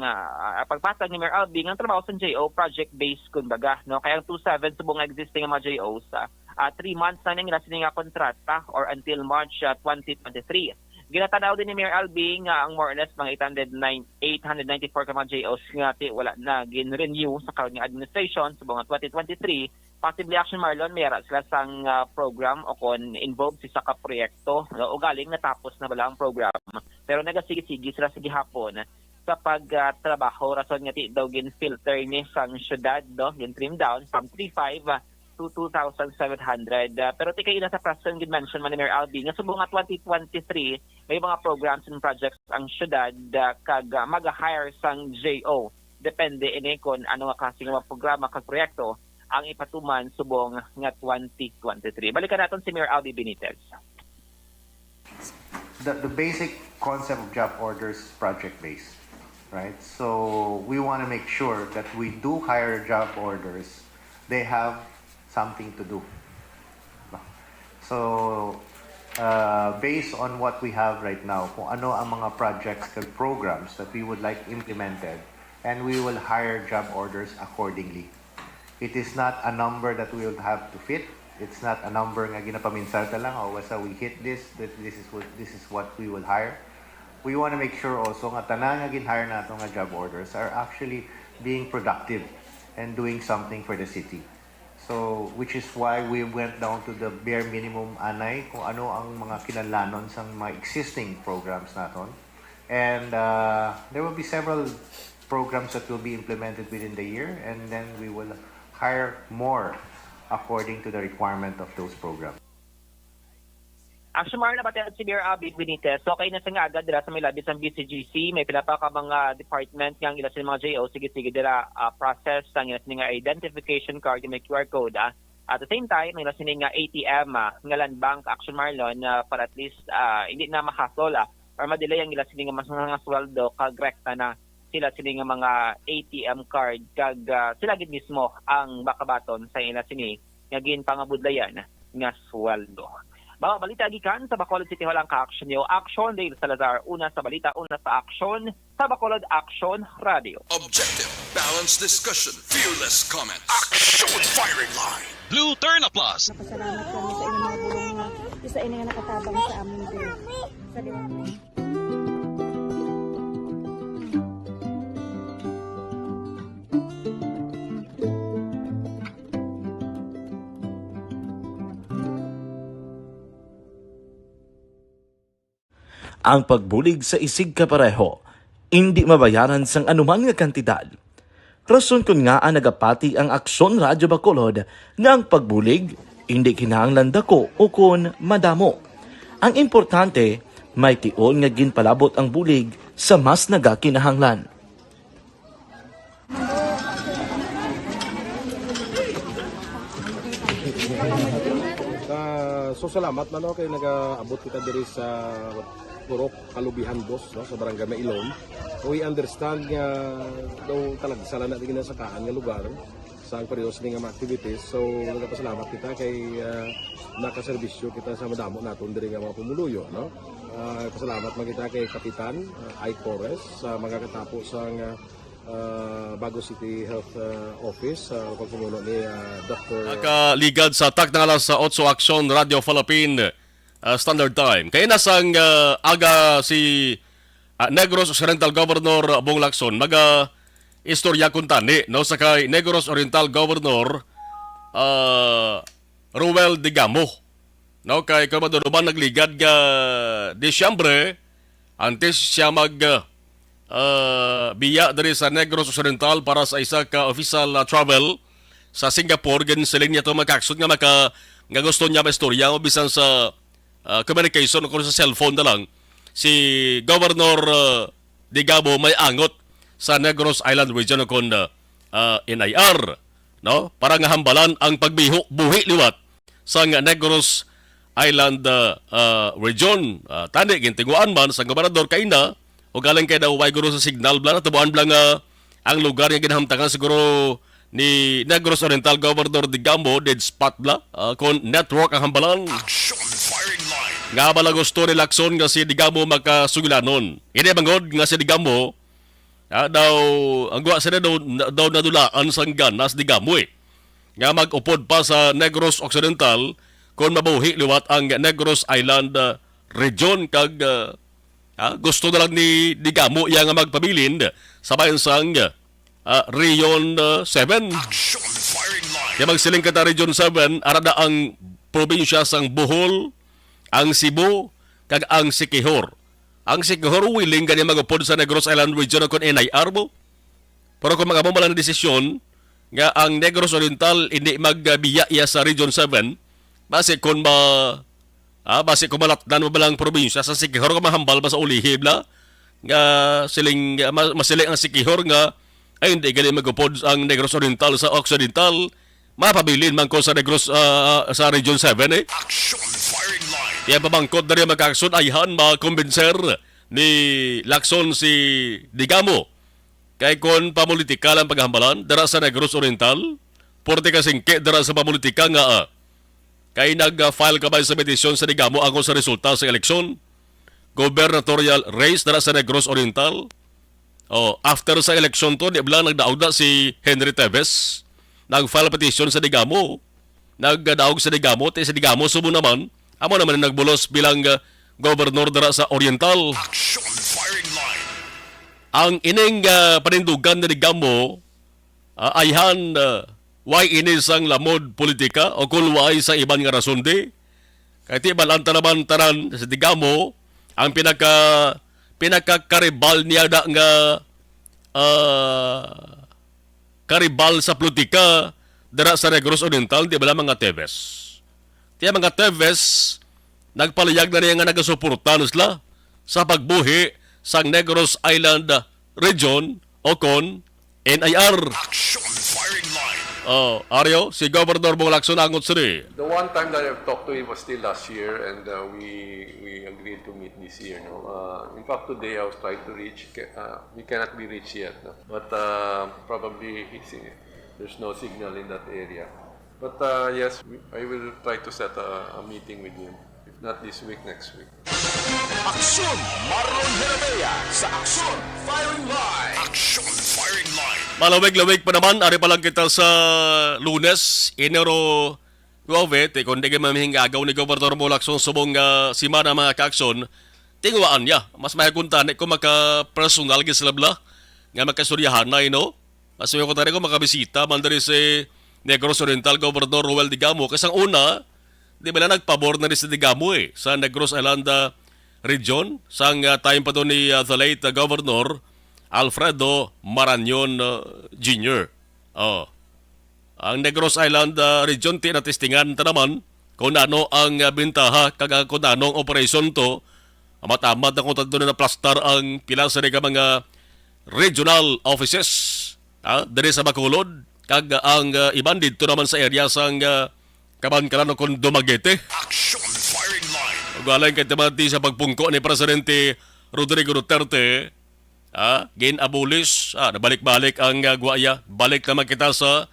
pagpatag ni Mayor Albi ang trabaho sa JO project based kumbaga no kay ang 27 subong existing nga mga JOs 3 months na nila sining kontrata or until March 2023. Ginatanaw din ni Mayor Albi nga ang more or less mga 894 ka mga JOs nga ti wala na gin-renew sa karon nga administration sa buong 2023. Possibly Action Marlon mayara sila sang program o kon involved sa ka proyekto o galing natapos na bala ang program pero nagasigi-sigi sila sa gihapon sa pagtrabaho rason nga ti daw gin-filter ni sang syudad no gin-trim down from 35 to 2,700 pero ti kay ina sa present gid mention man ni Mayor Albi nga subong 2023 may mga programs and projects ang syudad kag mag-hire sang JO depende ini kon ano nga klase nga programa kag proyekto ang ipatuman subong nga 2023. Balikan naton si Mayor Albi Benitez. The basic concept of job orders is project-based, right? So we want to make sure that we do hire job orders, they have something to do. So based on what we have right now, kung ano ang mga projects and programs that we would like implemented, and we will hire job orders accordingly. It is not a number that we will have to fit. It's not a number nga ginapaminsalta lang o basta we hit this is what we will hire. We want to make sure also nga tanan nga gin-hire nato nga job orders are actually being productive and doing something for the city. So which is why we went down to the bare minimum anay kung ano ang mga kinahanglanon sa mga existing programs naton. And there will be several programs that will be implemented within the year and then we will hire more according to the requirement of those programs. Action Mar na batid si Mayor Abby Benitez. So kay na sa nga agad dira sa may labis ng BCGC, may pila pa ka mga department nga ila sa mga JO sige dira process ang ila nga identification card yung may QR code. At the same time, may ila nga ATM nga Land Bank Action Marlon para at least hindi na mahasol para madelay ang ila nga mas mga sweldo kag rekta na sila nga mga ATM card kag sila gid mismo ang makabaton sa ila nga ginpangabudlayan nga sweldo. Mga balita gikan sa Bacolod City Hall ang ka-action niyo. Action Dale Salazar, una sa balita, una sa action sa Bacolod Action Radio. Objective, balanced discussion, fearless comment. Action Firing Line. Blue Turn Plus. Napasalamat kami sa inyong mga bulong nga isa ini nga nakatabang sa amin din. Sa liwanag. Ang pagbulig sa isig kapareho, hindi mabayaran sang anuman nga kantidad. Rason kun nga ang nagapati ang Aksyon Radyo Bacolod nga ang pagbulig, hindi kinahanglan dako o kun madamo. Ang importante, may tion nga ginpalabot ang bulig sa mas nagakinahanglan. So salamat man kay nagaabot kita diri sa Purok Kalubihan Boss sa Barangay Mailom. We understand nga daw talaga sala na din sa kaan nga lugar sa periodos ni nga activities. So nagapasalamat kita kay nakaserbisyo kita sa madamo naton diri nga mga pumuluyo, no. Pasalamat man kita kay Kapitan I. Torres sa mga katapo sa Bago City Health Office sa pagpumuno ni Dr. Nakaligad sa tak na alas sa 8 Action Radio Philippine Standard Time. Kaya nasang aga si Negros Oriental Governor Bong Lacson istorya kuntani no sa kay Negros Oriental Governor Ruel Digamo. No kay Kamadoroban nagligad ga Disyembre antes siya biya dari sa Negros Oriental para sa isa ka official travel sa Singapore. Gan siling niya ito magkaksot nga nga gusto niya maistorya o bisan sa communication o sa cellphone na lang si Governor Digamo may angot sa Negros Island Region kon NIR, no, para nga hambalan ang buhi liwat sa Negros Island Region. Tani gintinguan man sa gobernador kaina o galing kay daw way guro sa signal bla natubuan bla nga ang lugar nga ginahamtangan siguro ni Negros Oriental Governor Digamo dead spot bla kon network ang hambalan. Nga bala gusto ni Lacson nga si Digamo makasugulanon. Ini bangod nga si Digamo daw ang guwa sila daw nadulaan sang ganas Digamo nga mag-upod pa sa Negros Occidental kon mabuhi liwat ang Negros Island Region kag gusto na lang ni Digamo iya nga magpabilin sa bayan sang Region 7. Kaya magsiling kata Region 7, arada ang probinsya sang Bohol, ang Cebu, kag ang Siquijor. Ang Siquijor willing ganyan magupod sa Negros Island Region kung NIR mo. Pero kung mga malang desisyon, nga ang Negros Oriental hindi magbiya iya sa Region 7, base kung base kumalatdan mo balang probinsya sa Siquijor ka mahambal ba sa ulihib la nga siling masiling ang Siquijor nga ay hindi gali magupod ang Negros Oriental sa Occidental mapabilin man ko sa Negros sa Region 7 kaya pabangkot na rin magkakasod ayhan makumbinser ni Lacson si Digamo kay kon pamulitika lang paghambalan dara sa Negros Oriental porte kasingke dara sa pamulitika nga kay nag-file ka ba sa petisyon sa Digamo angkol sa resulta sa eleksyon? Gubernatorial race dara sa Negros Oriental. After sa eleksyon to, di ba nagdaog na si Henry Teves? Nag-file petisyon sa Digamo. Nagdaog sa Digamo, sa Digamo subo naman. Amo naman nagbulos bilang gobernador dara sa Oriental. Ang ining panindugan ni Digamo ayhan why inisang lamod politika o kung why sa iban nga rason di. Kaya tibalanta naman tanan sa Digamo ang pinaka-karibal niya nga karibal sa politika dara sa Negros Oriental di ba mga Teves. Tiya mga Teves nagpaliyag na niya nga nagasuporta sila sa pagbuhi sa Negros Island Region o kon NIR. Action Firing Line. Aryo, si Governor Bong Lacson angot siri. The one time that I've talked to him was still last year, and we agreed to meet this year. No? In fact, today I was trying to reach. We cannot be reached yet, no? But probably there's no signal in that area. But yes, I will try to set a meeting with him. If not this week, next week. Aksyon Marlon Herrera sa Action Firing Line. Action Firing Line. Malawig-lawig pa naman, ari pa lang kita sa Lunes, Enero 9, kung di ka mamihing agaw ni Gobernador Bong Lacson subong simana mga ka-aksyon, tingwaan niya. Mas mahikuntan kung maka-personal gislabla, nga makasuryahan na, no? Mas mahikuntan ko makabisita, mandari si Negros Oriental Gobernador Ruel Digamo. Kasang una, di ba na nagpabor na rin si Digamo sa Negros Island Region, sang time pa doon ni the late Governor Alfredo Marañon Jr. Ang Negros Island Region, tinatistingan ta naman kung ano ang bintaha, kung ano ang operasyon to. Amat-amat na kung doon na plastar ang pila sa mga regional offices dari sa Bacolod, kag ang iban dito naman sa area sang Kaban-Kalan kung Dumaguete. Action Firing Line. Ugalang kay temati sa pagpungko ni Presidente Rodrigo Duterte, ginabulis, nabalik-balik ang guaya. Balik naman kita sa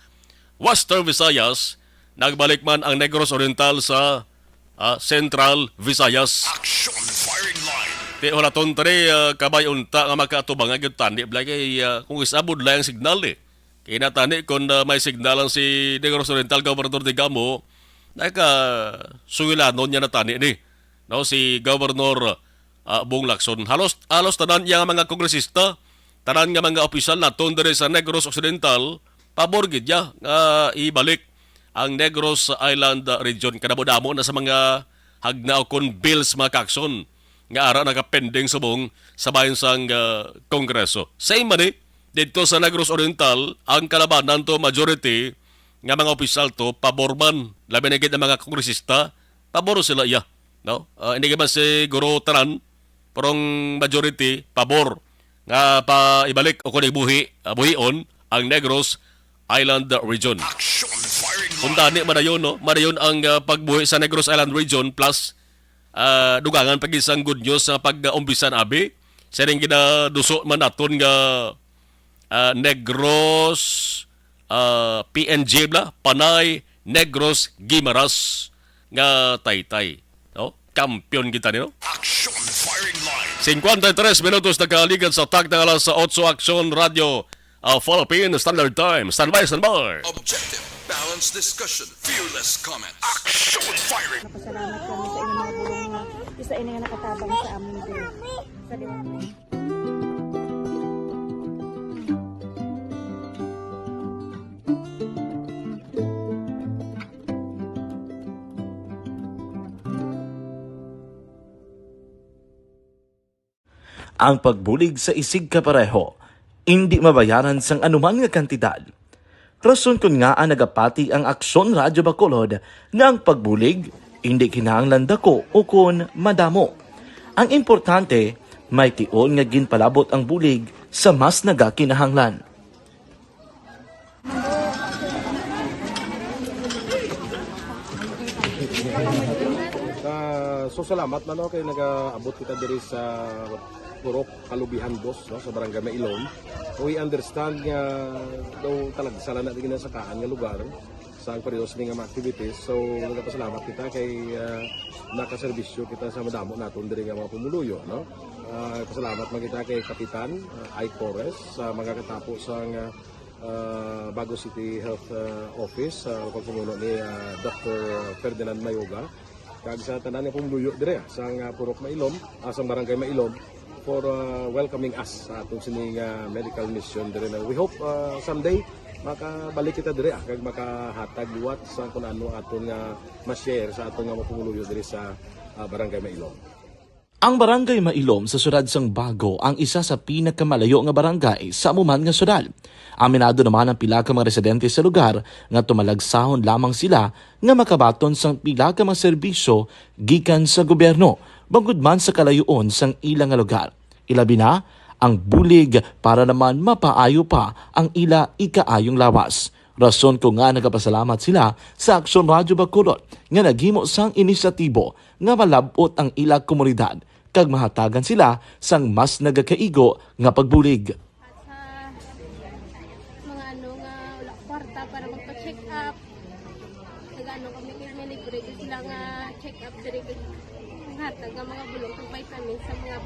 Western Visayas, nagbalik man ang Negros Oriental sa Central Visayas. Action Firing Line. Ti wala ton tare kabay unta nga makatubang agad tani blay kung isabod lang ang signal Kaya natani kung may signalan si Negros Oriental Governor Digamo, naka-suwilanon niya natani ni. No, si Governor Bong Lacson. Halos tanan niya mga kongresista, tanan nga mga opisyal na tundere sa Negros Occidental, pabor gid niya nga ibalik ang Negros Island Region. Kadamo-damo na sa mga hagna o kon bills mga kakson nga ara nakapending subong sa bayan sang Kongreso. Same man dito sa Negros Oriental, ang kalabanan to majority nga mga opisyal to paborman, labi na gid ang mga kongresista, pabor sila iya. No? Hindi ka man siguro tanan, parang majority pabor nga pa ibalik o kung buhion ang Negros Island Region. Kung tani madayon, no? Madayon ang pagbuhi sa Negros Island Region plus dugangan pag isang good news sa pag-umbisan abi. Sa rin ginaduso man naton nga Negros PNG bla, Panay Negros Guimaras nga taytay. No? Kampiyon kita ni, no? Action Firing Line. 53 minutos na kaaligan sa tag ng alas sa 8 Action Radio Philippine Standard Time. Standby. Objective, balanced discussion, fearless comments. Action Firing. Napasalamat kami sa inyong mga bulong na isa ini nga nakatabang sa amin din. Sa liwanag. Ang pagbulig sa isig kapareho, hindi mabayaran sang anuman nga kantidad. Rason kun nga ang nagapati ang Aksyon Radyo Bacolod nga ang pagbulig, hindi kinahanglan dako o kun madamo. Ang importante, may tion nga ginpalabot ang bulig sa mas nagakinahanglan. So salamat man kay nagaabot kita diri sa Purok Kalubihan Boss, no, sa Barangay Mailom. We understand nga daw talaga sala na din sa kaan nga lugar sa parehas ning mga activities. So nagapasalamat kita kay nakaserbisyo kita sa madamo naton diri nga mga pumuluyo, no. Pasalamat man kita kay Kapitan I. Torres sa mga katapo sa Bago City Health Office sa pagpumuno ni Dr. Ferdinand Mayoga kag sa tanan nga pumuluyo dire sa Purok Mailom, sa Barangay Mailom for welcoming us sa atong sining medical mission dire. We hope someday makabalik kita dire kag makahatag liwat sa kung ano aton nga ma-share sa aton nga mapumuluyo dire sa Barangay Mailom. Ang barangay Mailom sa syudad sang Bago ang isa sa pinakamalayo nga barangay sa amuman nga syudad. Aminado naman ang pila ka mga residente sa lugar nga tumalagsahon lamang sila nga makabaton sang pila ka mga serbisyo gikan sa gobyerno bangod man sa kalayuon sang ilang nga lugar. Ilabi na ang bulig para naman mapaayo pa ang ila ikaayong lawas. Rason ko nga nagapasalamat sila sa Aksyon Radyo Bacolod nga naghimo sang inisyatibo nga malabot ang ila komunidad kag mahatagan sila sang mas nagakaigo nga pagbulig. Mga ano nga wala kwarta para magpa-check up. Nagano kami libre sila nga check up diri hatag nga mga bulong kag vitamin sa mga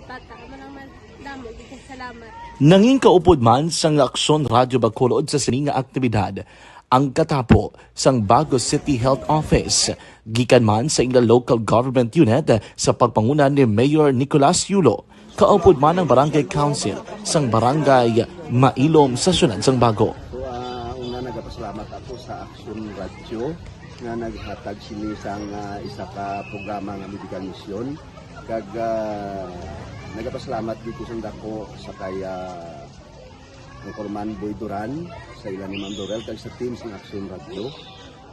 bata mo naman damo dito salamat. Nanging kaupod man sang Aksyon Radyo Bacolod sa sining nga aktibidad ang katapo sang Bago City Health Office gikan man sa ilang local government unit sa pagpanguna ni Mayor Nicolas Yulo. Kaupod man ang Barangay Council sang Barangay Mailom sa syudad sang Bago. So una nagapasalamat ako sa Aksyon Radyo nga naghatag sini sang isa ka programa nga medical mission kag nagapasalamat dito sa dako sa kaya ng Corman Boy Duran sa ilan ni Ma'am Dorel kag sa team ng Aksyon Radio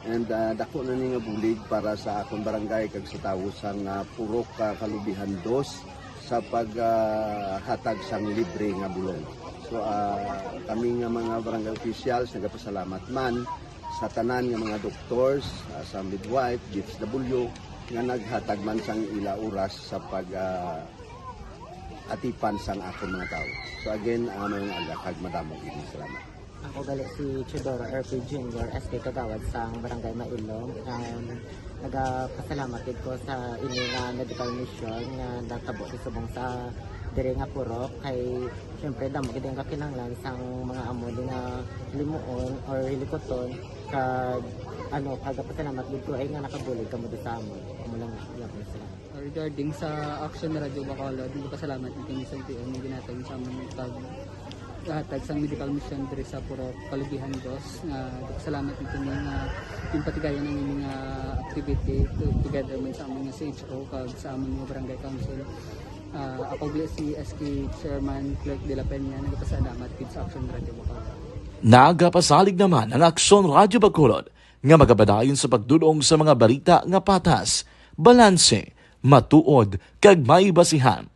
and dako na ni nga bulig para sa akong barangay kag sa tawo sang Purok Kalubihan 2 sa paghatag sang libre nga bulong. So kami nga mga barangay officials nagapasalamat man sa tanan nga mga doctors, sa midwife, DFW nga naghatag man sang ila oras sa pag atipan sang akong mga tao. So again, mayong agakag madamo gini salamat. Ako gali si Chidoro RP Jr. SK Kagawad sang Barangay Mailom. Nagapasalamat ko sa ini nga medical mission nga natabo sa subong sa diri nga Purok kay syempre damo gid ang kakinahanglan sang mga amo nga limuon or hilikoton kag pagapasalamat gid ko ay nga nakabulig kamo sa amon. Amo lang gyapon sila. Regarding sa Aksyon Radyo Bacolod, pasalamat ni sa LTO nga ginatag sa amon paghatag sang medical mission diri sa Purok Kalubihan 2 nga pasalamat nito nga yung patigayan ng mga activity together man sa amon nga CHO kag sa amon nga barangay council. Ako si SK Chairman Clerk de la Peña nagpasalamat sa Aksyon Radyo Bacolod. Nagapasalig naman ang Aksyon Radyo Bacolod nga magabadayon sa pagdulong sa mga balita nga patas, balanse, matuod, kag may basihan.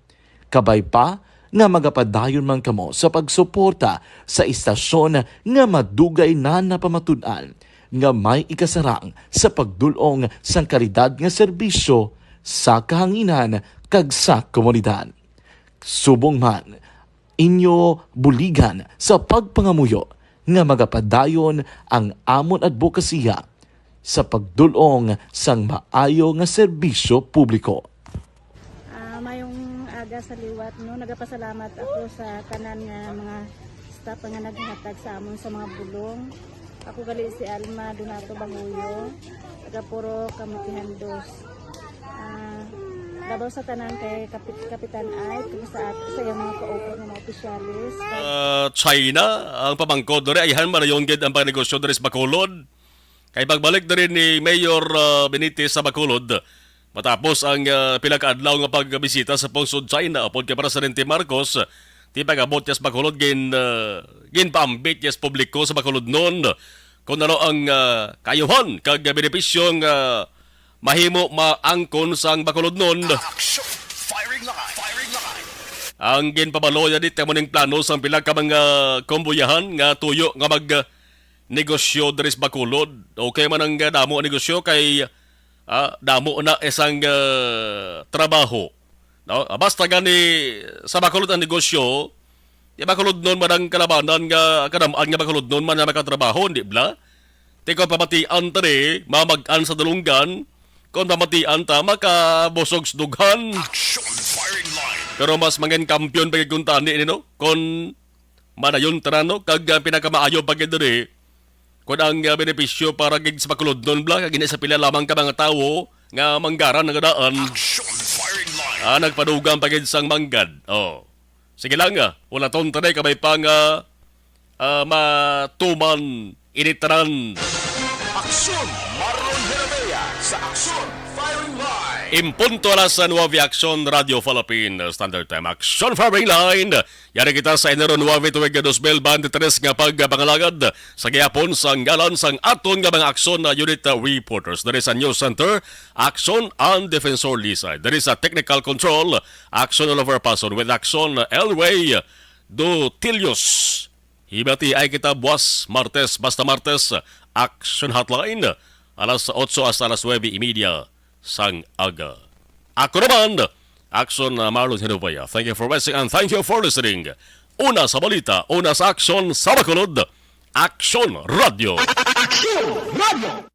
Kabay pa nga magapadayon man kamo sa pagsuporta sa istasyon nga madugay na napamatud-an nga may ikasarang sa pagdulong sang kalidad nga serbisyo sa kahanginan kag sa komunidad. Subong man, inyo buligan sa pagpangamuyo nga magapadayon ang amon advokasya sa pagdulong sang maayo nga serbisyo publiko. Mayong aga sa liwat nagapasalamat ako sa tanan nga mga staff nga naghatag sa amon sa mga bulong. Ako gali si Alma Donato Banguyo, taga Purok Kamutihan 2. Labaw sa tanan kay Kapitan Ay, sa iyang mga kaupo ng mga opisyalis. China, ang pamangkod dere ayhan marayon gid ang pagnegosyo dere sa Bacolod. Kay pagbalik dere ni Mayor Benitez sa Bacolod, matapos ang pila ka adlaw nga pagbisita sa pungsod China upod kay Presidente Marcos, ti pagabot niya sa Bacolod gin paambit niya sa publiko sa Bacolod noon kung ano ang kayuhan kag benepisyong mahimo maangkon sang Bacolod noon. Ang ginpabalo niya dit kamuning plano sang pila ka mga kombuyahan nga tuyo nga mag negosyo diri sa Bacolod. Okay man ang damo ang negosyo kay damo na isang trabaho. No? Basta gani sa Bacolod ang negosyo, Bacolod noon man ang kalabanan nga kadamaan nga Bacolod noon man nga makatrabaho, di ba? Tiko pamatian tari, mamag-an sa dalunggan, kung pamatian ta, makabusog sa dughan. Pero mas mangin kampiyon pagig kung tani, no? Kung manayon tarano, kag pinakamaayo pagig diri, kung ang benepisyo para gig sa Bacolod noon bla, kag sa pila lamang ka mga tao, nga manggaran nga daan. Nagpadugang pagig sang manggad. Oh. Sige lang wala ton tanay kabay pang matuman initaran. Aksyon Marlon Herrera sa Aksyon Impunto alas 9 Action Radio Philippine Standard Time. Action Firing Line. Yari kita sa Enero 9 tuwig 2023 nga pagpangalagad sa gihapon sa ngalan sang aton nga mga aksyon na unit reporters. There is a News Center, Action and Defensor Lisay. There is a Technical Control, Action Oliver Pason with Action Elway Dotilios. Hibati ay kita buwas Martes, basta Martes, Action Hotline, alas 8 hasta alas 9:30 sang aga. Ako naman, Action Marlon Hinubaya. Thank you for watching and thank you for listening. Una sa balita, una sa aksyon sa Bacolod, Action Radio. Action Radio!